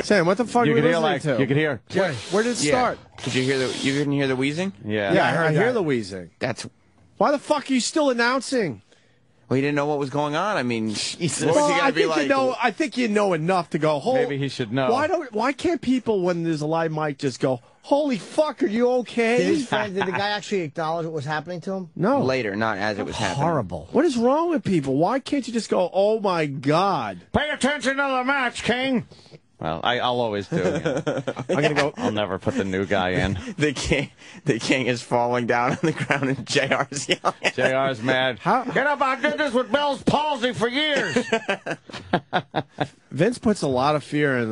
Sam, what the fuck You are we could hear listening to? you could hear. Where did it start? Did you hear you couldn't hear the wheezing? Yeah. I hear the wheezing. That's... Why the fuck are you still announcing? Well, he didn't know what was going on. I mean, Jesus. Well, What was he I gonna be think like? you know. I think you know enough to go. Maybe he should know. Why can't people, when there's a live mic, just go, "Holy fuck, are you okay?" Did the guy actually acknowledge what was happening to him? No. Later, not as it was happening. Horrible. What is wrong with people? Why can't you just go, "Oh my God"? Pay attention to the match, King. Well, I'll always do. I'm gonna go. I'll never put the new guy in. The king is falling down on the ground, and JR's yelling. JR's mad. Get up! I did this with Bell's palsy for years. Vince puts a lot of fear in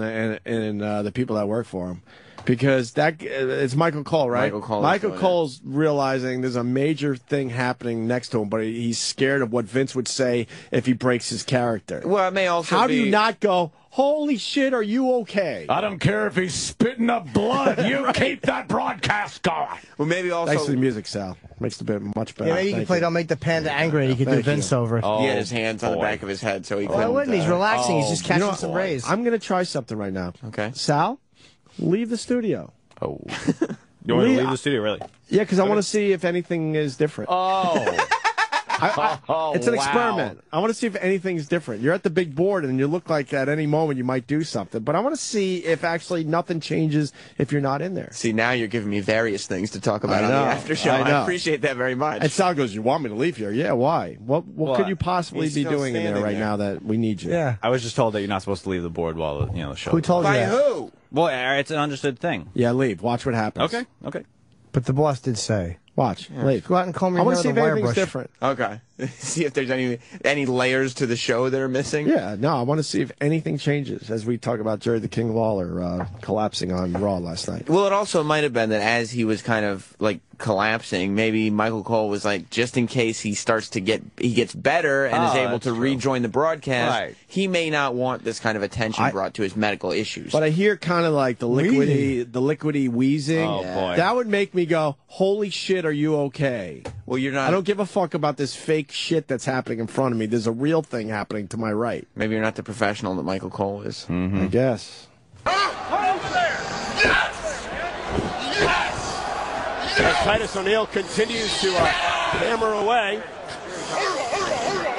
the people that work for him. Because it's Michael Cole, right? Michael Cole's realizing there's a major thing happening next to him, but he's scared of what Vince would say if he breaks his character. Well, it may also How do you not go, "Holy shit, are you okay?" I don't care if he's spitting up blood. You keep that broadcast going. Well, maybe also... Thanks for the music, Sal. Makes the bit much better. Yeah, maybe you can play Don't Make the Panda Angry and you can do Vince over it. He had his hands on the back of his head, so he couldn't... Why wouldn't he? He's relaxing. He's just catching You know, some rays. I'm going to try something right now. Okay. Sal, leave the studio. Oh. You want me to leave the studio, really? Yeah, because I want to see if anything is different. Oh. It's an experiment. I want to see if anything's different. You're at the big board, and you look like at any moment you might do something. But I want to see if actually nothing changes if you're not in there. See, now you're giving me various things to talk about I on know, the after show. I know. I appreciate that very much. And Sal goes, "You want me to leave here?" Yeah, why? What could you possibly he's be still doing in there standing right there. now that we need you? Yeah. I was just told that you're not supposed to leave the board while the show. Who told you By that? who? Well, it's an understood thing. Yeah, leave. Watch what happens. Okay. But the boss did say. Watch. Leave. Go out and comb I your want hair to see with if a wire anything's brush. different. Okay. See if there's any layers to the show that are missing. Yeah, no, I want to see if anything changes as we talk about Jerry the King Lawler collapsing on Raw last night. Well, it also might have been that as he was kind of like collapsing, maybe Michael Cole was like, just in case he gets better and is able to rejoin the broadcast, he may not want this kind of attention brought to his medical issues. But I hear kind of like the liquidy wheezing. Oh, boy. That would make me go, holy shit, are you okay? Well, you're not. I don't give a fuck about this fake shit that's happening in front of me. There's a real thing happening to my right. Maybe you're not the professional that Michael Cole is. I guess. As Titus O'Neil continues to hammer away.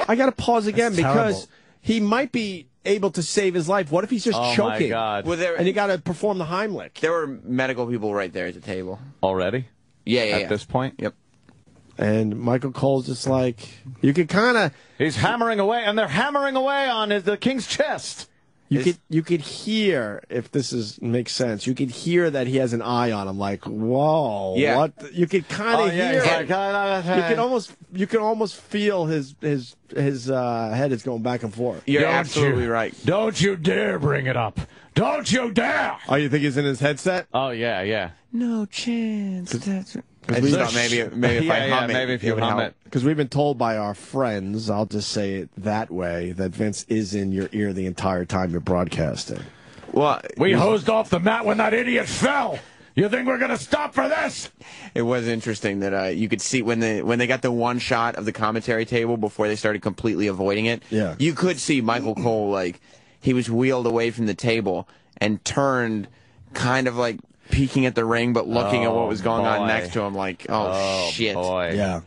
I got to pause again That's because terrible. he might be able to save his life. What if he's just choking? My God. Well, and you got to perform the Heimlich. There were medical people right there at the table. Already? Yeah. At this point? Yep. And Michael Cole's just like, you could kind of... He's hammering away, and they're hammering away on the King's chest. You could hear, if makes sense, you could hear that he has an eye on him, like, whoa, Yeah. what? You could kind of hear it. You can almost feel his head is going back and forth. You're absolutely right. Don't you dare bring it up. Don't you dare. Oh, you think he's in his headset? Oh, yeah. No chance. I just thought maybe if I hum it, maybe if you it would hum help. it. Because we've been told by our friends, I'll just say it that way, that Vince is in your ear the entire time you're broadcasting. Well, We hosed off the mat when that idiot fell. You think we're going to stop for this? It was interesting that you could see when they got the one shot of the commentary table before they started completely avoiding it. Yeah. You could see Michael Cole, like, he was wheeled away from the table and turned kind of like peeking at the ring but looking at what was going on next to him like, oh shit. Boy. Yeah.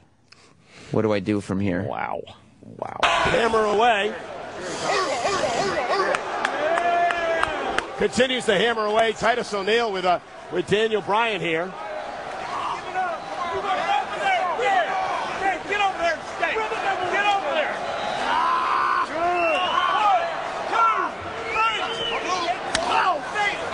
What do I do from here? Wow. Hammer away. Continues to hammer away. Titus O'Neil with Daniel Bryan here. Get over there and stay. Get over there.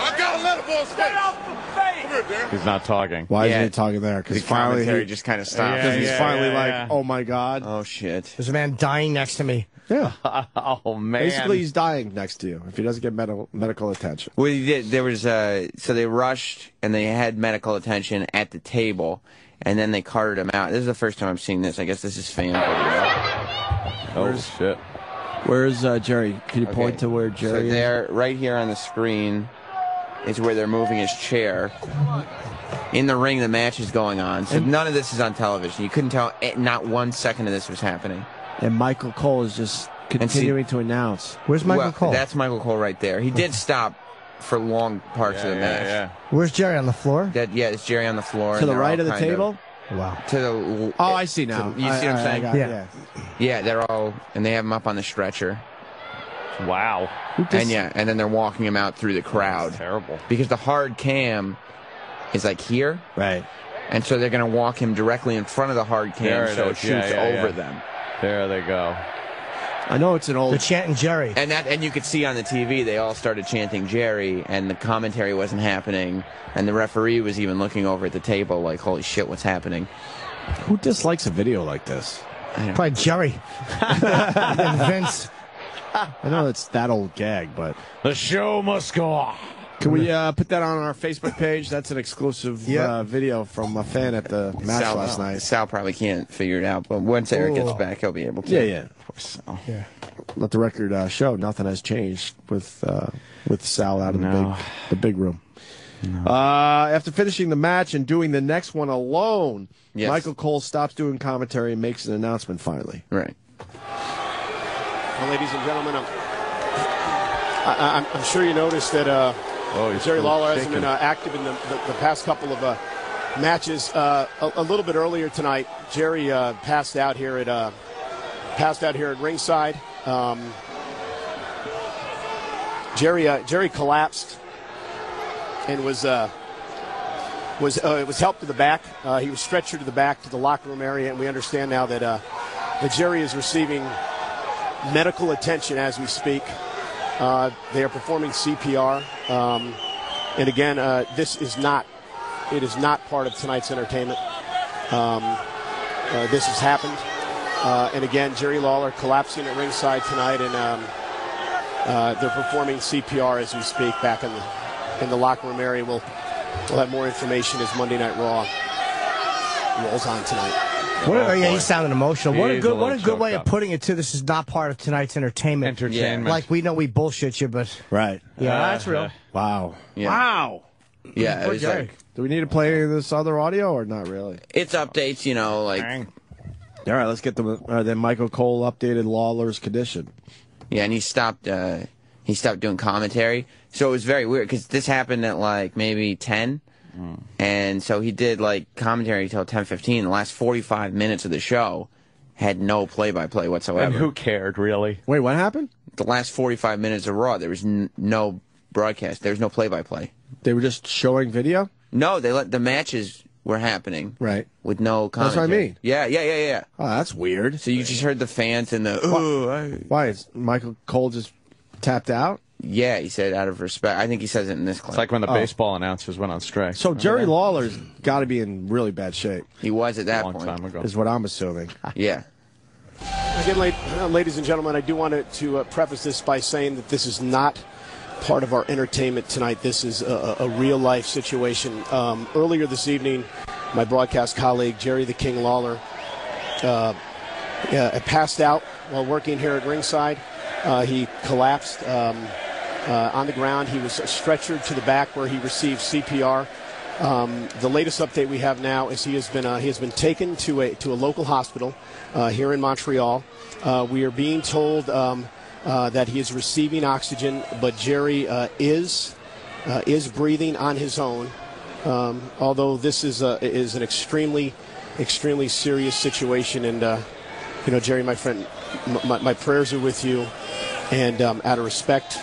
I gotta let him boy stay. Come here, Dan. He's not talking. Why isn't he talking there? The Because finally commentary just kind of stopped. Because he's finally like, oh my God. Oh shit. There's a man dying next to me. Yeah. Oh, man. Basically, he's dying next to you if he doesn't get medical attention. Well, he did. There was so they rushed and they had medical attention at the table, and then they carted him out. This is the first time I'm seeing this. I guess this is fan video. Oh, shit. Where's Jerry? Can you point to where Jerry So there, right here on the screen, is where they're moving his chair. In the ring, the match is going on. So none of this is on television. You couldn't tell. Not 1 second of this was happening. And Michael Cole is just continuing to announce. Where's Michael Well, Cole? That's Michael Cole right there. He did stop for long parts of the match. Where's Jerry on the floor? It's Jerry on the floor. To and the they're right all of the kind table? Wow. To the. Oh, I see now. You see what I'm saying? Yeah. Yeah, they're all, and they have him up on the stretcher. Wow. And then they're walking him out through the crowd. Terrible. Because the hard cam is like here. Right. And so they're going to walk him directly in front of the hard cam There it so is. it shoots over them. There they go. I know it's an old... They're chanting Jerry. And you could see on the TV, they all started chanting Jerry, and the commentary wasn't happening, and the referee was even looking over at the table like, holy shit, what's happening? Who dislikes a video like this? Probably Jerry. And Vince. I know it's that old gag, but... The show must go on. Can we put that on our Facebook page? That's an exclusive video from a fan at the match last night. Sal probably can't figure it out, but once Eric gets back, he'll be able to. Yeah. Of course. Yeah. Let the record show nothing has changed with Sal out of the big room. No. After finishing the match and doing the next one alone, Michael Cole stops doing commentary and makes an announcement finally. Right. Well, ladies and gentlemen, I'm sure you noticed that Jerry Lawler hasn't been active in the past couple of matches. A little bit earlier tonight, Jerry passed out here at ringside. Jerry collapsed and was helped to the back. He was stretchered to the back to the locker room area, and we understand now that Jerry is receiving medical attention as we speak. They are performing CPR, and again, this is not part of tonight's entertainment. This has happened. And again, Jerry Lawler collapsing at ringside tonight, and they're performing CPR as we speak back in the locker room area. We'll have more information as Monday Night Raw rolls on tonight. He's sounding emotional. What a good way up. of putting it too. This is not part of tonight's entertainment. Like we know we bullshit you, but right. Yeah, that's real. Wow. Yeah. Wow. Yeah, it was Okay. like, Do we need to play any of this other audio or not really? it's updates, you know, like. All right, let's get then Michael Cole updated Lawler's condition. Yeah, and he stopped doing commentary. So it was very weird because this happened at like maybe 10. And so he did like commentary until 10:15. The last 45 minutes of the show had no play-by-play whatsoever. And who cared, really? Wait, what happened? The last 45 minutes of Raw, there was no broadcast. There was no play-by-play. They were just showing video? No, they let the matches were happening. Right. With no That's commentary. what I mean. Yeah. Oh, that's weird. So you just heard the fans and the Why is Michael Cole just tapped out? Yeah, he said out of respect. I think he says it in this clip. It's like when the baseball announcers went on strike. So Jerry Lawler's got to be in really bad shape. He was at that long point. time ago. Is what I'm assuming. Yeah. Again, ladies and gentlemen, I do want to preface this by saying that this is not part of our entertainment tonight. This is a real-life situation. Earlier this evening, my broadcast colleague, Jerry the King Lawler, passed out while working here at ringside. He collapsed on the ground. He was stretchered to the back where he received CPR. The latest update we have now is he has been taken to a local hospital here in Montreal. We are being told that he is receiving oxygen, but Jerry is breathing on his own. Although this is an extremely serious situation, and Jerry, my friend, my prayers are with you. And out of respect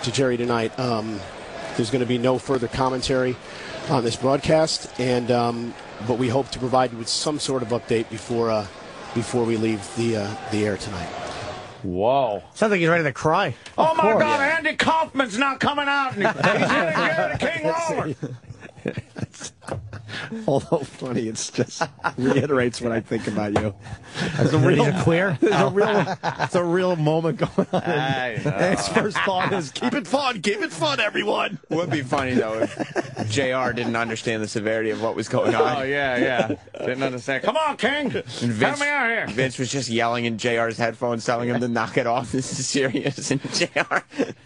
to Jerry tonight, there's going to be no further commentary on this broadcast, but we hope to provide you with some sort of update before we leave the air tonight. Whoa. Sounds like he's ready to cry. Oh, my God, Andy Kaufman's not coming out. And he's in Jerry the King Lawler. Although funny, it's just reiterates what I think about you. He's a queer? It's a real moment going on. And his first thought is, keep it fun, everyone. Would be funny, though, if JR didn't understand the severity of what was going on. Oh, yeah. Didn't understand. Come on, King. Help me out here. Vince was just yelling in JR's headphones, telling him to knock it off. This is serious. And JR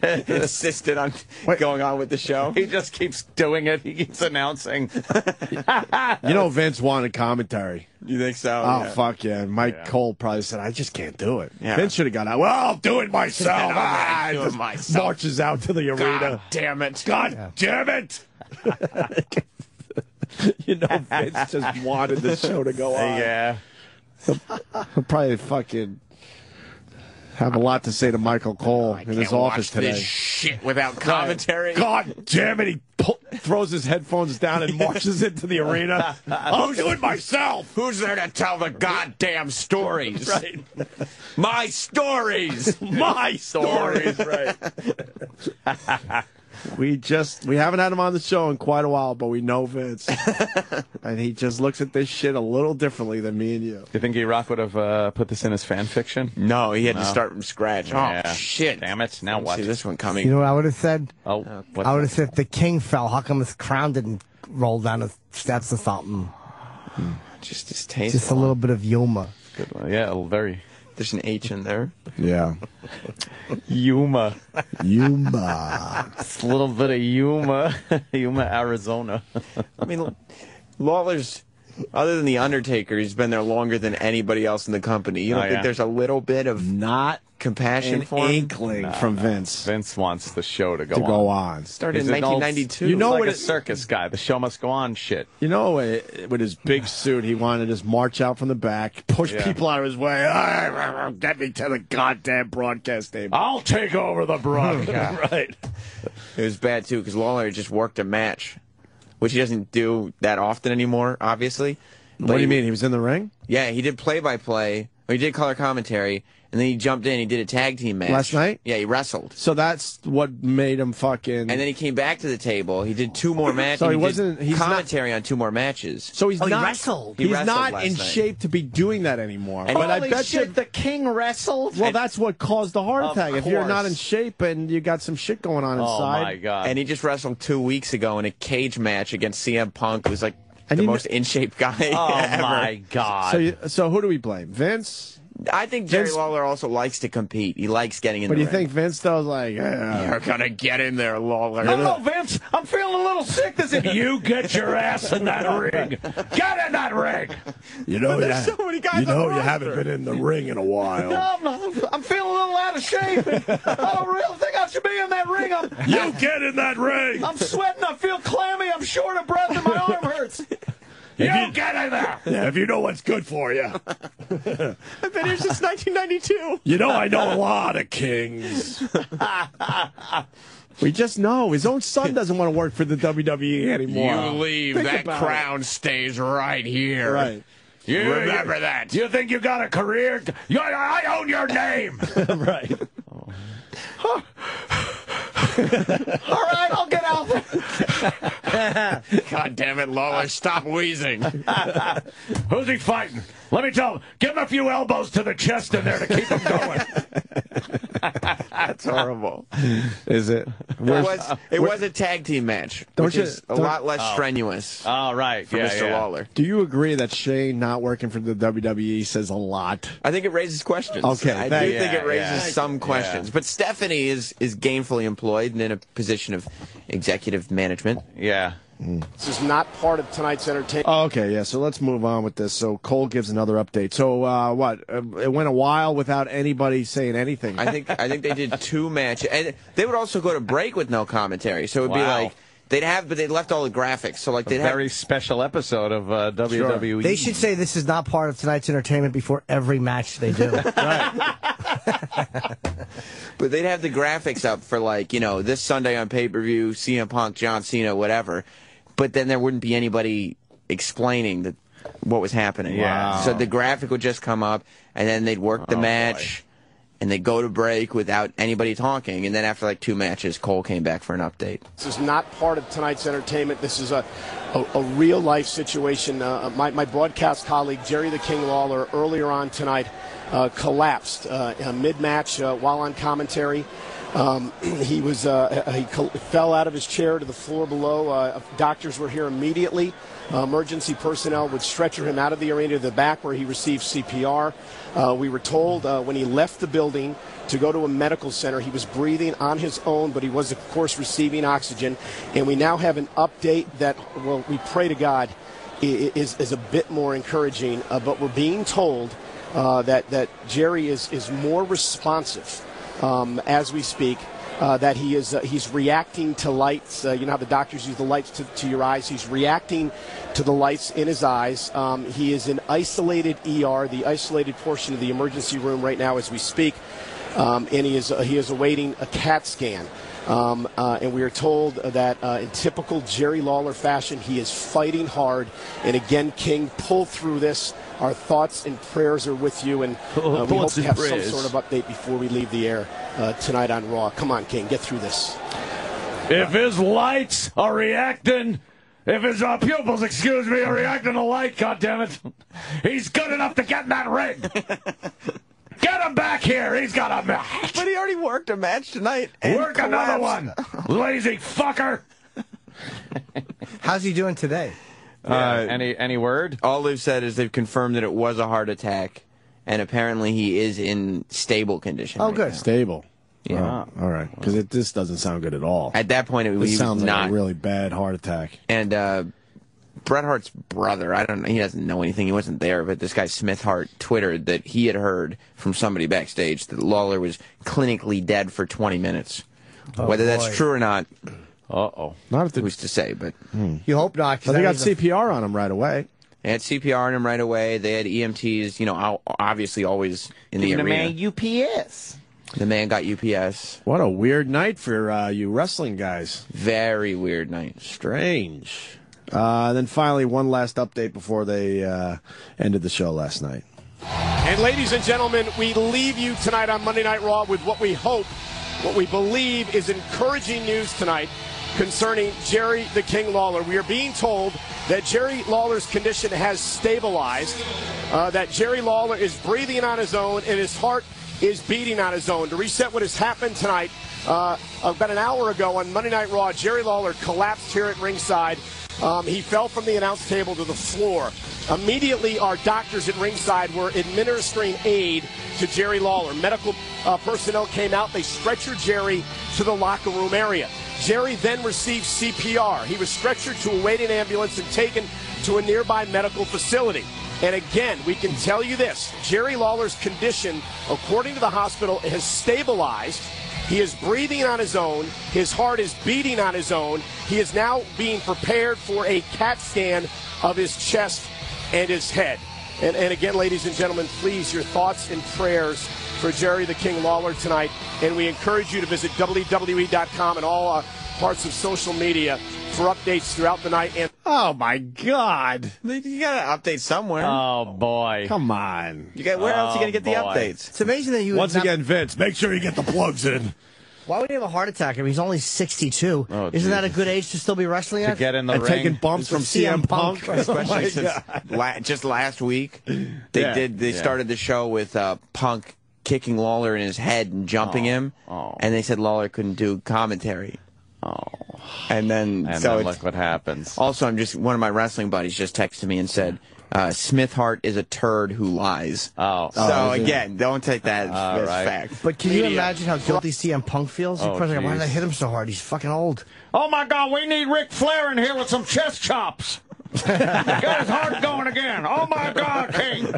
insisted on going on with the show. He just keeps doing it. He keeps announcing. Vince wanted commentary. You think so? Oh, fuck yeah. And Mike Cole probably said, I just can't do it. Yeah. Vince should have got out. Well, I'll do it myself. Do it myself. Marches out to the arena. God damn it. God damn it. Vince just wanted the show to go on. Yeah. He'll probably fucking have a lot to say to Michael Cole in his office today. This shit without commentary. God damn it. He throws his headphones down and marches into the arena. I'll do it myself. Who's there to tell the goddamn stories? Right. My stories. My stories. Right. We haven't had him on the show in quite a while, but we know Vince. And he just looks at this shit a little differently than me and you. Do you think E-Rock would have put this in as fan fiction? No, he had to start from scratch. Yeah. Oh, shit. Damn it. Now what? See this one coming. You know what I would have said? Oh, I would have said if the king fell, how come his crown didn't roll down the steps or something? Just his taste. Just a little bit of humor. Good one. Yeah, very. There's an H in there. Yeah. Yuma. It's a little bit of Yuma. Yuma, Arizona. I mean, Lawler's, other than The Undertaker, he's been there longer than anybody else in the company. You don't think there's a little bit of not compassion for him? Inkling from Vince. Vince wants the show to go on. Started in 1992. You know, like a circus guy. The show must go on shit. You know, with his big suit, he wanted to just march out from the back, push people out of his way. Get me to the goddamn broadcast table. I'll take over the broadcast. Right. It was bad, too, because Lawler just worked a match, which he doesn't do that often anymore, obviously. What do you mean? He was in the ring? Yeah, he did play-by-play. He did color commentary, and then he jumped in. He did a tag team match last night. Yeah, he wrestled. So that's what made him fucking. And then he came back to the table. He did 2 more matches. So he wasn't. He's commentary on 2 more matches. So he's not. He wrestled. He's wrestled not last in night. shape to be doing that anymore. And but I holy bet shit, you the King wrestled. Well, that's what caused the heart Of attack. If you're not course. in shape and you got some shit going on inside. Oh my god! And he just wrestled 2 weeks ago in a cage match against CM Punk, who's like And the he most in shape guy Oh ever. my god! So who do we blame? Vince? I think Jerry Vince- Lawler also likes to compete. He likes getting in But the do you ring. think Vince though is like, You're gonna get in there, Lawler. No, Vince, I'm feeling a little sick. This is you get your ass in that ring. Get in that ring. you know, There's so many guys on the you roster. haven't been in the ring in a while. No, I'm feeling a little out of shape. I don't really think I should be in that ring. You get in that ring. I'm sweating. I feel clammy. I'm short of breath, and my arm hurts. You get in there. Yeah, if you know what's good for you. I've been here since 1992. You know, I know a lot of kings. We just know his own son doesn't want to work for the WWE anymore. leave. Think about crown stays right here. Right. Remember that. You think you got a career? I own your name. Right. All right, I'll get out there. God damn it, Lawler, stop wheezing. Who's he fighting? Let me tell him. Give him a few elbows to the chest in there to keep him going. That's horrible. Is it? It was a tag team match, which is a lot less strenuous All right. for Mr. Lawler. Do you agree that Shane not working for the WWE says a lot? I think it raises questions. Okay, I thank do you. think it raises Yeah. some questions. But Stephanie is gainfully employed and in a position of executive management. Yeah. This is not part of tonight's entertainment. Oh, okay, yeah. So let's move on with this. So Cole gives another update. So what? It went a while without anybody saying anything. I think they did 2 matches, and they would also go to break with no commentary. So it would be Wow. like but they left all the graphics. So like A they'd very special episode of WWE. They should say this is not part of tonight's entertainment before every match they do. But they'd have the graphics up for this Sunday on pay-per-view, CM Punk, John Cena, whatever. But then there wouldn't be anybody explaining what was happening. Wow. So the graphic would just come up, and then they'd work the match, and they'd go to break without anybody talking. And then after 2 matches, Cole came back for an update. This is not part of tonight's entertainment. This is a real-life situation. My broadcast colleague, Jerry the King Lawler, earlier on tonight collapsed mid-match while on commentary. He fell out of his chair to the floor below. Doctors were here immediately. Emergency personnel would stretcher him out of the arena to the back where he received CPR. We were told when he left the building to go to a medical center, he was breathing on his own, but he was, of course, receiving oxygen. And we now have an update that, well, we pray to God, is a bit more encouraging. But we're being told that Jerry is more responsive as we speak. That he's reacting to lights. You know how the doctors use the lights to your eyes. He's reacting to the lights in his eyes. He is in isolated ER, the isolated portion of the emergency room right now as we speak, and he is awaiting a CAT scan. And we are told that in typical Jerry Lawler fashion, he is fighting hard. And again, King, pull through this. Our thoughts and prayers are with you, and we hope to have some sort of update before we leave the air tonight on Raw. Come on, King, get through this. If his lights are reacting, if his pupils, are reacting to light, goddammit, he's good enough to get in that ring. Get him back here. He's got a match. But he already worked a match tonight. Work another one. Lazy fucker. How's he doing today? Any word? All they've said is they've confirmed that it was a heart attack, and apparently he is in stable condition. Oh, right good. now. Stable. Yeah. All right. Because this doesn't sound good at all. At that point, This he sounds was like not. a really bad heart attack. And Bret Hart's brother, I don't know, he doesn't know anything. He wasn't there, but this guy Smith Hart twittered that he had heard from somebody backstage that Lawler was clinically dead for 20 minutes. Whether that's true or not, Not if who's to say? But You hope not. 'cause But they that got is a- CPR on him right away. they had CPR on him right away. They had EMTs, obviously always in the arena. UPS. The man got UPS. What a weird night for you wrestling guys. Very weird night. Strange. Then finally, one last update before they ended the show last night. And ladies and gentlemen, we leave you tonight on Monday Night Raw with what we believe is encouraging news tonight concerning Jerry the King Lawler. We are being told that Jerry Lawler's condition has stabilized, that Jerry Lawler is breathing on his own and his heart is beating on his own. To reset what has happened tonight, about an hour ago on Monday Night Raw, Jerry Lawler collapsed here at ringside. He fell from the announce table to the floor. Immediately, our doctors at ringside were administering aid to Jerry Lawler. Medical personnel came out. They stretchered Jerry to the locker room area. Jerry then received CPR. He was stretchered to a waiting ambulance and taken to a nearby medical facility. And again, we can tell you this. Jerry Lawler's condition, according to the hospital, has stabilized. He is breathing on his own. His heart is beating on his own. He is now being prepared for a CAT scan of his chest and his head. And again, ladies and gentlemen, please, your thoughts and prayers for Jerry the King Lawler tonight. And we encourage you to visit WWE.com and all parts of social media for updates throughout the night. And oh, my God. You got to update somewhere. Oh, boy. Come on. Where else are you going to get the updates? It's amazing that you... Once again, Vince, make sure you get the plugs in. Why would he have a heart attack? I mean, he's only 62. Oh, Isn't that a good age to still be wrestling at? To get in the and ring. Taking bumps from CM Punk. Especially since just last week, they started the show with Punk kicking Lawler in his head and jumping him, and they said Lawler couldn't do commentary. And then look what happens. Also, one of my wrestling buddies just texted me and said, Smith Hart is a turd who lies. Again, don't take that as fact. But can you imagine how guilty CM Punk feels? He's probably like, why did I hit him so hard? He's fucking old. Oh, my God, we need Ric Flair in here with some chest chops. Got his heart going again. Oh, my God, King.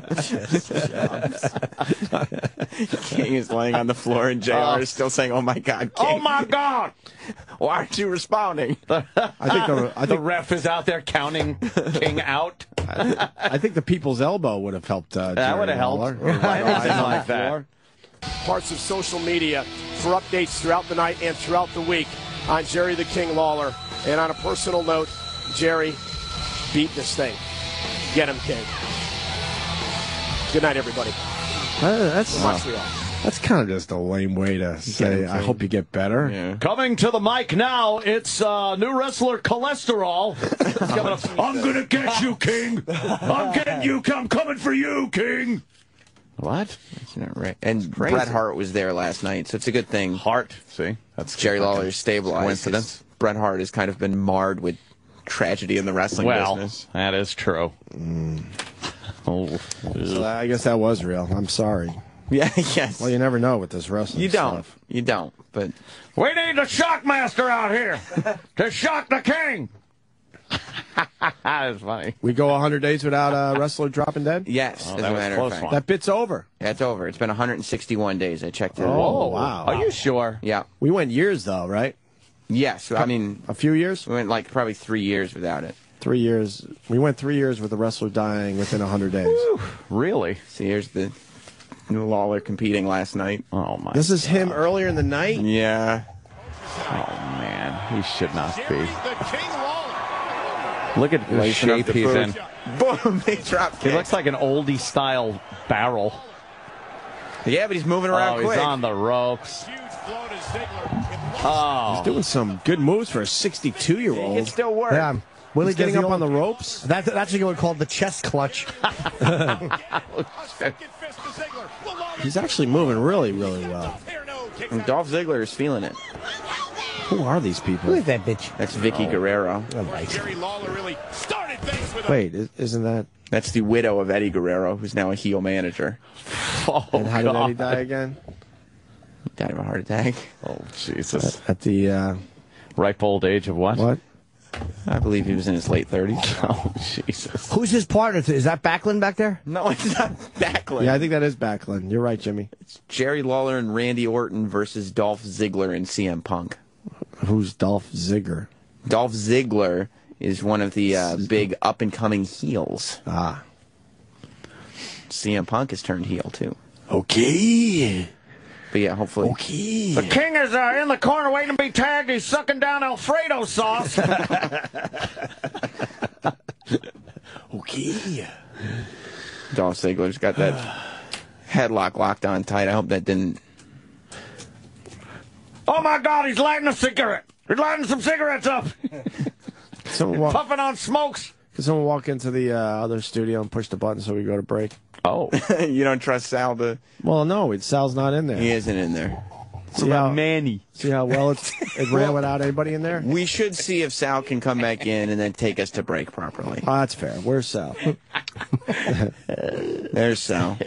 King is laying on the floor, and JR is still saying, oh, my God, King. Oh, my God. Why aren't you responding? I think the ref is out there counting King out. I think the people's elbow would have helped. That would have helped. Like that. Parts of social media for updates throughout the night and throughout the week on Jerry the King Lawler. And on a personal note, Jerry, beat this thing. Get him, King. Good night, everybody. That's kind of just a lame way to say, I hope you get better. Yeah. Coming to the mic now, it's new wrestler Cholesterol. I'm going to get you, King. I'm getting you. I'm coming for you, King. What? That's not right. And Bret Hart was there last night, so it's a good thing. See? That's Jerry Lawler stabilized. Coincidence? Bret Hart has kind of been marred with tragedy in the wrestling business. Well, that is true. So I guess that was real. I'm sorry. Yeah, yes. Well, you never know with this wrestling stuff. You don't, but... We need the Shockmaster out here to shock the King. That's funny. We go 100 days without a wrestler dropping dead? Yes, as a matter of fact. That bit's over. Yeah, it's over. It's been 161 days. I checked it. Oh, wow. Are you sure? Yeah. We went years, though, right? Yes. I mean... A few years? We went, like, probably 3 years without it. 3 years. We went 3 years with the wrestler dying within 100 days. Whew, really? See, here's the Lawler competing last night. Oh, my This is him earlier in the night? Yeah. Oh, man. He should not be. Look at the shape he's in. Boom, big drop kick. He looks like an oldie-style barrel. Yeah, but he's moving around quick. He's on the ropes. Oh. He's doing some good moves for a 62-year-old. He can still work. Yeah. Willie getting up on the ropes? That's actually what we call the chest clutch. He's actually moving really, really well. And Dolph Ziggler is feeling it. Who are these people? Who is that bitch? That's Vicky Guerrero. Wait, isn't that... That's the widow of Eddie Guerrero, who's now a heel manager. Oh, and how did Eddie die again? He died of a heart attack. Oh, Jesus. At the... ripe old age of what? What? I believe he was in his late 30s. Oh, Jesus. Who's his partner? Is that Backlund back there? No, it's not Backlund. Yeah, I think that is Backlund. You're right, Jimmy. It's Jerry Lawler and Randy Orton versus Dolph Ziggler and CM Punk. Who's Dolph Ziggler? Dolph Ziggler is one of the big up-and-coming heels. Ah. CM Punk has turned heel, too. Okay. But yeah, hopefully. Okay. The King is in the corner waiting to be tagged. He's sucking down Alfredo sauce. Okay. Dolph Ziggler's got that headlock locked on tight. I hope that didn't. Oh my God, he's lighting a cigarette. He's lighting some cigarettes up. Puffing on smokes. Could someone walk into the other studio and push the button so we go to break? Oh. You don't trust Sal to... Well, no, Sal's not in there. He isn't in there. See how Manny. See how well it ran without anybody in there? We should see if Sal can come back in and then take us to break properly. Oh, that's fair. Where's Sal? There's Sal.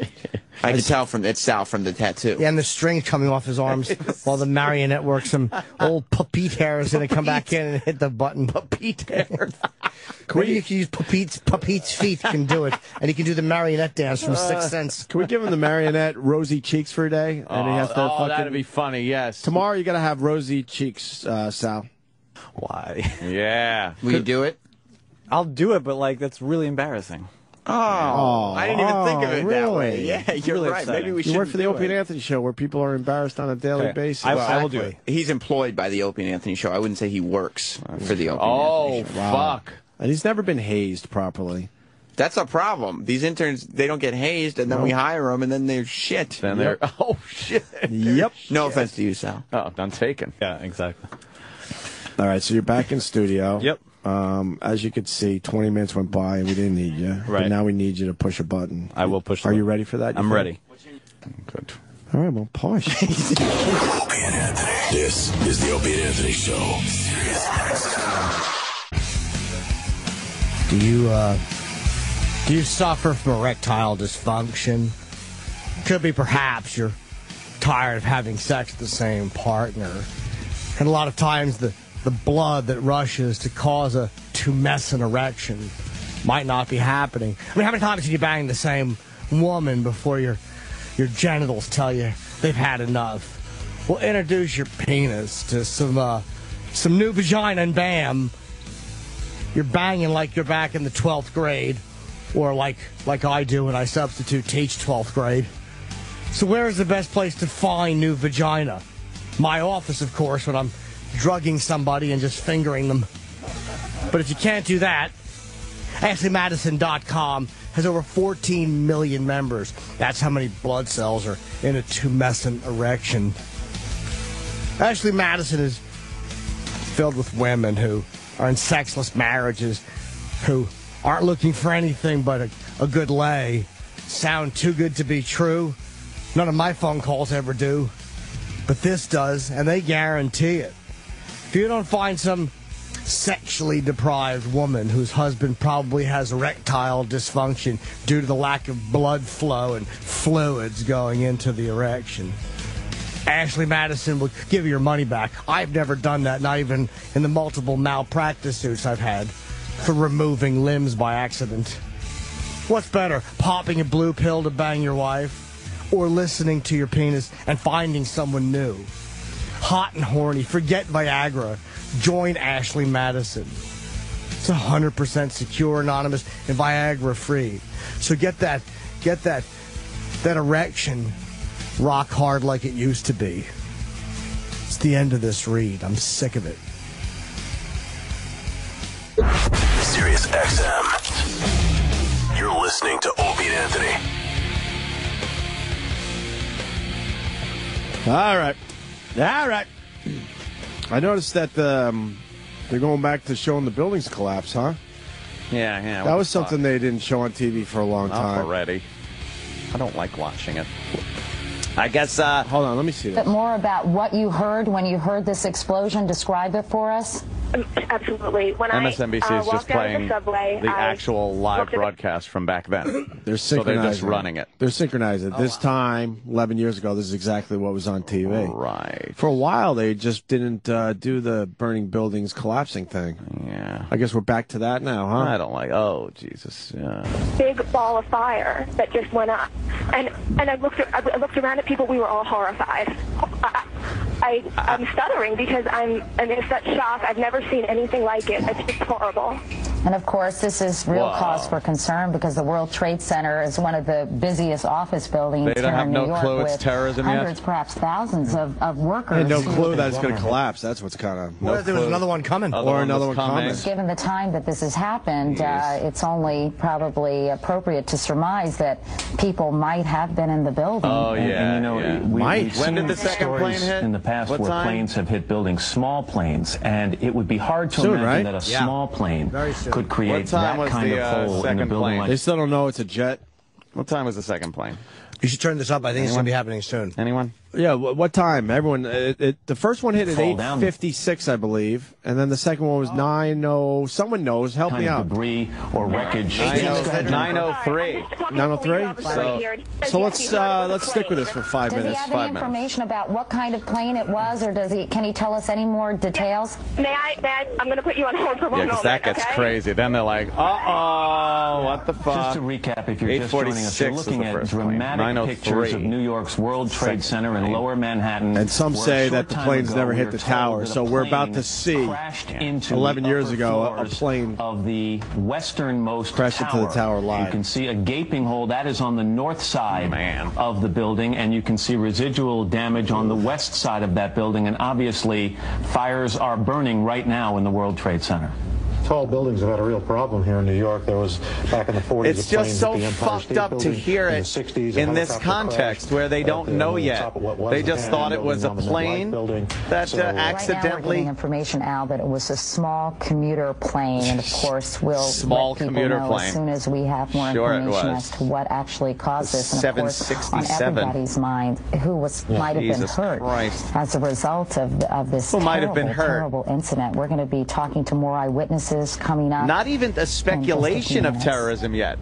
I can tell it's Sal from the tattoo. Yeah, and the string coming off his arms while the marionette works. Some old Papite hair is going to come back in and hit the button. Papite hair. Maybe you can use Papite's feet can do it, and he can do the marionette dance from Sixth Sense. Can we give him the marionette rosy cheeks for a day? And he has to that'd be funny, yes. Tomorrow you got to have rosy cheeks, Sal. Why? Yeah. Will you do it? I'll do it, but, like, that's really embarrassing. Oh, I didn't even think of it that way. really? Yeah, you're Really right. upsetting. Maybe we should. You work for the Opie and Anthony show where people are embarrassed on a daily basis. I will do it. He's employed by the Opie and Anthony show. I wouldn't say he works for the Opie and Anthony show. Fuck. And he's never been hazed properly. That's a problem. These interns, they don't get hazed, and then we hire them, and then they're shit. Then they're, oh, shit. Yep. No offense to you, Sal. Oh, done taken. Yeah, exactly. All right, so you're back in studio. Yep. As you could see, 20 minutes went by and we didn't need you. Right. But now we need you to push a button. I will push the Are you button. ready for that? I'm ready. Good. All right, well, push. Opie and Anthony. This is the Opie and Anthony Show. Sirius XM. Do you suffer from erectile dysfunction? Could be perhaps you're tired of having sex with the same partner. And a lot of times the blood that rushes to cause a tumescent erection might not be happening. I mean, how many times did you bang the same woman before your genitals tell you they've had enough? Well, introduce your penis to some new vagina and bam, you're banging like you're back in the 12th grade, or like I do when I substitute teach 12th grade. So where is the best place to find new vagina? My office, of course, when I'm drugging somebody and just fingering them. But if you can't do that, AshleyMadison.com has over 14 million members. That's how many blood cells are in a tumescent erection. Ashley Madison is filled with women who are in sexless marriages, who aren't looking for anything but a good lay. Sound too good to be true? None of my phone calls ever do. But this does, and they guarantee it. If you don't find some sexually deprived woman whose husband probably has erectile dysfunction due to the lack of blood flow and fluids going into the erection, Ashley Madison will give you your money back. I've never done that, not even in the multiple malpractice suits I've had for removing limbs by accident. What's better, popping a blue pill to bang your wife, or listening to your penis and finding someone new? Hot and horny, forget Viagra. Join Ashley Madison. It's 100% secure, anonymous, and Viagra free. So get that erection rock hard like it used to be. It's the end of this read. I'm sick of it. Sirius XM. You're listening to Opie and Anthony. All right. I noticed that they're going back to showing the buildings collapse, huh? Yeah. That was something they didn't show on TV for a long time. Already. I don't like watching it. I guess, hold on, let me see A bit more about what you heard when you heard this explosion. Describe it for us. Absolutely. When MSNBC is just playing the actual live looked at broadcast from back then. They're So they're just synchronizing. running it. They're synchronizing. This time, 11 years ago, this is exactly what was on TV. Right. For a while, they just didn't do the burning buildings collapsing thing. Yeah. I guess we're back to that now, huh? I don't like. Oh, Jesus. Yeah. big ball of fire that just went up, and I looked around at people. We were all horrified. I'm stuttering because I'm in such shock. I've never seen anything like it. It's just horrible. And of course, this is real cause for concern because the World Trade Center is one of the busiest office buildings They don't here have in New no York clue it's with terrorism yet? hundreds, perhaps thousands of workers. And no clue that it's going to collapse. That's what's kind of. What if there was another one coming? Or another one coming. Given the time that this has happened, it's only probably appropriate to surmise that people might have been in the building. Oh, yeah. And you know, we've When seen did the second plane stories hit? in the past What where time? planes have hit buildings, small planes, and it would be hard to Soon, imagine right? that a small plane could What create time that was kind the of hole in a second building plane? like They still don't know it's a jet. What time was the second plane? You should turn this up. I think it's going to be happening soon. Anyone? Yeah, what time? Everyone. The first one hit at Fall down. 8:56, I believe, and then the second one was 9:00. Someone knows. Help kind me of out. debris or wreckage. 9:03. 9:03. So let's stick with this for 5 Does minutes. he have any information about what kind of plane it was, or can he tell us any more details? May I? I'm going to put you on hold for one Yeah, moment. because that gets okay? crazy. Then they're like, uh-oh, what the fuck? Just to recap, if you're just joining us, you're looking at dramatic pictures of New York's World Trade Center in Lower Manhattan. And some where say a that the short planes time never ago, hit we the were tower. told So that a we're about plane to see, crashed into 11 the years upper ago, a floors plane of the westernmost crashed into the tower live. You can see a gaping hole. That is on the north side of the building, and you can see residual damage on the west side of that building. And obviously, fires are burning right now in the World Trade Center. Tall buildings have had a real problem here in New York. There was back in the 40s. It's just so fucked up to hear it in this context where they don't know yet. They just thought it was a plane that Right now we're accidentally. getting information, Al, that it was a small commuter plane, and of course we'll Small let people commuter know plane. as soon as we have more Sure it information was. as to what actually caused this, and of course on 767. everybody's mind who might have Jesus been hurt Christ. as a result of this Who might have been hurt? terrible incident. We're going to be talking to more eyewitnesses coming up. Not even a speculation of terrorism yet.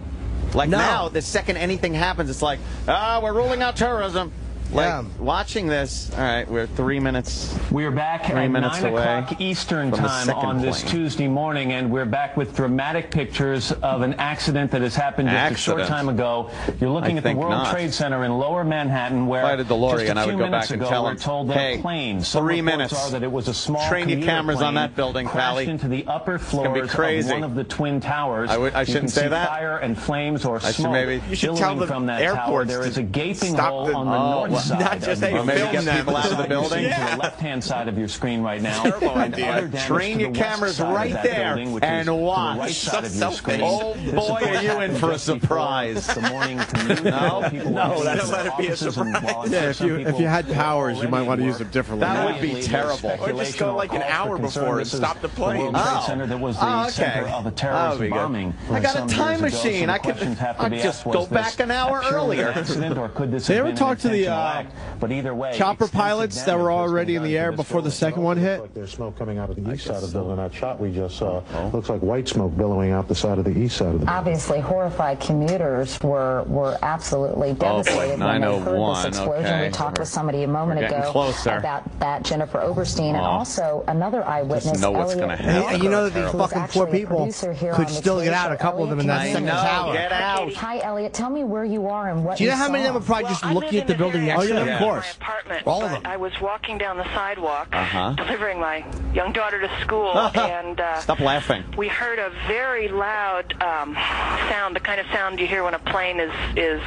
Like now, the second anything happens, it's like, we're ruling out terrorism. Like, watching this, all right, we're 3 minutes. We're back at 9 o'clock Eastern time on this Tuesday morning, and we're back with dramatic pictures of an accident that has happened just a short time ago. You're looking at the World Trade Center in Lower Manhattan, where if I had a DeLorean, just a I few would go minutes back and ago, tell we're him, told that hey, a plane, 3 minutes. are that it was a small Train your commuter cameras plane, on that building, crashed Pally. into the upper It's gonna be floors crazy. of one of the twin towers. I shouldn't you can say see that. fire and flames or I should smoke maybe- You should billowing tell the from that tower. airports There to is a gaping stop hole the- on the Oh, north side. not just, of hey, the maybe building. get people out of the building. To the left-hand side of your screen right now. Terrible And idea. other damage Train to your the west cameras side of right that there building, which and is to the watch. right side of your screen. Oh, This boy, is are you in for a surprise. The morning commute. No, People no, walking that's into let it be a offices and surprise. while Yeah, some if you had powers, you might want to use them differently. That would be terrible. Or just go like an hour before and stop the plane. The World Trade Center that was the center of a terrorist bombing. I got a some time years ago. machine. Some I could questions have to be just asked. go Was back this an hour purely earlier. an accident, or could this They have ever been talk to an the intentional act? But either way, chopper pilots that were already in the air before the second one hit? Like there's smoke coming out of the east side of the building. That shot we just saw looks like white smoke billowing out the side of the east side of the building. Obviously, horrified commuters were absolutely devastated when they heard 9:01, this explosion. okay. We talked with somebody a moment We're getting ago closer. about that, Jennifer Oberstein, and also another eyewitness, Just know what's Elliot gonna happen. And you know that these who was fucking poor actually a people producer here could on the still Today get out, Show. a couple of them in Elliot, that can second you- tower. Get out. Hi, Elliot. Tell me where you are and what Do you know how saw. many of them are probably just looking at the building next to them? Of course. Apartment, All of but them. I was walking down the sidewalk, Uh-huh. delivering my young daughter to school, and Stop laughing. we heard a very loud sound, the kind of sound you hear when a plane is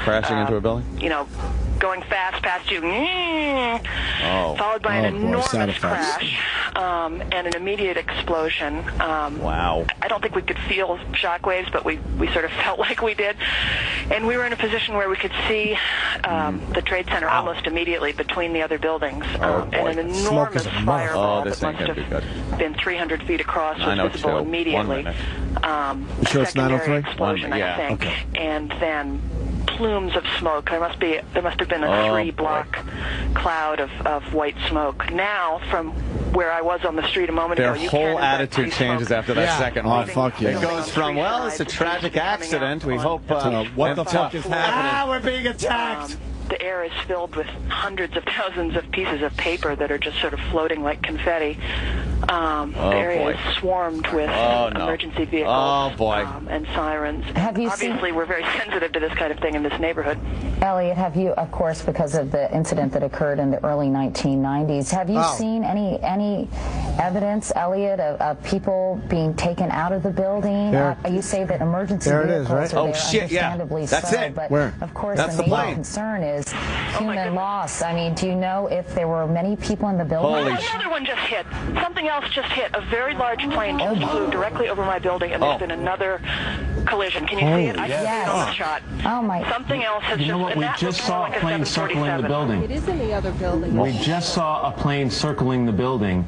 Crashing into a building? You know, going fast past you, followed by Oh, an boy, enormous sound effects. crash and an immediate explosion. Wow. I don't think we could feel shockwaves, but we sort of felt like we did. And we were in a position where we could see the Trade Center almost immediately between the other buildings. And an Smoke is enormous a mother- fireball this that ain't must gonna be have good. been 300 feet across was 9:02. visible 1 immediately. minute. You sure it's Secondary 9:03? explosion, Yeah. I think. Okay. And then plumes of smoke. There must have been a Oh, 3-block cloud of white smoke. Now, from where I was on the street a moment Their ago, you whole can't in fact attitude see changes smoke. after that second Oh, one. fuck yeah. It goes from, well, it's a tragic accident. We hope. What the fuck is happening? We're being attacked. The air is filled with hundreds of thousands of pieces of paper that are just sort of floating like confetti. The area is swarmed with emergency vehicles and sirens. Obviously, we're very sensitive to this kind of thing in this neighborhood. Elliot, have you, of course, because of the incident that occurred in the early 1990s, have you seen any evidence, Elliot, of people being taken out of the building? You say that emergency vehicles are there, understandably That's so, it. but of course That's the the main plane. concern is human loss. I mean, do you know if there were many people in the building? Another one just hit. Something else just hit. A very large plane just flew directly over my building, and there's been another collision. Can you see it? I can see it on the shot. Oh my! Something else has You know what? We just saw a plane circling the building. It is in the other building. We just saw a plane circling the building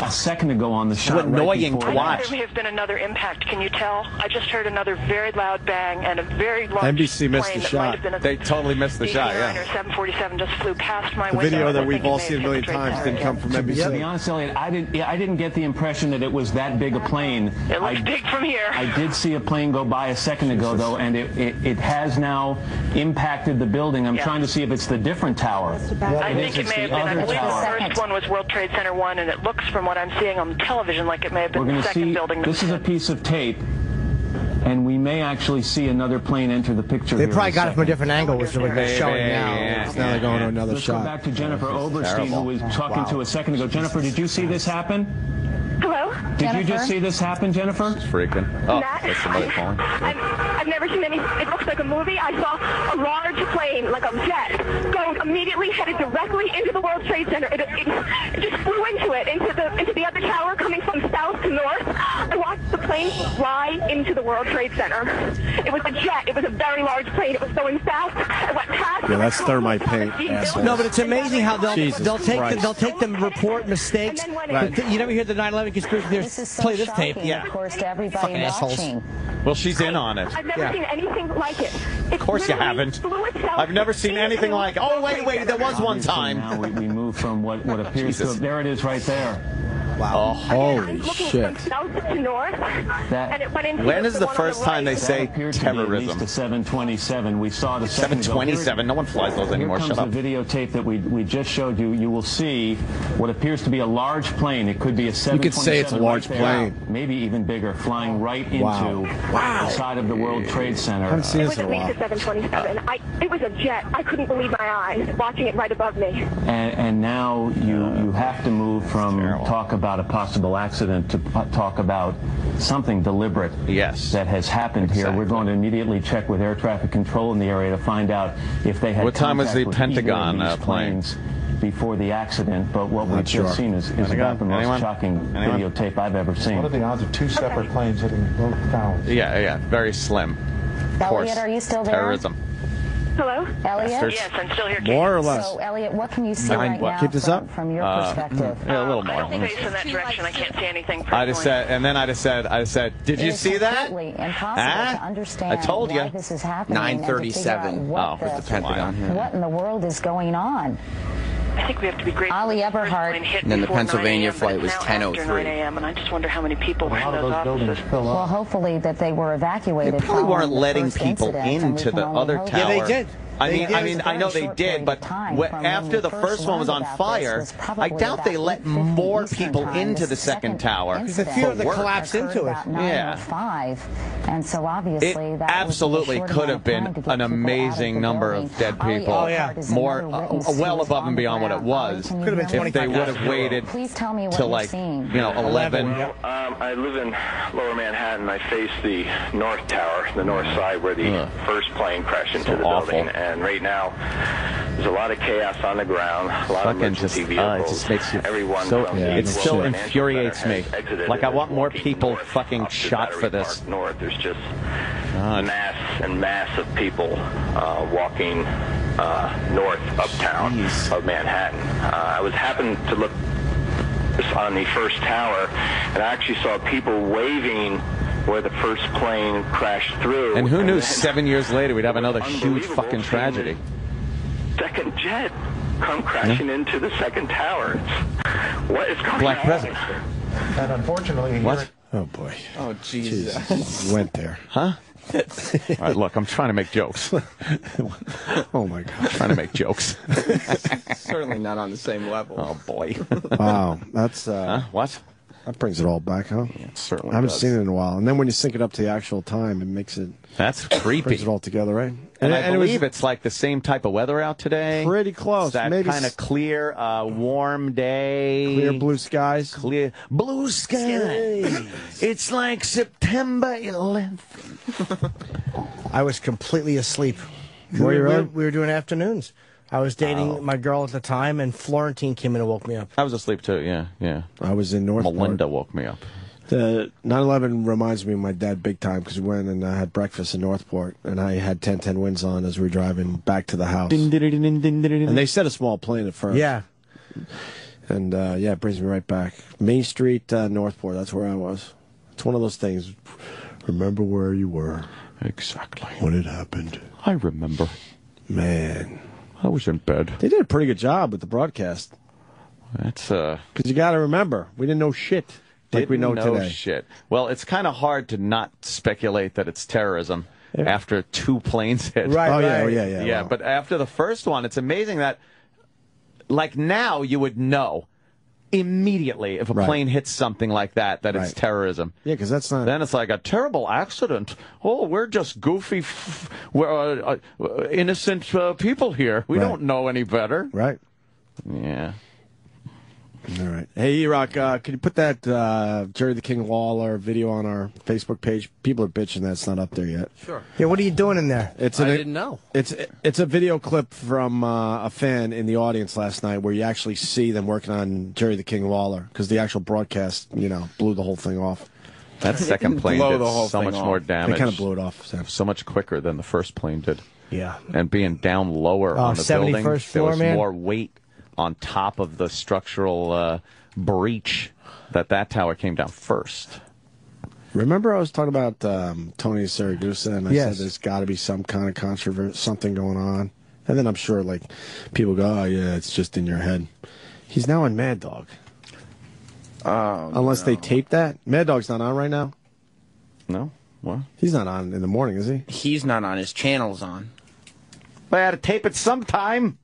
a second ago on the shot. What annoying right to watch. There may have been another impact. Can you tell? I just heard another very loud bang and a very large NBC missed plane the that might shot. have been a They totally missed the shot, or 747 just flew past my The window. video that I we've think all it may seen a have million hit the times Trade didn't come from To be NBC. honest, Elliot, I didn't get the impression that it was that big a plane. It looks big from here. I did see a plane go by a second ago, though, and it has now impacted the building. I'm trying to see if it's the different tower. I think it may have been. I believe tower. the first one was World Trade Center 1, and it looks, from what I'm seeing on television, like it may have been We're the going to second see, building. this is a piece of tape, and we may actually see another plane enter the picture. They here probably in a got it from a second. different angle, which is what they're showing now. Now they're going to another Let's shot. go back to Jennifer Oberstein, who was talking to a second ago. Jennifer, did you see this happen? Hello? Did you just see this happen, Jennifer? She's freaking. Oh, Matt, that's somebody calling. I've never seen any. It looks like a movie. I saw a large plane, like a jet, going immediately headed directly into the World Trade Center. It just flew into it, into the other tower, coming from south to north. I watched the plane fly into the World Trade Center. It was a jet. It was a very large plane. It was going fast. It went past. Yeah, that's thermite paint. Asshole. No, but it's amazing how they'll Jesus take them report mistakes. Right. You never hear the 9/11 conspiracy theories. This is so Play this shocking, tape. Yeah. of course, to everybody Fucking assholes. watching. Well, she's in on it. I've never seen anything like it. Of course you haven't. I've never seen anything like. Oh wait, there was one time. Now we move from what appears to have, there it is right there. Wow. Oh, holy shit. From south to north, and it went into When is the one on first time they That say appeared to be at terrorism? least a 727. We saw it a second ago. 727. No one flies those anymore. Here Shut comes up. the videotape that we just showed you. You will see what appears to be a large plane. It could be a 727. You could say it's a large right there, plane. maybe even bigger, flying right into the side of the World Trade Center. I haven't seen It this was in a at least while. a 727. It was a jet. I couldn't believe my eyes watching it right above me. And now you have to move from talk about a possible accident to talk about something deliberate that has happened here. We're going to immediately check with air traffic control in the area to find out if they had What time was contact the with Pentagon either of these planes before the accident. But what we've just seen is about the most shocking videotape I've ever seen. What are the odds of two separate planes hitting both towers? Yeah, very slim. Of course. Elliot, are you still there? Terrorism. Hello? Elliot? Bastards. Yes, I'm still here. More or less. So, Elliot, what can you see right now Keep this up? from your perspective? Yeah, a little I more. don't face in that direction. I can't see anything. I just said, and then I just said, did you see that? It's completely impossible to understand I told why you. this is happening. 9:37. What With the Pentagon here. What in the world is going on? I think we have to be grateful. Ali Eberhard. And then the Pennsylvania flight was 10:03. 9 a.m. and I just wonder how many people were in those offices. Well, hopefully that they were evacuated. They probably weren't following the letting first people incident, and we into can the only other hope- tower. Yeah, they did. I mean, It I know was a they very did, short but period of time from after when the we first one was on learned about fire, this was probably I doubt they about let 8:50 more Eastern people time. into the second tower. Because the fear of the for work. collapse into it. About 9 Yeah. or 5, and so obviously It that absolutely was a short could amount have of been time to get an people out of amazing the number building. of dead Ali people. Eberhard is More, another witness who well was above on and the beyond what it ground. was. Can you Could have been hear me? If they would have waited Please tell me what till you're like, seeing. 11. I live in Lower Manhattan. I face the North Tower, the north side where the first plane crashed into the awful. building. And right now, there's a lot of chaos on the ground, a lot of emergency vehicles. It just makes you Everyone so. from the It World still Financial infuriates Center me. has exited Like I and want is more walking people north fucking up to shot Battery for this. Park North. There's just God. mass and mass of people walking north uptown of Manhattan. I was happened to look on the first tower, and I actually saw people waving where the first plane crashed through. And who knew then 7 years later we'd have another huge fucking tragedy? Second jet come crashing into the second tower. What is going Black on? President. And unfortunately, What? Oh boy. Oh, Jesus. Went there. Huh? All right, look, I'm trying to make jokes. Oh, my God. I'm trying to make jokes. Certainly not on the same level. Oh, boy. Wow. That's, what? That brings it all back, huh? Yeah, it certainly I haven't does. seen it in a while. And then when you sync it up to the actual time, it makes it... That's creepy. Brings it all together, right? And I believe it's like the same type of weather out today. Pretty close. It's that Maybe kind of clear, warm day. Clear blue skies. Clear blue skies. It's like September 11th. I was completely asleep. Were you really? We were doing afternoons. I was dating my girl at the time, and Florentine came in and woke me up. I was asleep too, yeah. I was in Northport. Melinda woke me up. The 9/11 reminds me of my dad big time because we went and had breakfast in Northport, and I had 10-10 winds on as we were driving back to the house. And they said a small plane at first. Yeah. And, yeah, it brings me right back. Main Street, Northport, that's where I was. It's one of those things. Remember where you were. Exactly. When it happened. I remember. Man. I was in bed. They did a pretty good job with the broadcast. That's, because you got to remember, we didn't know shit. Like we know today. Shit. Well, it's kind of hard to not speculate that it's terrorism after 2 planes hit. Right, Yeah. But after the first one, it's amazing that, like now, you would know immediately if a plane hits something like that it's terrorism. Yeah, because that's not... Then it's like a terrible accident. Oh, we're just goofy, innocent people here. We don't know any better. Right. Yeah. All right. Hey, E-Rock, can you put that Jerry the King Lawler video on our Facebook page? People are bitching that's not up there yet. Sure. Yeah, what are you doing in there? I didn't know. It's a video clip from a fan in the audience last night where you actually see them working on Jerry the King Lawler because the actual broadcast, blew the whole thing off. That second plane did so much more damage. They kind of blew it off. So much quicker than the first plane did. Yeah. And being down lower on the building, 71st floor, there was man. more weight on top of the structural breach that tower came down first. Remember I was talking about Tony Saragusa, and I said there's got to be some kind of controversy, something going on. And then I'm sure, people go, oh, yeah, it's just in your head. He's now on Mad Dog. Unless they tape that. Mad Dog's not on right now? No? What? He's not on in the morning, is he? He's not on. His channel's on. I had to tape it sometime.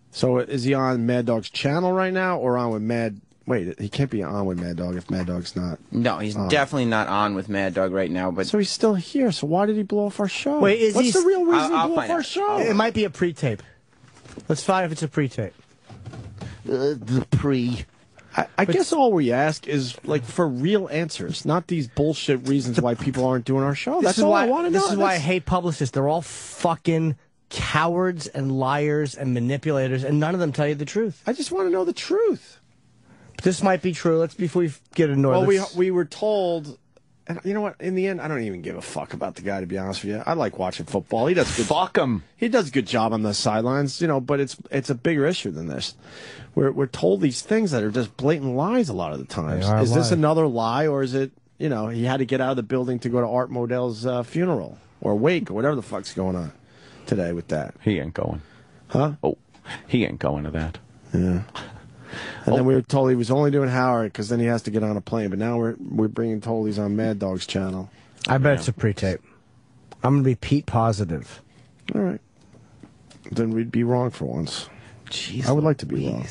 So is he on Mad Dog's channel right now, or on with Mad... Wait, he can't be on with Mad Dog if Mad Dog's not... No, he's definitely not on with Mad Dog right now. But so he's still here, so why did he blow off our show? Wait, What's the real reason he blew off our show? It might be a pre-tape. Let's find if it's a pre-tape. The pre... I guess all we ask is, for real answers, not these bullshit reasons why people aren't doing our show. That's all I want to know. This is why I hate publicists. They're all fucking... cowards and liars and manipulators, and none of them tell you the truth. I just want to know the truth. But this might be true. Let's before we get annoyed. Well, we were told, and you know what? In the end, I don't even give a fuck about the guy. To be honest with you, I like watching football. He does good. Fuck him. He does a good job on the sidelines, But it's a bigger issue than this. We're told these things that are just blatant lies a lot of the times. Is this another lie, or is it? He had to get out of the building to go to Art Modell's funeral or wake or whatever the fuck's going on today with that. He ain't going. Huh? Oh, he ain't going to that. Yeah. And then we were told he was only doing Howard because then he has to get on a plane. But now we're being told he's on Mad Dog's channel. I bet it's a pre-tape. I'm going to be Pete positive. All right. Then we'd be wrong for once. Jeez, I would like to be wrong.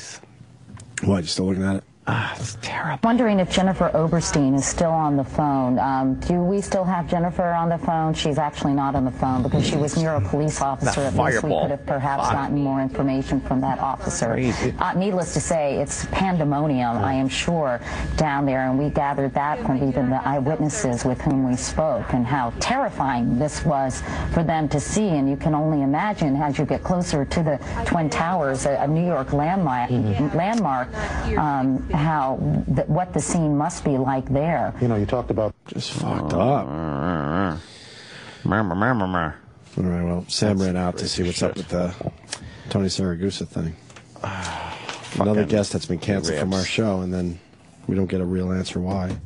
What, you still looking at it? It's terrible. Wondering if Jennifer Oberstein is still on the phone. Do we still have Jennifer on the phone? She's actually not on the phone because she was near a police officer. At least we could have perhaps gotten more information from that officer. Needless to say, it's pandemonium, I am sure, down there, and we gathered that from even the eyewitnesses with whom we spoke, and how terrifying this was for them to see. And you can only imagine as you get closer to the Twin Towers, a New York landmark, what the scene must be like there. You talked about just fucked up. All right, well, Sam ran out to see what's up with the Tony Saragusa thing. Another guest that's been canceled from our show, and then we don't get a real answer why.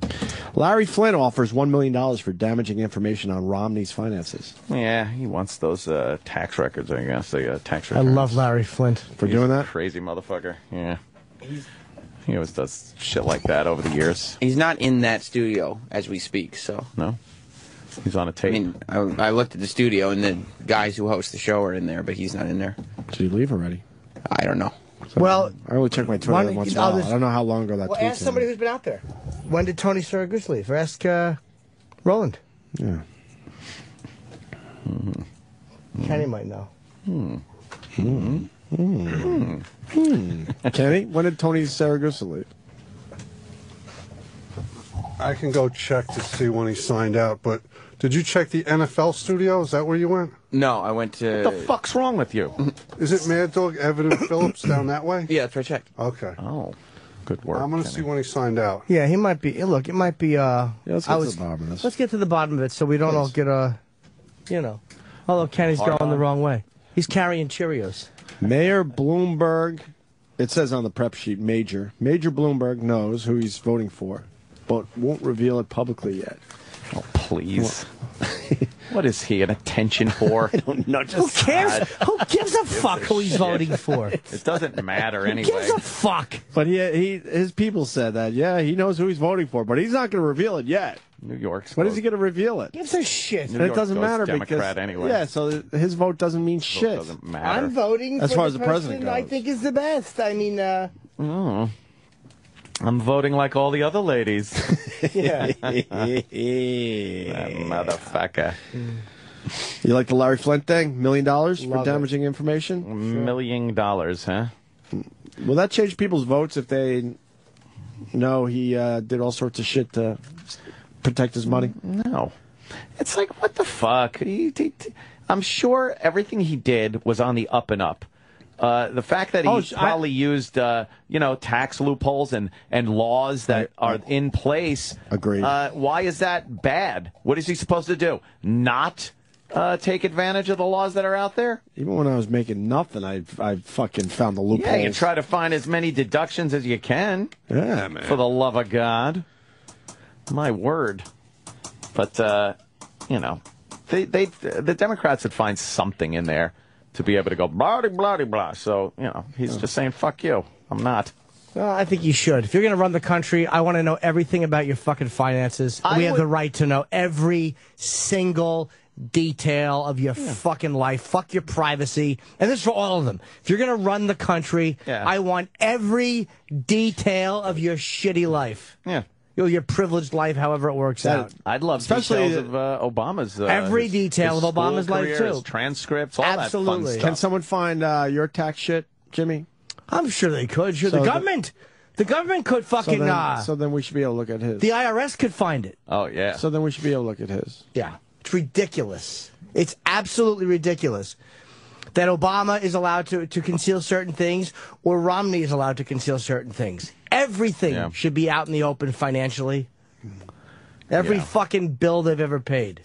Larry Flynn offers $1 million for damaging information on Romney's finances. Yeah, he wants those tax records, I guess. The tax I records. love Larry Flynn. For doing that? Crazy motherfucker. Yeah. He always does shit like that over the years. He's not in that studio as we speak, so. No? He's on a tape. I mean, I looked at the studio, and the guys who host the show are in there, but he's not in there. Did he leave already? I don't know. So Well, I only check my Twitter once in a while. I don't know how long ago that Well, tweet ask somebody who's been out there. When did Tony Saragusa leave? Or ask Roland. Yeah. Kenny might know. Kenny, when did Tony Saragusa leave? I can go check to see when he signed out, but did you check the NFL studio? Is that where you went? No, I went to... What the fuck's wrong with you? Is it Mad Dog Evan Phillips down that way? Yeah, that's where I checked. Okay. Oh, good work. I'm going to see when he signed out. Yeah, he might be. Look, it might be. Let's get to the bottom of this. Let's get to the bottom of it so we don't all get Although Kenny's Hard going the on. wrong way. He's carrying Cheerios. Mayor Bloomberg, it says on the prep sheet, Major Bloomberg knows who he's voting for, but won't reveal it publicly yet. Oh, please. What is he, an attention whore? I don't know. Who cares? Who gives a fuck who he's voting for? It doesn't matter Who anyway. gives a fuck? But his people said that, he knows who he's voting for, but he's not going to reveal it yet. New York's When is he going to reveal it? Gives a shit. And it doesn't matter Democrat because anyway. Yeah, so his vote doesn't mean shit. Doesn't matter. I'm voting as for far the as the president person I goes. think is the best. I mean, Oh. I'm voting like all the other ladies. yeah. That motherfucker. You like the Larry Flint thing? $1 million for Love damaging information? $1 million, huh? Will that change people's votes if they know he did all sorts of shit to protect his money? No. It's like, what the fuck? I'm sure everything he did was on the up and up. The fact that he probably used, tax loopholes and laws that are in place. Agreed. Why is that bad? What is he supposed to do? Not take advantage of the laws that are out there? Even when I was making nothing, I fucking found the loopholes. Yeah, you try to find as many deductions as you can. Yeah, man. For the love of God. My word. But, the Democrats would find something in there to be able to go blah, blah, blah, blah. So, he's just saying, fuck you. I'm not. Well, I think you should. If you're going to run the country, I want to know everything about your fucking finances. We have the right to know every single detail of your fucking life. Fuck your privacy. And this is for all of them. If you're going to run the country, I want every detail of your shitty life. Yeah. Your privileged life, however it works out. I'd love details of Obama's every detail of Obama's life, too. His transcripts, all Absolutely. that fun stuff. Can someone find your tax shit, Jimmy? I'm sure they could. Sure, the government could fucking... So then we should be able to look at his. The IRS could find it. Oh, yeah. So then we should be able to look at his. Yeah. It's ridiculous. It's absolutely ridiculous that Obama is allowed to conceal certain things or Romney is allowed to conceal certain things. Everything should be out in the open financially. Every fucking bill they've ever paid.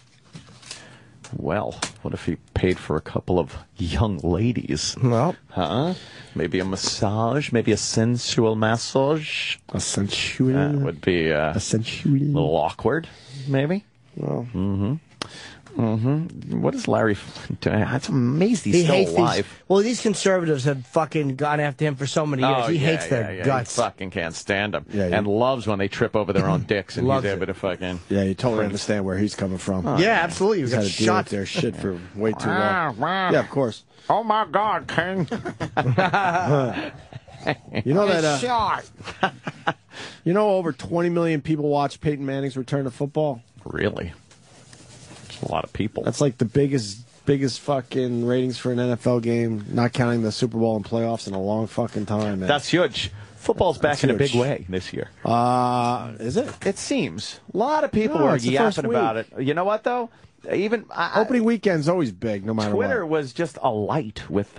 Well, what if he paid for a couple of young ladies? Well. Huh? Maybe a massage? Maybe a sensual massage? A sensual? That would be a little awkward, maybe? Well. What is Larry doing? It's amazing he's still alive. These conservatives have fucking gone after him for so many years. He hates their guts. He fucking can't stand them. Yeah, and loves when they trip over their own dicks and he's able to fucking... Yeah, you totally understand where he's coming from. Yeah, absolutely. He's had to deal with their shit for way too long. Yeah, of course. Oh, my God, King. You know that... over 20 million people watch Peyton Manning's return to football? Really? A lot of people. That's like the biggest fucking ratings for an NFL game, not counting the Super Bowl and playoffs, in a long fucking time, man. That's huge. Football's back in a big way this year. Is it? It seems. A lot of people were yapping about it. You know what, though? Even opening weekend's always big, no matter Twitter what. was just alight with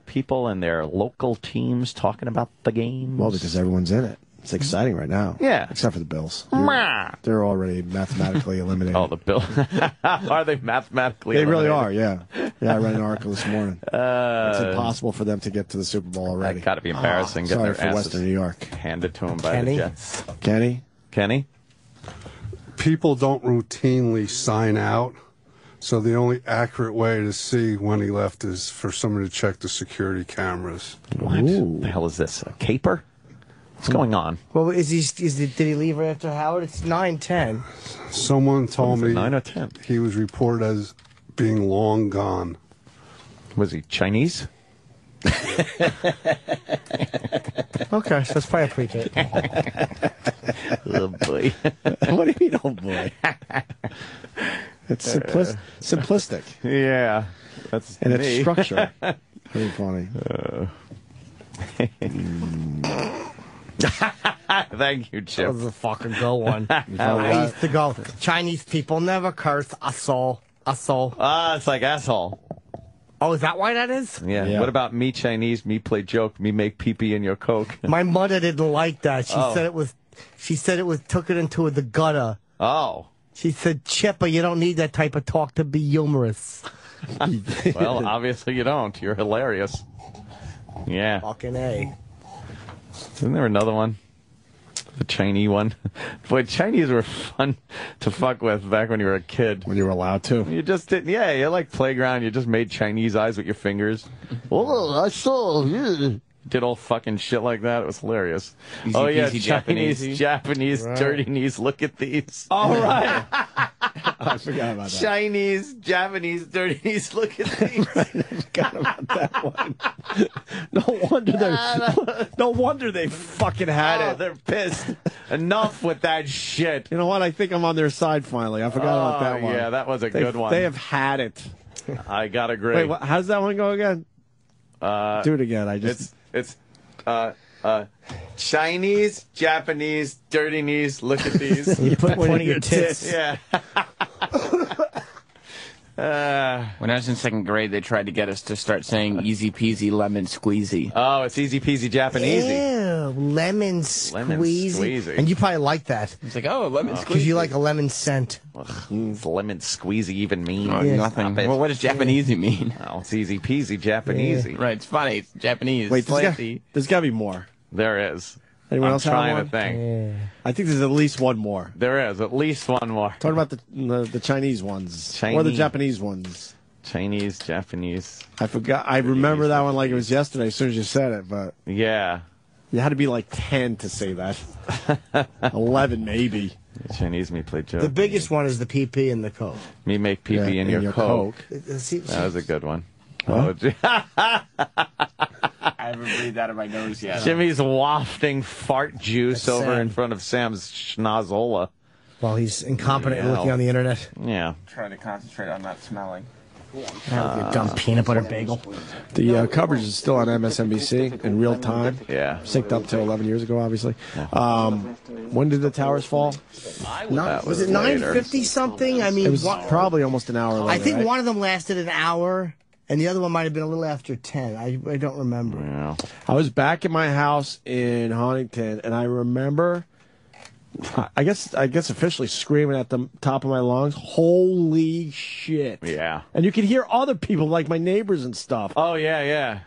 people and their local teams talking about the game. Well, because everyone's in it. It's exciting right now. Yeah. Except for the Bills. They're already mathematically eliminated. Oh, the Bills. Are they mathematically They eliminated? really are, yeah. Yeah, I read an article this morning. It's impossible for them to get to the Super Bowl already. That got to be embarrassing. Getting Sorry their for asses Western New York. handed to them by the Jets. Kenny? People don't routinely sign out, so the only accurate way to see when he left is for somebody to check the security cameras. What the hell is this? A caper? What's going on? Well, did he leave right after Howard? It's 9:10. Someone told me 9 or 10? He was reported as being long gone. Was he Chinese? Okay, so it's probably a pre-tape. Oh, boy. What do you mean, oh, boy? It's simplistic. Yeah. That's and me. its structure. Very funny. Thank you, Chip. That was a fucking good one. I used to go, Chinese people never curse, asshole. It's like asshole. Oh, is that why that is? Yeah. What about me Chinese, me play joke, me make pee-pee in your Coke? My mother didn't like that. She said it was took it into the gutter. Oh. She said, Chipper, you don't need that type of talk to be humorous. Well, obviously you don't. You're hilarious. Yeah. Fucking A. Isn't there another one? The Chinese one. Boy, Chinese were fun to fuck with back when you were a kid. When you were allowed to. You just didn't. Yeah, you like playground. You just made Chinese eyes with your fingers. Oh, I saw. Did all fucking shit like that. It was hilarious. Easy peasy, Japanese, Right. dirty knees. Look at these. All right. I forgot about that. Chinese, Japanese, dirty knees. Look at these. I forgot about that one. No wonder they fucking had it. They're pissed. Enough with that shit. You know what? I think I'm on their side finally. I forgot about that one. Yeah, that was a good one. They have had it. I gotta agree. Wait, how does that one go again? Do it again. It's Chinese, Japanese, dirty knees. Look at these. You put one of your tits. Yeah. When I was in second grade, they tried to get us to start saying easy peasy lemon squeezy. Oh, it's easy peasy Japanesey. Ew, lemon squeezy. And you probably like that. It's like, oh, lemon squeezy. Because you like a lemon scent. Does lemon squeezy even mean? Oh, nothing. Well, what does Japanesey mean? Oh, it's easy peasy Japanesey. Right, it's funny. It's Japanese. Wait, there's got to be more. There is. Anyone else have trying one? to think. Yeah. I think there's at least one more. There is at least one more. Talking about the Chinese ones. Or the Japanese ones. Chinese, Japanese. I forgot. I remember that one like it was yesterday as soon as you said it, but yeah, you had to be like 10 to say that. 11 maybe. Chinese me play joke. The biggest one is the PP and the Coke. Me make pee-pee in your Coke. See, that was a good one. Huh? I haven't breathed that in my nose yet. Jimmy's wafting fart juice over in front of Sam's schnozola. While he's incompetent and looking on the internet. Yeah. Trying to concentrate on not smelling. Your dumb peanut butter bagel. The coverage is still on MSNBC in real time. Yeah. Synced up to 11 years ago, obviously. When did the towers fall? Was it 9:50 something? I mean, it was probably almost an hour later. I think right? one of them lasted an hour, and the other one might have been a little after 10. I don't remember. Yeah. I was back at my house in Huntington, and I remember, I guess officially screaming at the top of my lungs, "Holy shit!" Yeah. And you could hear other people, like my neighbors and stuff. Oh yeah, yeah.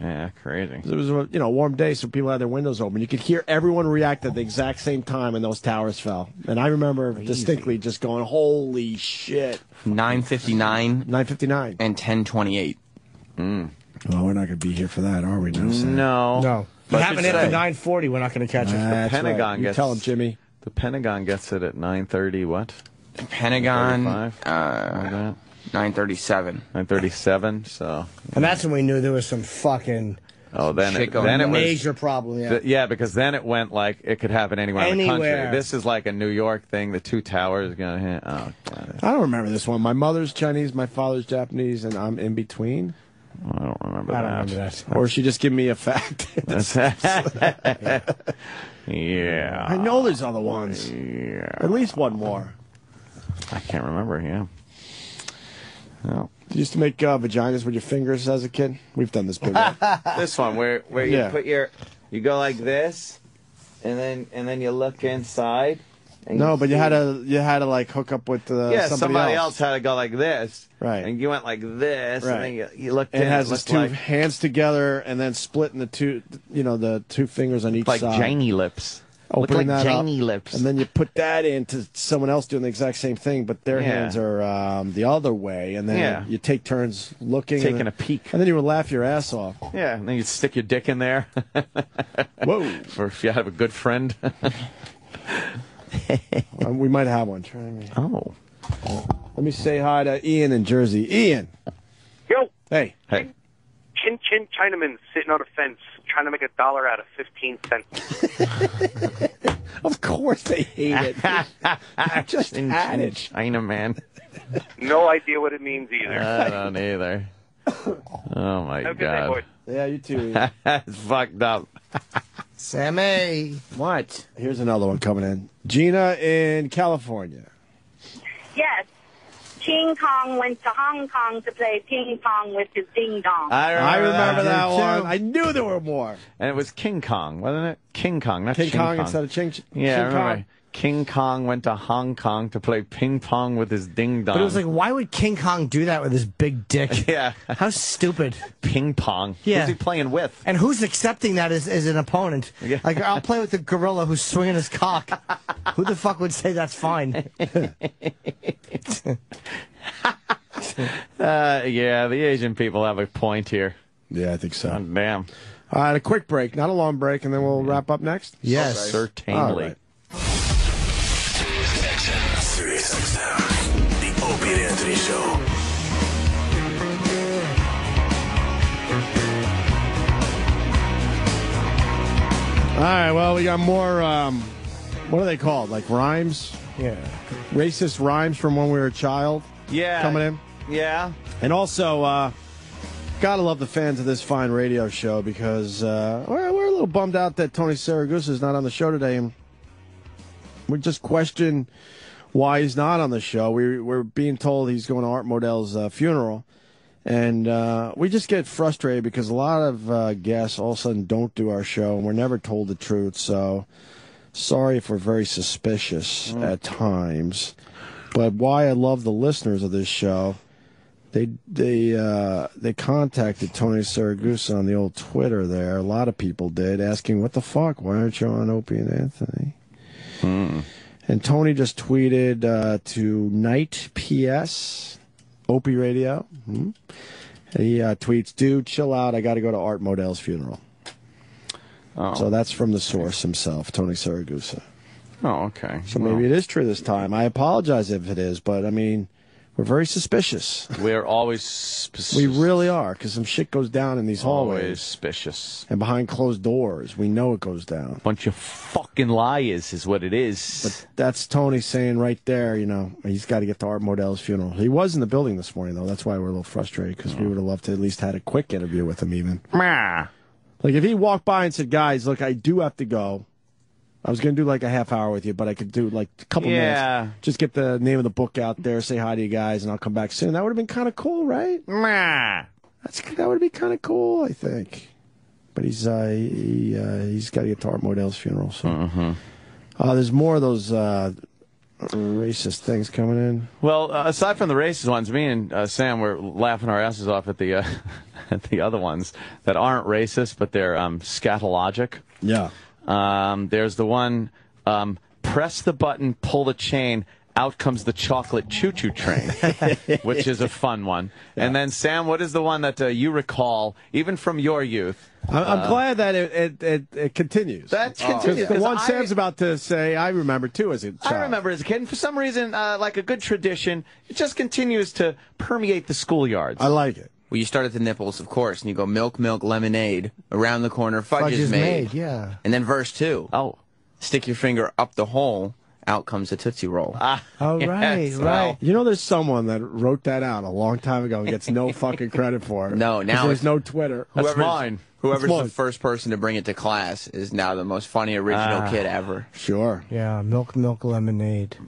Yeah, crazy. It was a warm day, so people had their windows open. You could hear everyone react at the exact same time, and those towers fell. And I remember distinctly just going, "Holy shit!" 9:59, 9:59, and 10:28. Well, we're not going to be here for that, are we? No. No. But having it at 9:40, we're not going to catch it. That's the Pentagon right. You gets. tell him, Jimmy. The Pentagon gets it at 9:30. What? The Pentagon. 9:37. 9:37. So. And that's when we knew there was some fucking. Oh, then it was major problem. Yeah. Yeah, because then it went like it could happen anywhere in the country. This is like a New York thing. The two towers going to hit. Oh, God. I don't remember this one. My mother's Chinese, my father's Japanese, and I'm in between. I don't remember that. Or she just give me a fact. Yeah. I know there's other ones. Yeah. At least one more. I can't remember. Yeah. No. You used to make vaginas with your fingers as a kid. We've done this big. This one where you put you go like this, and then you look inside. No, but you had to like hook up with somebody else had to go like this, right? And you went like this, right. and then you looked. And it has its two hands together, and then split in the two, the two fingers on each side, like Janie lips. Look like that Janie up, lips. and then you put that into someone else doing the exact same thing, but their hands are the other way, and then you take turns looking, taking a peek, and then you would laugh your ass off. Yeah, and then you stick your dick in there. Whoa! Or if you have a good friend. We might have one. Try me. Oh. Let me say hi to Ian in Jersey. Ian. Yo. Hey. Hey. Chin Chin Chinaman sitting on a fence trying to make $1 out of 15 cents. Of course they hate it. I just had it. Chinaman. No idea what it means either. I don't either. Oh, my Have a good day, God. boys. Yeah, you too, Ian. It's fucked up. Sammy. What? Here's another one coming in. Gina in California. Yes. King Kong went to Hong Kong to play ping pong with his ding dong. I remember that one. I knew there were more. And it was King Kong, wasn't it? King Kong, not King Ching Kong Kong. instead of Ching. Yeah, I King remember. Kong. King Kong went to Hong Kong to play ping pong with his ding dong. But it was like, why would King Kong do that with his big dick? Yeah. How stupid. Ping pong. Yeah. Who's he playing with? And who's accepting that as an opponent? Yeah. Like, I'll play with the gorilla who's swinging his cock. Who the fuck would say that's fine? Yeah, the Asian people have a point here. Yeah, I think so. Oh, damn. All right, a quick break, not a long break, and then we'll wrap up next? Yes. Certainly. All right. Sirius XM, the Opie and Anthony Show. All right, well, we got more, what are they called? Like rhymes? Yeah. Racist rhymes from when we were a child? Yeah. Coming in? Yeah. And also, gotta love the fans of this fine radio show because we're a little bummed out that Tony Saragusa is not on the show today. And we just question why he's not on the show. We're being told he's going to Art Modell's funeral. And we just get frustrated because a lot of guests all of a sudden don't do our show, and we're never told the truth. So sorry if we're very suspicious at times. But why I love the listeners of this show, they contacted Tony Saragusa on the old Twitter there. A lot of people did, asking, what the fuck? Why aren't you on Opie and Anthony? And Tony just tweeted to Night PS, Opie Radio. He tweets, dude, chill out. I got to go to Art Modell's funeral. Oh. So that's from the source himself, Tony Saragusa. Oh, okay. So maybe it is true this time. I apologize if it is, but I mean, we're very suspicious. We're always suspicious. We really are, because some shit goes down in these hallways. Always suspicious. And behind closed doors. We know it goes down. Bunch of fucking liars is what it is. But that's Tony saying right there, you know, he's got to get to Art Modell's funeral. He was in the building this morning, though. That's why we're a little frustrated, because we would have loved to at least had a quick interview with him, even. Like, if he walked by and said, guys, look, I do have to go. I was going to do like a half hour with you, but I could do like a couple minutes. Just get the name of the book out there, say hi to you guys, and I'll come back soon. That would have been kind of cool, right? That would be kind of cool, I think. But he's got to get to Art Modell's funeral. So there's more of those racist things coming in. Well, aside from the racist ones, me and Sam were laughing our asses off at the at the other ones that aren't racist, but they're scatologic. Yeah. There's the one, press the button, pull the chain, out comes the chocolate choo-choo train, which is a fun one. Yeah. And then, Sam, what is the one that you recall, even from your youth? I'm glad that it continues. That continues. The one Sam's about to say, I remember, too, as a child. I remember as a kid, and for some reason, like a good tradition, it just continues to permeate the schoolyards. I like it. Well, you start at the nipples, of course, and you go milk, milk, lemonade. Around the corner, fudge is made. Yeah. And then verse 2. Oh. Stick your finger up the hole, out comes a Tootsie Roll. Oh, right, right. You know, there's someone that wrote that out a long time ago and gets no fucking credit for it. No, now there's no Twitter. That's mine. Whoever's the first person to bring it to class is now the most funny original kid ever. Sure. Yeah, milk, milk, lemonade.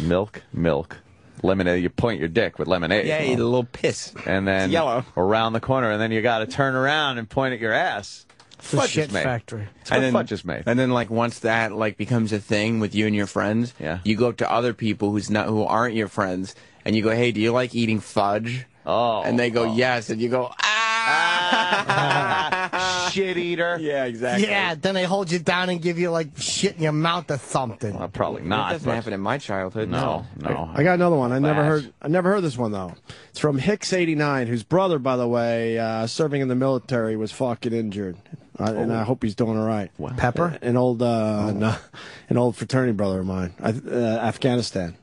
Milk, milk. Lemonade, you point your dick with lemonade. Yeah, you eat a little piss. And then it's yellow. Around the corner, and then you got to turn around and point at your ass. It's a shit factory. It's what fudge is made. And then, like, once that becomes a thing with you and your friends, you go up to other people who aren't your friends, and you go, "Hey, do you like eating fudge?" Oh. And they go, "Yes," and you go, "Ah!" shit eater. Yeah, exactly. Yeah, then they hold you down and give you like shit in your mouth or something. Well, probably not. That doesn't happen in my childhood. No. I got another one. I never heard this one though. It's from Hicks89, whose brother, by the way, serving in the military, was fucking injured, and I hope he's doing all right. Wow. Pepper, an old fraternity brother of mine, Afghanistan.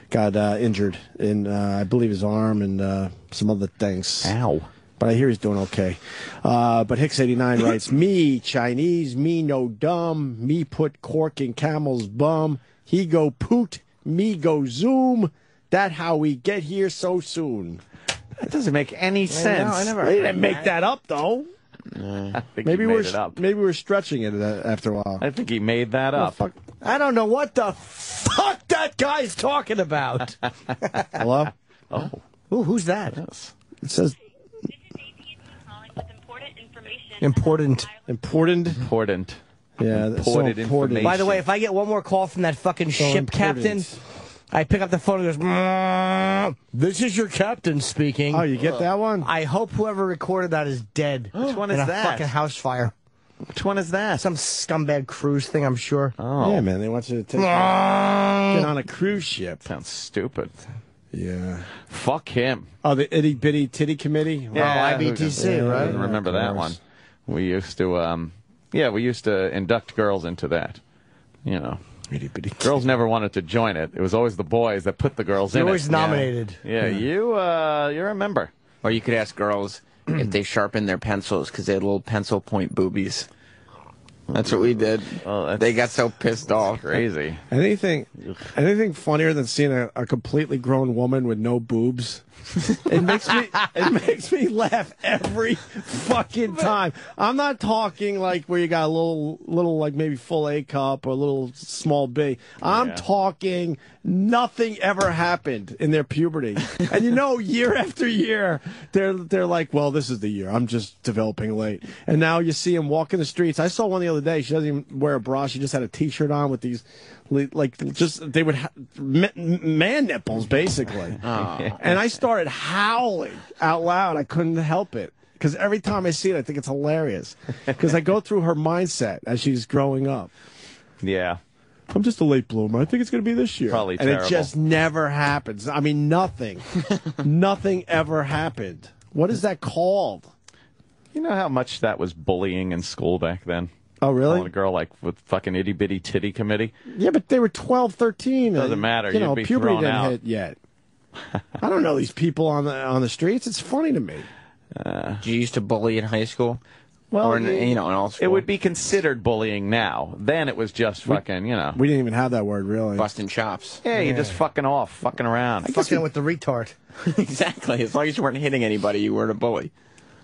Got injured in, I believe, his arm and some other things. Ow. But I hear he's doing okay. But Hicks89 writes, me, Chinese, me no dumb, me put cork in camel's bum, he go poot, me go zoom, that how we get here so soon. That doesn't make any sense. They didn't make that up, though. I think Maybe he made it up. Maybe we're stretching it after a while. I think he made that up. Fuck. I don't know what the fuck that guy's talking about. Hello? Oh. Ooh, who's that? Yes. It says... Important. Yeah, Imported important. By the way, if I get one more call from that fucking ship captain, I pick up the phone and goes, this is your captain speaking. Oh, you get that one? I hope whoever recorded that is dead. Which one is in a that? fucking house fire. Which one is that? Some scumbag cruise thing, I'm sure. Oh. Yeah, man, they want you to get on a cruise ship. Sounds stupid. Yeah. Fuck him. Oh, the itty bitty titty committee? Yeah, IBTC, right? I remember that one. We used to, we used to induct girls into that. You know. Girls never wanted to join it. It was always the boys that put the girls in it. You're always nominated. Yeah, you're a member. Or you could ask girls if they sharpened their pencils because they had little pencil point boobies. That's what we did. Oh, they got so pissed off. Crazy. Anything funnier than seeing a completely grown woman with no boobs? It makes me laugh every fucking time. I'm not talking like where you got a little like maybe full A cup or a little small B. I'm talking nothing ever happened in their puberty. And year after year, they're like, well, this is the year. I'm just developing late. And now you see them walking the streets. I saw one the other day. She doesn't even wear a bra. She just had a T-shirt on with these, they would man nipples, basically. And I started howling out loud. I couldn't help it. Because every time I see it, I think it's hilarious. Because I go through her mindset as she's growing up. Yeah. I'm just a late bloomer. I think it's going to be this year. Probably and terrible. It just never happens. I mean, nothing ever happened. What is that called? You know how much that was bullying in school back then? Oh, really? Calling a girl with fucking itty bitty titty committee? Yeah, but they were 12, 13. Doesn't matter. You'd be puberty thrown didn't out. hit yet. I don't know these people on the streets. It's funny to me. Did you used to bully in high school? Well, or in all school? It would be considered bullying now. Then it was just fucking, We didn't even have that word, really. Busting chops. Yeah, you're just fucking off, fucking around. Fucking with the retard. Exactly. As long as you weren't hitting anybody, you weren't a bully.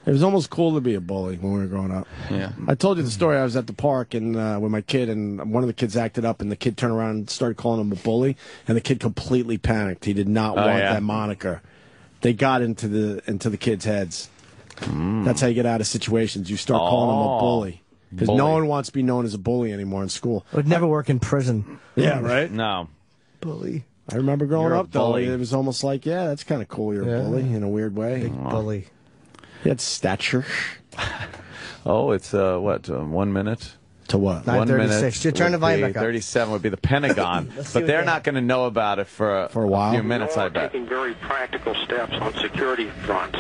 It was almost cool to be a bully when we were growing up. Yeah. I told you the story. I was at the park and with my kid, and one of the kids acted up, and the kid turned around and started calling him a bully, and the kid completely panicked. He did not want that moniker. They got into the kids' heads. That's how you get out of situations. You start calling them a bully. Because no one wants to be known as a bully anymore in school. It would never work in prison. Yeah, right? No. Bully. I remember growing up, though. bully. It was almost like, that's kind of cool. You're a bully in a weird way. Big bully. He had stature. Oh, it's 1 minute? To what? 1 minute. 9:36. You turn the volume back up. 37 would be the Pentagon. Let's see But what they're they not going to know about it for a while. few minutes, I bet. Taking very practical steps on security fronts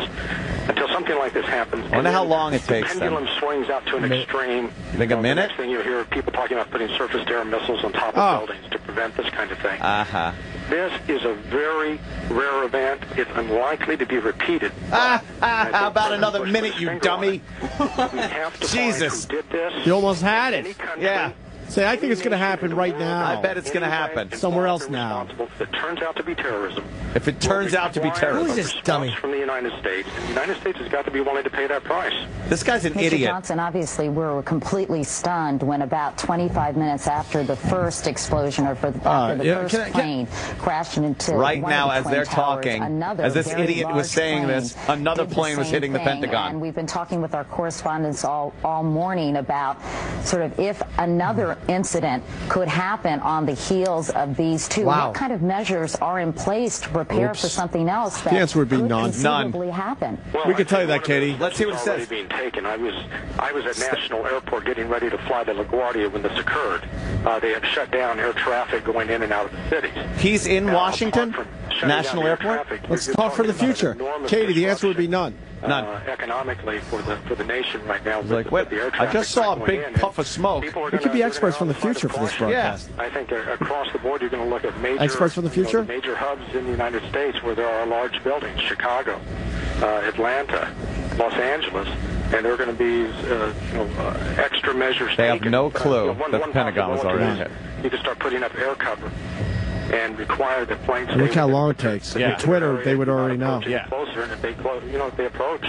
until something like this happens. I wonder how long it takes The them. pendulum swings out to an extreme. You think a minute? The next thing you hear people talking about putting surface-to-air missiles on top of buildings to prevent this kind of thing. Uh-huh. This is a very rare event. It's unlikely to be repeated. How about another minute, you dummy? Jesus. Did this? You almost had it. Yeah. Say, I think it's going to happen right now. I bet it's going to happen. Somewhere else now. If it turns out to be terrorism. If it turns out to be terrorism. Who is this dummy? From the United States. The United States has got to be willing to pay that price. This guy's an Mr. idiot. Johnson, obviously, we were completely stunned when about 25 minutes after the first explosion, or after the first plane crashed into right one now, of the as Twin they're Towers, talking, another as this very idiot was large saying plane this, another did the plane was same hitting the thing. Pentagon. And we've been talking with our correspondents all morning about sort of if another incident could happen on the heels of these two. Wow. What kind of measures are in place to prepare for something else that The answer would be could none. conceivably happen? We can tell you that, Katie. Let's see what it already says. being taken. I was at National Airport getting ready to fly to LaGuardia when this occurred. They had shut down air traffic going in and out of the city. He's in Washington National Airport. Let's talk for the future. Katie, the answer would be none. None. Economically for the nation right now. Like, wait, I just saw a big puff of smoke. We could be experts from the future for this broadcast. I think across the board you're going to look at major experts from the future. Major hubs in the United States where there are large buildings: Chicago, Atlanta, Los Angeles, and there are going to be extra measures. They have taken. no clue that the Pentagon was already hit. You can start putting up air cover and require that planes. Look how long it takes. Yeah. With Twitter, they would already know. Yeah. Closer, and if they if they approach,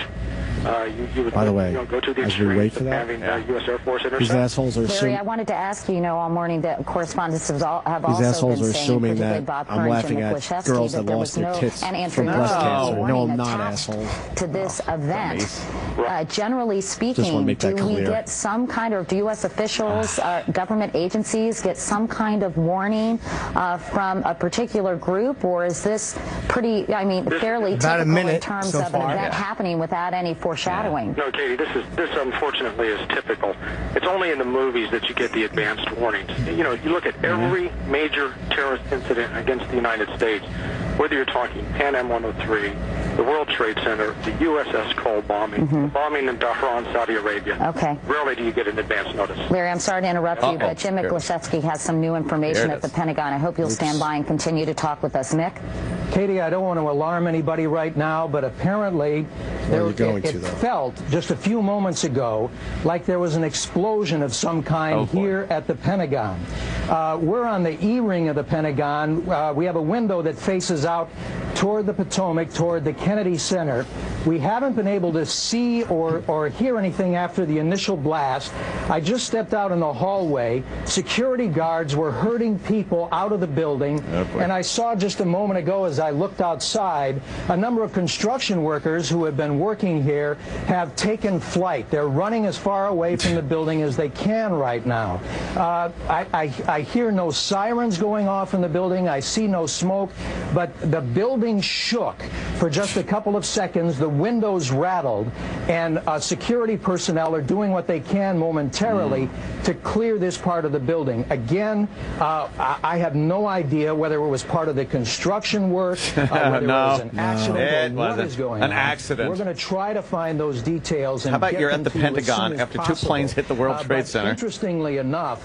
you would By the way, go to the as we wait for that, having U.S. Air Force these intercept. assholes are Larry, assuming. I wanted to ask you, all morning that correspondents have These also assholes been are saying, assuming particularly that Bob I'm Kern and laughing Jim at Gluszewski, girls that there lost was their tits and Andrew from breast Yang cancer. No, warning I'm not, attached asshole. to this event. Generally wanna speaking, make that do we clear. get some kind of, do U.S. officials, government agencies get some kind of warning from a particular group, or is this pretty, fairly About a typical in minute terms so of an far. event happening without any foreshadowing? No, Katie, this unfortunately is typical. It's only in the movies that you get the advanced warnings. You look at every major terrorist incident against the United States, whether you're talking Pan Am 103, the World Trade Center, the USS Cole bombing, the bombing in Dhahran, Saudi Arabia. Okay. Rarely do you get an advance notice. Larry, I'm sorry to interrupt you, but Jim Gluszewski has some new information at the Pentagon. I hope you'll stand by and continue to talk with us. Mick? Katie, I don't want to alarm anybody right now, but apparently it felt just a few moments ago like there was an explosion of some kind here at the Pentagon. We're on the E-ring of the Pentagon. We have a window that faces out toward the Potomac, toward the Kennedy Center. We haven't been able to see or hear anything after the initial blast. I just stepped out in the hallway. Security guards were herding people out of the building, and I saw just a moment ago as I looked outside, a number of construction workers who have been working here have taken flight. They're running as far away from the building as they can right now. I hear no sirens going off in the building. I see no smoke, but the building shook for just a couple of seconds. The windows rattled, and security personnel are doing what they can momentarily to clear this part of the building. Again, I have no idea whether it was part of the construction work, whether it was an accident, or what is going on. An accident. We're going to try to find those details. And How about get you're them at the to you as Pentagon soon as after two possible. planes hit the World Trade Center? Interestingly enough,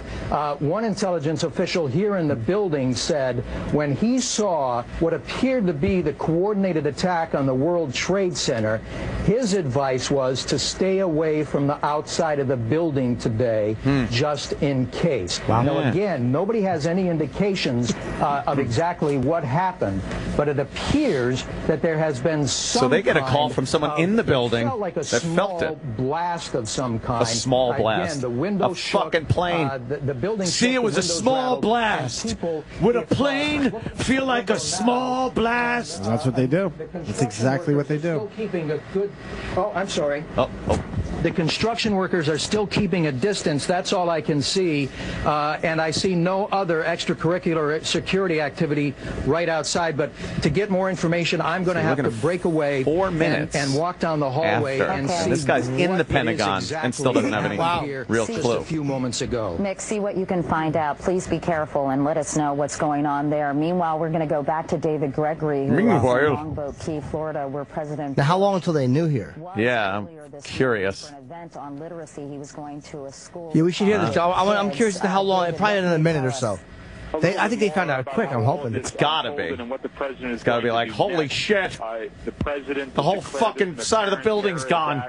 one intelligence official here in the building said when he saw what appeared to be the coordinated attack on the World Trade Center, his advice was to stay away from the outside of the building today, just in case. Now, again, nobody has any indications of exactly what happened, but it appears that there has been some So they get a kind call from someone in the building felt like a that felt small it. blast of some kind. A small blast. Again, the window A shook, fucking plane. The building See, shook, it was the a windows small rattled, blast. and people Would a plane feel like a small blast? That's what they do. That's exactly what they do. Still keeping a good. Oh, I'm sorry. The construction workers are still keeping a distance. That's all I can see, and I see no other extracurricular security activity right outside. But to get more information, I'm going to have to break away 4 minutes and walk down the hallway after. and Okay. see. This guy's in what the Pentagon it is and still doesn't have any here real just clue. a few moments ago. Mick, see what you can find out. Please be careful and let us know what's going on there. Meanwhile, we're going to go back to David Gregory, who was in Longboat Key, Florida, where President... Now, how long until they knew here? Yeah, I'm curious. For an event on literacy, he was going to a school... Yeah, we should hear this. I'm curious as to how long. Probably in a minute or so. I think they found out quick. I'm hoping. It's gotta be. It's gotta be like, holy shit! The whole fucking side of the building's gone.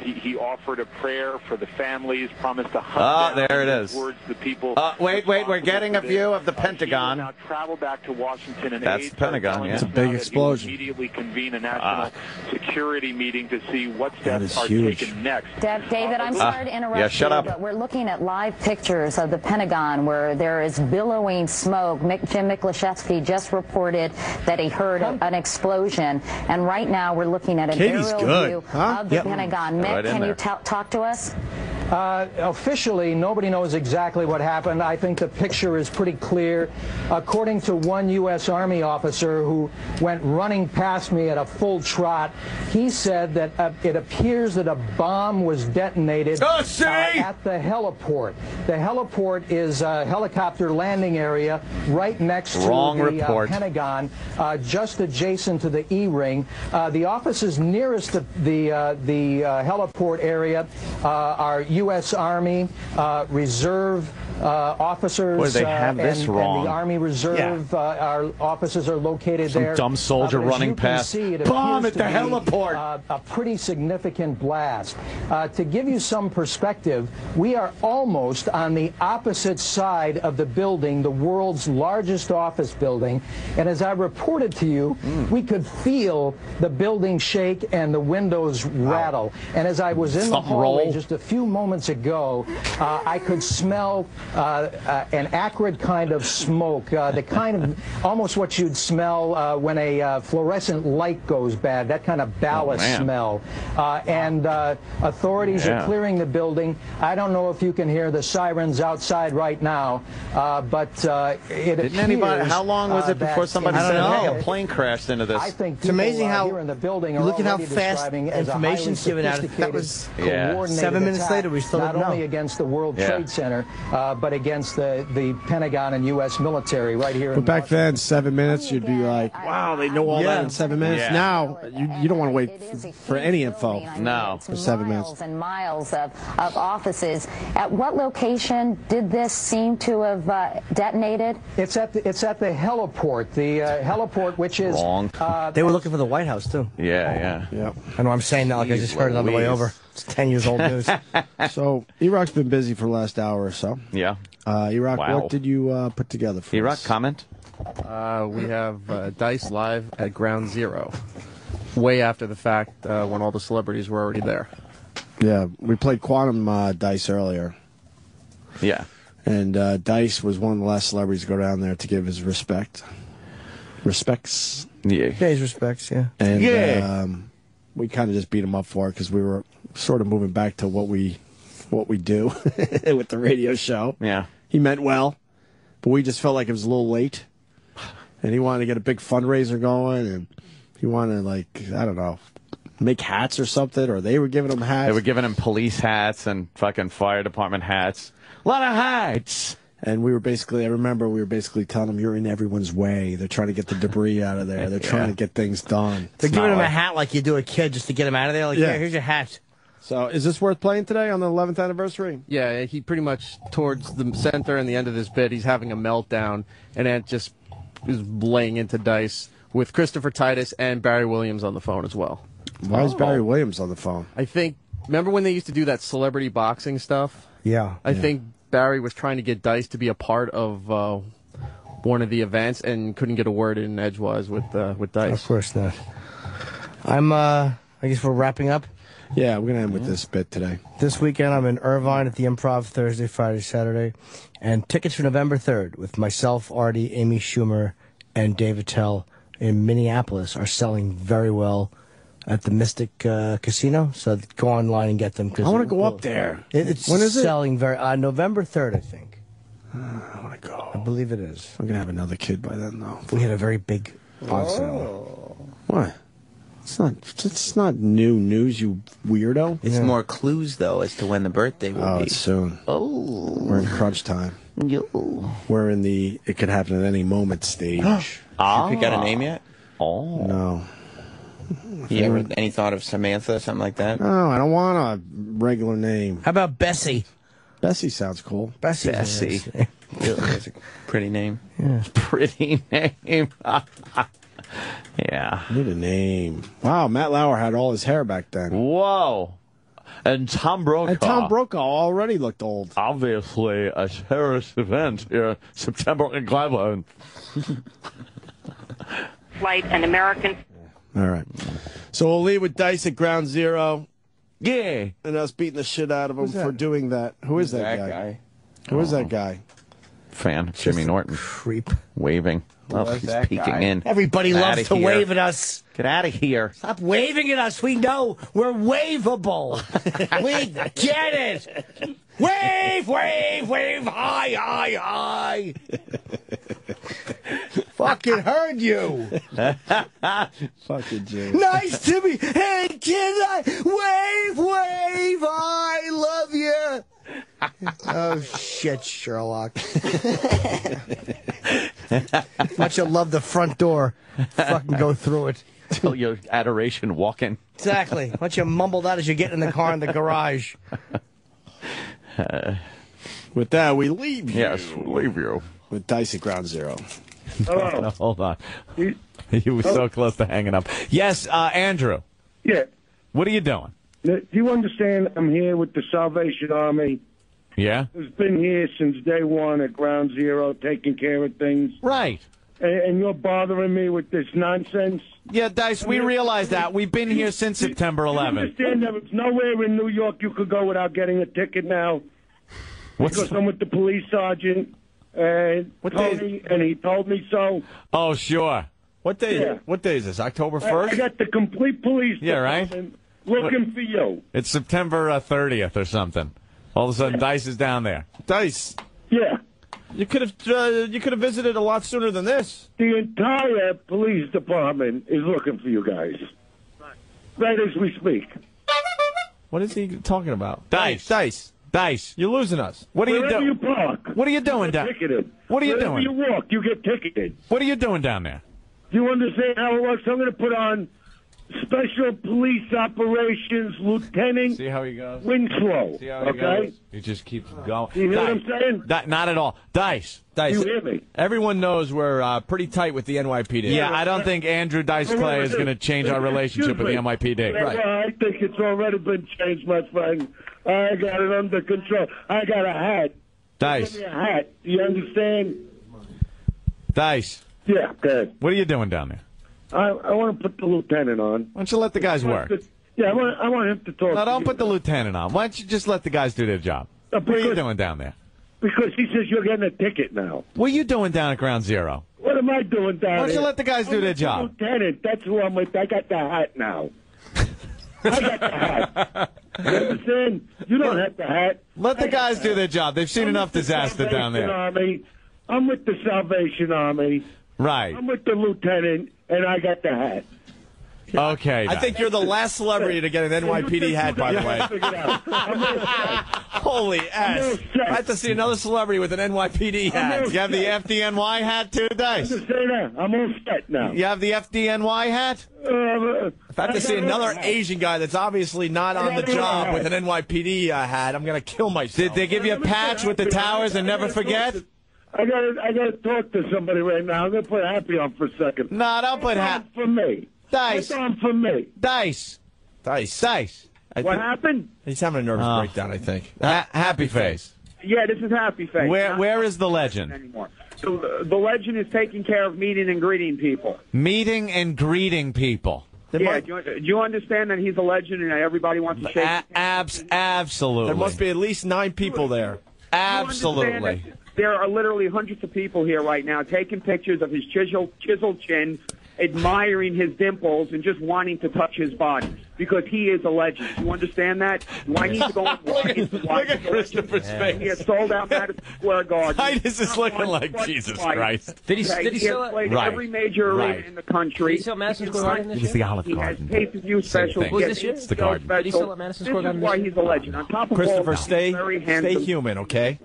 He offered a prayer for the families, promised to hunt down there it is. towards the people. Wait, we're getting a view of the Pentagon. He will now travel back to Washington and That's the Pentagon, yeah. It's a big explosion. Immediately convene a national security meeting to see what That steps is are huge. taken next. David, I'm sorry to interrupt yeah, shut you, up. but we're looking at live pictures of the Pentagon where there is billowing smoke. Jim Gluszewski just reported that he heard an explosion, and right now we're looking at an Katie's aerial good. view Huh? of the Yep. Pentagon. Mick, Right in can you there. talk to us? Officially, nobody knows exactly what happened. I think the picture is pretty clear. According to one U.S. Army officer who went running past me at a full trot, he said that it appears that a bomb was detonated at the heliport. The heliport is a helicopter landing area right next to the Pentagon, just adjacent to the E-ring. The offices nearest the heliport area are U.S. Army, Reserve officers. Boy, they have this wrong. And the Army Reserve our offices are located there. Some dumb soldier running past. Bomb at the heliport. A pretty significant blast. To give you some perspective, we are almost on the opposite side of the building, the world's largest office building. And as I reported to you, we could feel the building shake and the windows rattle. And as I was in the hallway just a few moments ago, I could smell an acrid kind of smoke, the kind of almost what you'd smell when a fluorescent light goes bad, that kind of ballast smell. And authorities are clearing the building. I don't know if you can hear the sirens outside right now, but it appears how long was it before somebody said, hey, a plane crashed into this? I think it's amazing how here in the building are look at how fast information's given out. That was 7 minutes later. We still not only against the World Trade Center, but against the Pentagon and U.S. military right here. But back then, 7 minutes, you'd be like, wow, they know all that in 7 minutes. Yeah. Now, you don't want to wait for any info. No. For 7 minutes. Miles and miles of offices. At what location did this seem to have detonated? It's at the heliport. The heliport, which is wrong. They were looking for the White House too. Yeah. I know I'm saying that like I just heard it on the way over. It's 10 years old news. So Iraq's been busy for the last hour or so. Yeah. Iraq, what did you put together for Iraq, us? comment? We have Dice live at Ground Zero, way after the fact when all the celebrities were already there. Yeah, we played Quantum Dice earlier. Yeah. And Dice was one of the last celebrities to go down there to give his respects. Yeah. His respects, yeah. And we kind of just beat him up for it because we were sort of moving back to what we do with the radio show. Yeah. He meant well, but we just felt like it was a little late. And he wanted to get a big fundraiser going, and he wanted to, like, I don't know, make hats or something, or they were giving him hats. They were giving him police hats and fucking fire department hats. A lot of hats. And we were basically, I remember we were basically telling them, you're in everyone's way. They're trying to get the debris out of there. They're trying to get things done. They're giving him a hat like you do a kid just to get him out of there. Like, here's your hat. So is this worth playing today on the 11th anniversary? Yeah, he pretty much, towards the center and the end of this bit, he's having a meltdown, and Ant just is laying into Dice with Christopher Titus and Barry Williams on the phone as well. Why is Barry Williams on the phone? I think, remember when they used to do that celebrity boxing stuff? Yeah. I think Barry was trying to get Dice to be a part of one of the events and couldn't get a word in edgewise with Dice. Of course not. I guess we're wrapping up. Yeah, we're going to end with this bit today. This weekend, I'm in Irvine at the Improv Thursday, Friday, Saturday. And tickets for November 3rd with myself, Artie, Amy Schumer, and Dave Attell in Minneapolis are selling very well at the Mystic Casino. So go online and get them. I want to go up there. It's when is it? Selling November 3rd, I think. I want to go. I believe it is. I'm going to have another kid by then, though. We had a very big on sale. What? It's not new news, you weirdo. It's more clues, though, as to when the birthday will be. It's soon. Oh. We're in crunch time. Yo. We're in the it could happen at any moment stage. Did you pick out a name yet? Oh. No. You ever any thought of Samantha or something like that? No, I don't want a regular name. How about Bessie? Bessie sounds cool. Bessie. That's a pretty name. Yeah. Pretty name. Yeah. I need a name. Wow, Matt Lauer had all his hair back then. Whoa. And Tom Brokaw. And Tom Brokaw already looked old. Obviously a terrorist event here, September 11th. Flight and American. All right. So we'll leave with Dice at Ground Zero. Yeah. And us beating the shit out of him for doing that. Who is that guy? Who is that guy? Fan, Jimmy Norton. Creep. Waving. Oh, he's peeking in. Everybody Get loves outta to here. wave at us. Get out of here. Stop waving at us. We know we're waveable. We get it. Wave, wave, wave. High, high, high. Fucking heard you. Fucking Jay. Nice to meet. Hey, kid, wave, wave. I love you. Oh, shit, Sherlock. Much you love the front door. Fucking go through it. Till your adoration walking. Exactly. Why don't you mumble that as you get in the car in the garage? With that, we leave you. Yes, we leave you. With Dice at Ground Zero. Hello. No, hold on. You were so close to hanging up. Yes, Andrew. Yeah. What are you doing? Do you understand I'm here with the Salvation Army? Yeah? Who's been here since day one at Ground Zero, taking care of things. Right. And you're bothering me with this nonsense? Yeah, Dice, we realize that. We've been here since September 11th. You understand there's nowhere in New York you could go without getting a ticket now? Because I'm with the police sergeant, and Tony, and he told me so. Oh, sure. What day? Yeah. What day is this? October 1st? I got the complete police department looking for you. It's September 30th or something. All of a sudden, Dice is down there. Dice. Yeah. You could have visited a lot sooner than this. The entire police department is looking for you guys. Right as we speak. What is he talking about? Dice. You're losing us. What are you Wherever doing? you park. What are you doing you down? get ticketed. What are you Wherever doing? you walk, you get ticketed. What are you doing down there? Do you understand how it works? I'm going to put on Special Police Operations Lieutenant See how he goes? Winslow. See how he Okay? goes? He just keeps going. You hear what I'm saying? Not at all. Dice. You hear me? Everyone knows we're pretty tight with the NYPD. Yeah, I don't think Andrew Dice Clay is going to change our relationship with the NYPD. I think it's already been changed, my friend. I got it under control. I got a hat. Dice. Give me a hat. Do you understand? Dice. Yeah, good. What are you doing down there? I want to put the lieutenant on. Why don't you let the guys work? Yeah, I want him to talk. No, don't to put the lieutenant on. Why don't you just let the guys do their job? What are you doing down there? Because he says you're getting a ticket now. What are you doing down at Ground Zero? What am I doing down Why don't you here? let the guys do their job? Lieutenant, that's who I'm with. I got the hat now. I got the hat. You understand? You don't have the hat. Let the guys do their job. They've seen enough disaster down there. Army. I'm with the Salvation Army. Right. I'm with the lieutenant, and I got the hat. Okay. I think you're the last celebrity to get an NYPD hat, by the way. Holy ass. I have to see another celebrity with an NYPD hat. You have the FDNY hat too, Dice? I'm all set now. You have the FDNY hat? If I have to see another Asian guy that's obviously not on the job with an NYPD hat, I'm going to kill myself. Did they give you a patch with the towers and never forget? I gotta talk to somebody right now. I'm gonna put Happy on for a second. No, don't put Happy for me. Dice. That's on for me. Dice. What happened? He's having a nervous breakdown, I think. Happy face. Yeah, this is Happy Face. Where is the legend? Anymore. So the legend is taking care of meeting and greeting people. Meeting and greeting people. Yeah, do you understand that he's a legend and everybody wants to shake? Absolutely. There must be at least 9 people there. Absolutely. There are literally hundreds of people here right now taking pictures of his chiseled chin, admiring his dimples, and just wanting to touch his body because he is a legend. You understand that? Do I need to go and Look at Christopher's face. He has sold out Madison Square Garden. Titus is looking like Jesus Christ. Did he has played every major arena in the country. Did he sell Madison Square Garden? It's the Olive Garden. He has pay-per-view specials. Was this year? It's the Garden. Did he sell at Madison Square Garden? This is why he's a legend. On top of Christopher, all that, he's very handsome. stay human, okay?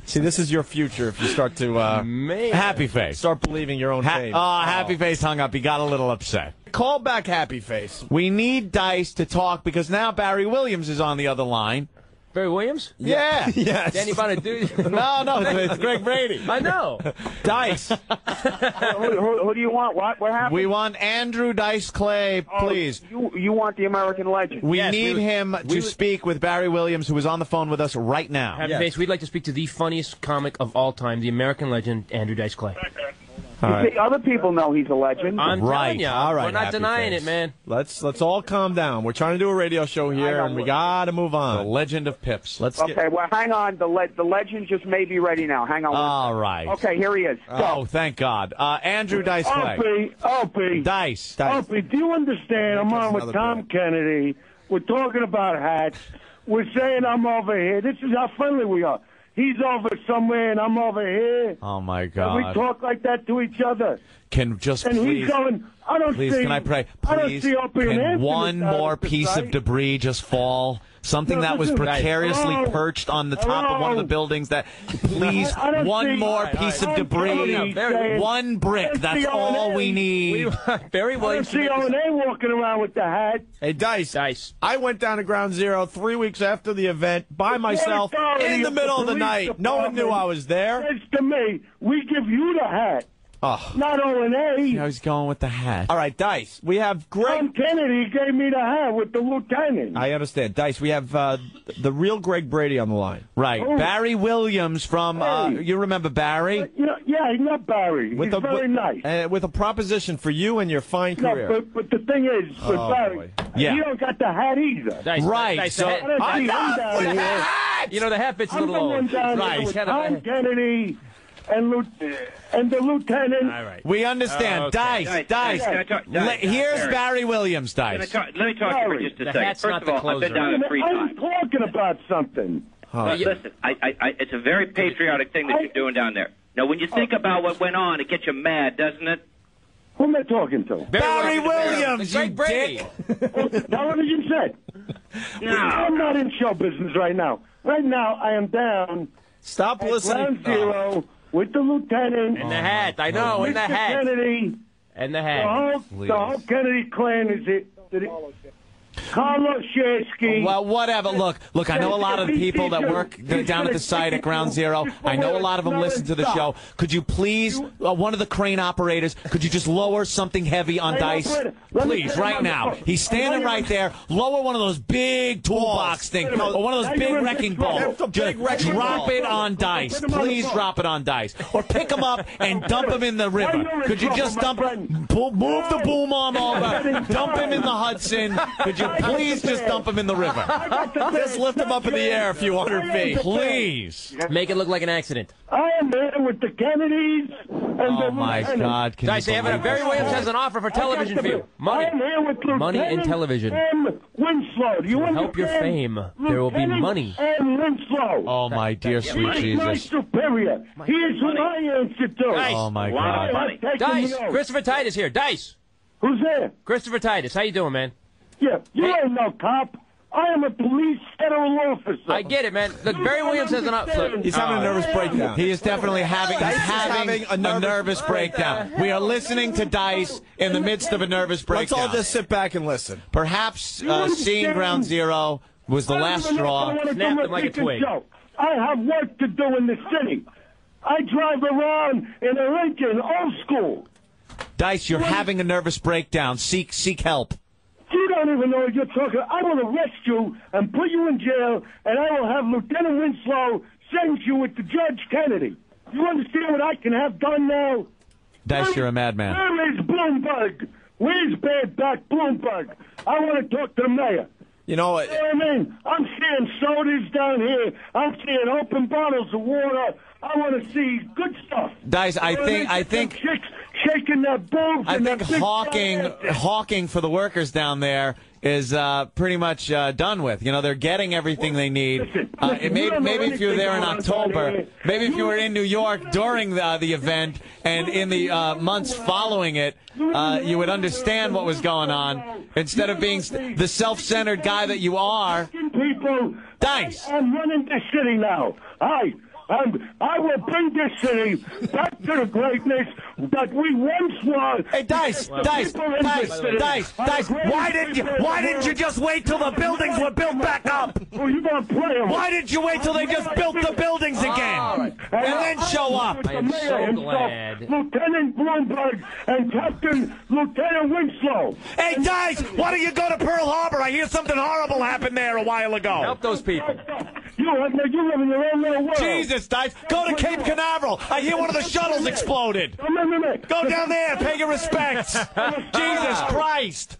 See, this is your future if you start to Happy Face. Start believing your own fame. Happy Face hung up. He got a little upset. Call back Happy Face. We need Dice to talk because now Barry Williams is on the other line. Barry Williams? Yeah. Yes. Danny Bonaduce. No, it's Greg Brady. I know. Dice. Who do you want? What happened? We want Andrew Dice Clay, please. You want the American legend? We need him to speak with Barry Williams, who is on the phone with us right now. Happy Face, we'd like to speak to the funniest comic of all time, the American legend, Andrew Dice Clay. See, other people know he's a legend. I'm telling you. All right, We're not Happy denying Face. it, man. Let's all calm down. We're trying to do a radio show here, and we got to move on. The legend of Pips. Okay, well, hang on. The legend just may be ready now. Hang on. All right. Okay, here he is. Oh, thank God. Andrew Dice Clay. Opie. Dice. Opie, do you understand? I'm on with Tom Kennedy. We're talking about hats. We're saying I'm over here. This is how friendly we are. He's over somewhere and I'm over here. Oh, my And God. we talk like that to each other. Can just And please, he's going, I don't please, see. can I pray? I don't Please, see Opie and can Anthony one down more at the piece site. of debris just fall? Something No, that was listen, precariously hello? perched on the top of one of the buildings. That, please, I don't one see- more piece of debris, one brick. That's all we need. Barry I don't Williams. see O&A walking around with the hat. Hey, Dice. I went down to Ground Zero 3 weeks after the event by myself in the middle of the night. No one knew I was there. Says to me, we give you the hat. Oh. Not O&A. I was going with the hat. All right, Dice. We have Greg. Tom Kennedy gave me the hat with the lieutenant. I understand. Dice, we have the real Greg Brady on the line. Right. Oh. Barry Williams from, you remember Barry? Yeah, he's not Barry. He's very nice. With a proposition for you and your fine No, career. but the thing is, with Oh, Barry, boy. Yeah. you don't got the hat either. Dice, So I don't see him down here. You know, the hat fit's a I'm little the one old. down here with Tom Kennedy and the lieutenant. All right. We understand. Okay. Dice. Here's Barry Williams, Dice. Let me talk to you for just a second. hat's First not of the all, I've been down there 3 I'm times. talking about something. Listen, it's a very patriotic thing that you're doing down there. Now, when you think about what went on, it gets you mad, doesn't it? Who am I talking to? Barry Williams, you dick. Television set. No. I'm not in show business right now. Right now, I am down. Stop at listening. Ground Zero with the lieutenant. And the hat. I know, in the Mr. hat. Kennedy. And the The hat. whole Kennedy clan is it. Carlos Shesky. Well, whatever. Look, I know a lot of the people that work down at the site at Ground Zero. I know a lot of them listen to the show. Could you please, one of the crane operators, could you just lower something heavy on Dice? Please, right now. He's standing right there. Lower one of those big toolbox things, or one of those big wrecking balls. Just drop it on Dice. Please drop it on Dice. Or pick him up and dump him in the river. Could you just move the boom arm over, dump him in the Hudson? Could you please just dump him in the river? Just lift him up in the air a few hundred feet. Please. Make it look like an accident. I am here with the Kennedys and Oh, my God. Can Dice, you they have believe Barry this? Williams has an offer for television for you. Money. I am here with Money and Lieutenant television. M. Winslow. Do you To understand? help your fame, there will be Lieutenant money. M. Winslow. Oh, my dear sweet He's my Jesus. superior. He is who I answer to. Dice. Oh, my A lot of God. money. Dice, Christopher Titus here. Dice. Who's there? Christopher Titus. How you doing, man? Yeah, you ain't no cop. I am a police federal officer. I get it, man. Look, Barry Williams has an offer. He's having a nervous breakdown. He is definitely having a nervous breakdown. We are listening to Dice in the midst of a nervous Let's breakdown. all just sit back and listen. Perhaps seeing Ground Zero was the last straw. Snap them like a twig. I have work to do in the city. I drive around in a Lincoln, old school. Dice, you're having a nervous breakdown. Seek help. You don't even know what you're talking. I will arrest you and put you in jail, and I will have Lieutenant Winslow send you with the Judge Kennedy. You understand what I can have done now? Dice, you're a madman. Where is Bloomberg? Where's bad back Bloomberg? I want to talk to the mayor. You know what? You know what I mean? I'm seeing sodas down here. I'm seeing open bottles of water. I want to see good stuff. Dice, I think Chicks shaking their boobs. I and think their big fat hawking for the workers down there is pretty much done with. You know, they're getting everything they need. Maybe if you were there in October, maybe if you were in New York during the event and in the months following it, you would understand what was going on instead of being the self-centered guy that you are. People, Dice. I'm running this city now. I will bring this city back to the greatness that we once were. Hey, Dice, Dice, why didn't you just wait till the buildings were built back up? Oh, you gonna play 'em. Why didn't you wait till they just built the buildings again? And then show up. I am so glad. Lieutenant Bloomberg and Captain Lieutenant Winslow. Hey, Dice, why don't you go to Pearl Harbor? I hear something horrible happened there a while ago. Help those people. You live in your own little world. Jesus, Dice. Go to Cape Canaveral. I hear one of the shuttles exploded. Go down there. Pay your respects. Jesus Christ.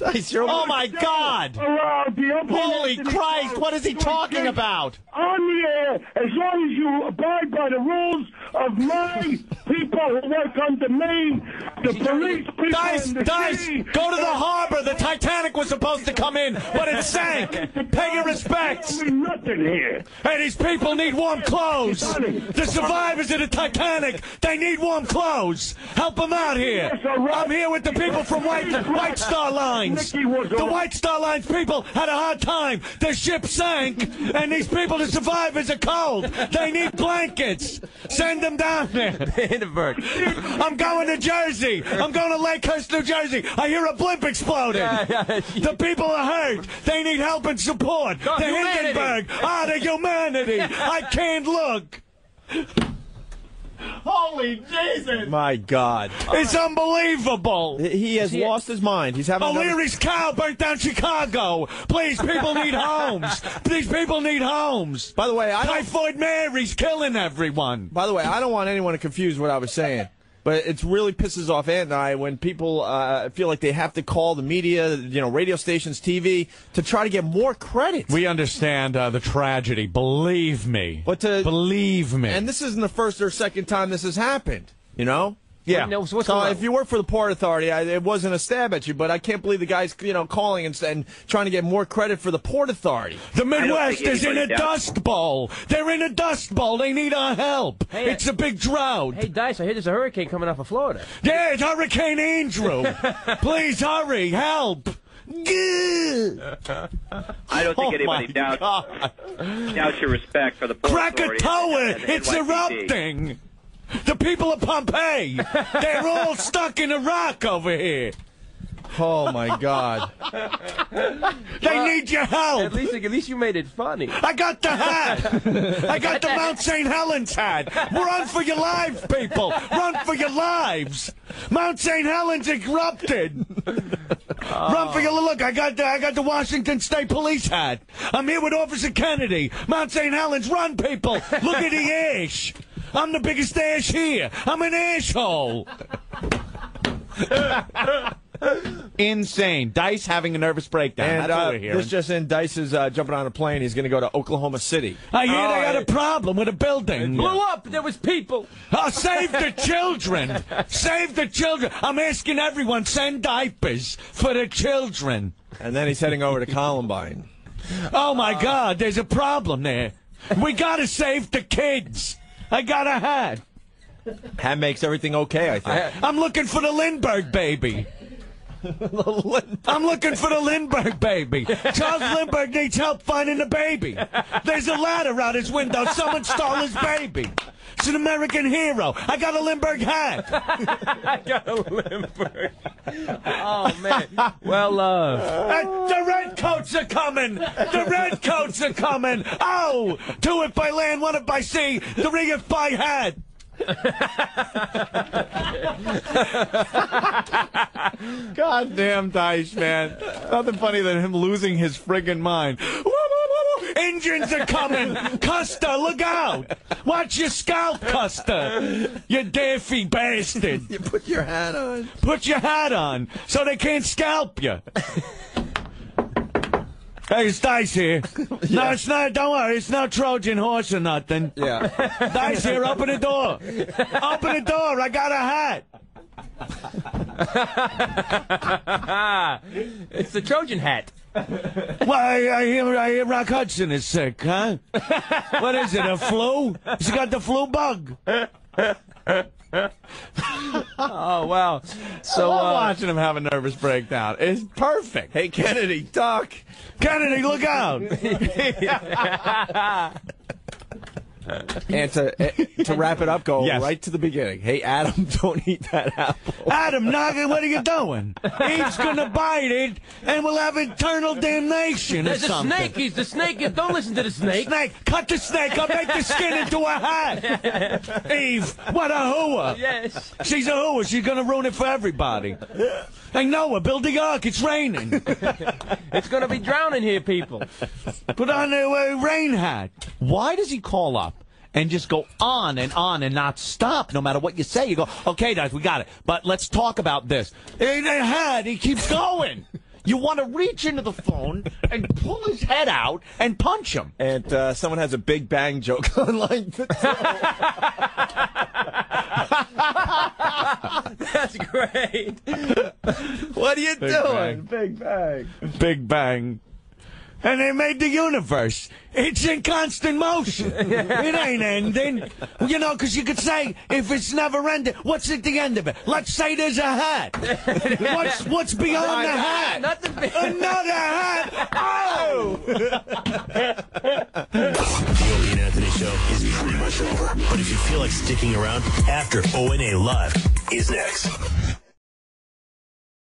Oh, my God. Holy Christ. What is he talking about? On the air, as long as you abide by the rules of my people who work under me, the police people Dice, go to the harbor. The Titanic was supposed to come in, but it sank. Pay your respects. Nothing here. Hey, these people need warm clothes. The survivors of the Titanic, they need warm clothes. Help them out here. I'm here with the people from White Star Line. The White Star Line's people had a hard time. Their ship sank, and these people, the survivors, are cold. They need blankets. Send them down there. Hindenburg. I'm going to Jersey. I'm going to Lakehurst, New Jersey. I hear a blimp exploded. The people are hurt. They need help and support. The Hindenburg. The humanity. I can't look. Holy Jesus! My God. It's unbelievable. He has lost his mind. He's having O'Leary's cow burnt down Chicago. Please, people need homes. These people need homes. By the way, Typhoid Mary's killing everyone. By the way, I don't want anyone to confuse what I was saying. But it really pisses off Ant and I when people feel like they have to call the media, radio stations, TV, to try to get more credit. We understand the tragedy. Believe me. Believe me. And this isn't the first or second time this has happened, Yeah. So if you work for the Port Authority, it wasn't a stab at you, but I can't believe the guy's, calling and trying to get more credit for the Port Authority. The Midwest is in a dust bowl. They're in a dust bowl. They need our help. Hey, it's a big drought. Hey, Dice, I hear there's a hurricane coming off of Florida. Yeah, it's Hurricane Andrew. Please hurry. Help. I don't think anybody doubts your respect for the Port Authority. Krakatoa, it's erupting. The people of Pompeii, they're all stuck in a rock over here. Oh, my God. They need your help. At least you made it funny. I got the hat. I got the Mount St. Helens hat. Run for your lives, people. Run for your lives. Mount St. Helens erupted. Run for your look. I got the Washington State Police hat. I'm here with Officer Kennedy. Mount St. Helens, run, people. Look at the ash. I'm the biggest ash here. I'm an asshole. Insane. Dice having a nervous breakdown. And that's what we're hearing. this just in, Dice is jumping on a plane. He's going to go to Oklahoma City. I hear they got a problem with a building. It blew up. There was people. Save the children. Save the children. I'm asking everyone, send diapers for the children. And then he's heading over to Columbine. Oh, my God. There's a problem there. We got to save the kids. I got a hat. Hat makes everything okay, I think. I'm looking for the Lindbergh baby. I'm looking for the Lindbergh baby. Charles Lindbergh needs help finding the baby. There's a ladder out his window. Someone stole his baby. It's an American hero. I got a Lindbergh hat. I got a Lindbergh. Oh, man. Well, the redcoats are coming. The redcoats are coming. Oh, 2 if by land, 1 if by sea, 3 if by hat. Goddamn Dice, man. Nothing funnier than him losing his friggin' mind. Engines are coming. Custer, look out. Watch your scalp, Custer. You daffy bastard. You put your hat on. Put your hat on so they can't scalp you. Hey, it's Dice here. Yeah. No, it's not. Don't worry. It's no Trojan horse or nothing. Yeah. Dice here. Open the door. Open the door. I got a hat. It's the Trojan hat. Well, I hear Rock Hudson is sick, huh? What is it, a flu? He's got the flu bug. Oh, wow. So, I love watching him have a nervous breakdown. It's perfect. Hey, Kennedy, duck. Kennedy, look out. And to wrap it up, go right to the beginning. Hey, Adam, don't eat that apple. Adam, what are you doing? Eve's gonna bite it, and we'll have eternal damnation There's or something. a snake. He's the snake. Don't listen to the snake. Snake, cut the snake. I'll make the skin into a hat. Eve, what a hooah. Yes. She's a hooah. She's gonna ruin it for everybody. Hey, Noah, build the ark. It's raining. It's going to be drowning here, people. Put on a rain hat. Why does he call up and just go on and not stop no matter what you say? You go, okay, guys, we got it. But let's talk about this. He keeps going. You want to reach into the phone and pull his head out and punch him. And someone has a Big Bang joke online. That's great. What are you doing? Big Bang. Big Bang. And they made the universe. It's in constant motion. It ain't ending. You know, because you could say, if it's never ending, what's at the end of it? Let's say there's a hat. What's beyond the hat? Another hat. Oh! The Opie and Anthony Show is pretty much over. But if you feel like sticking around, after O&A Live is next.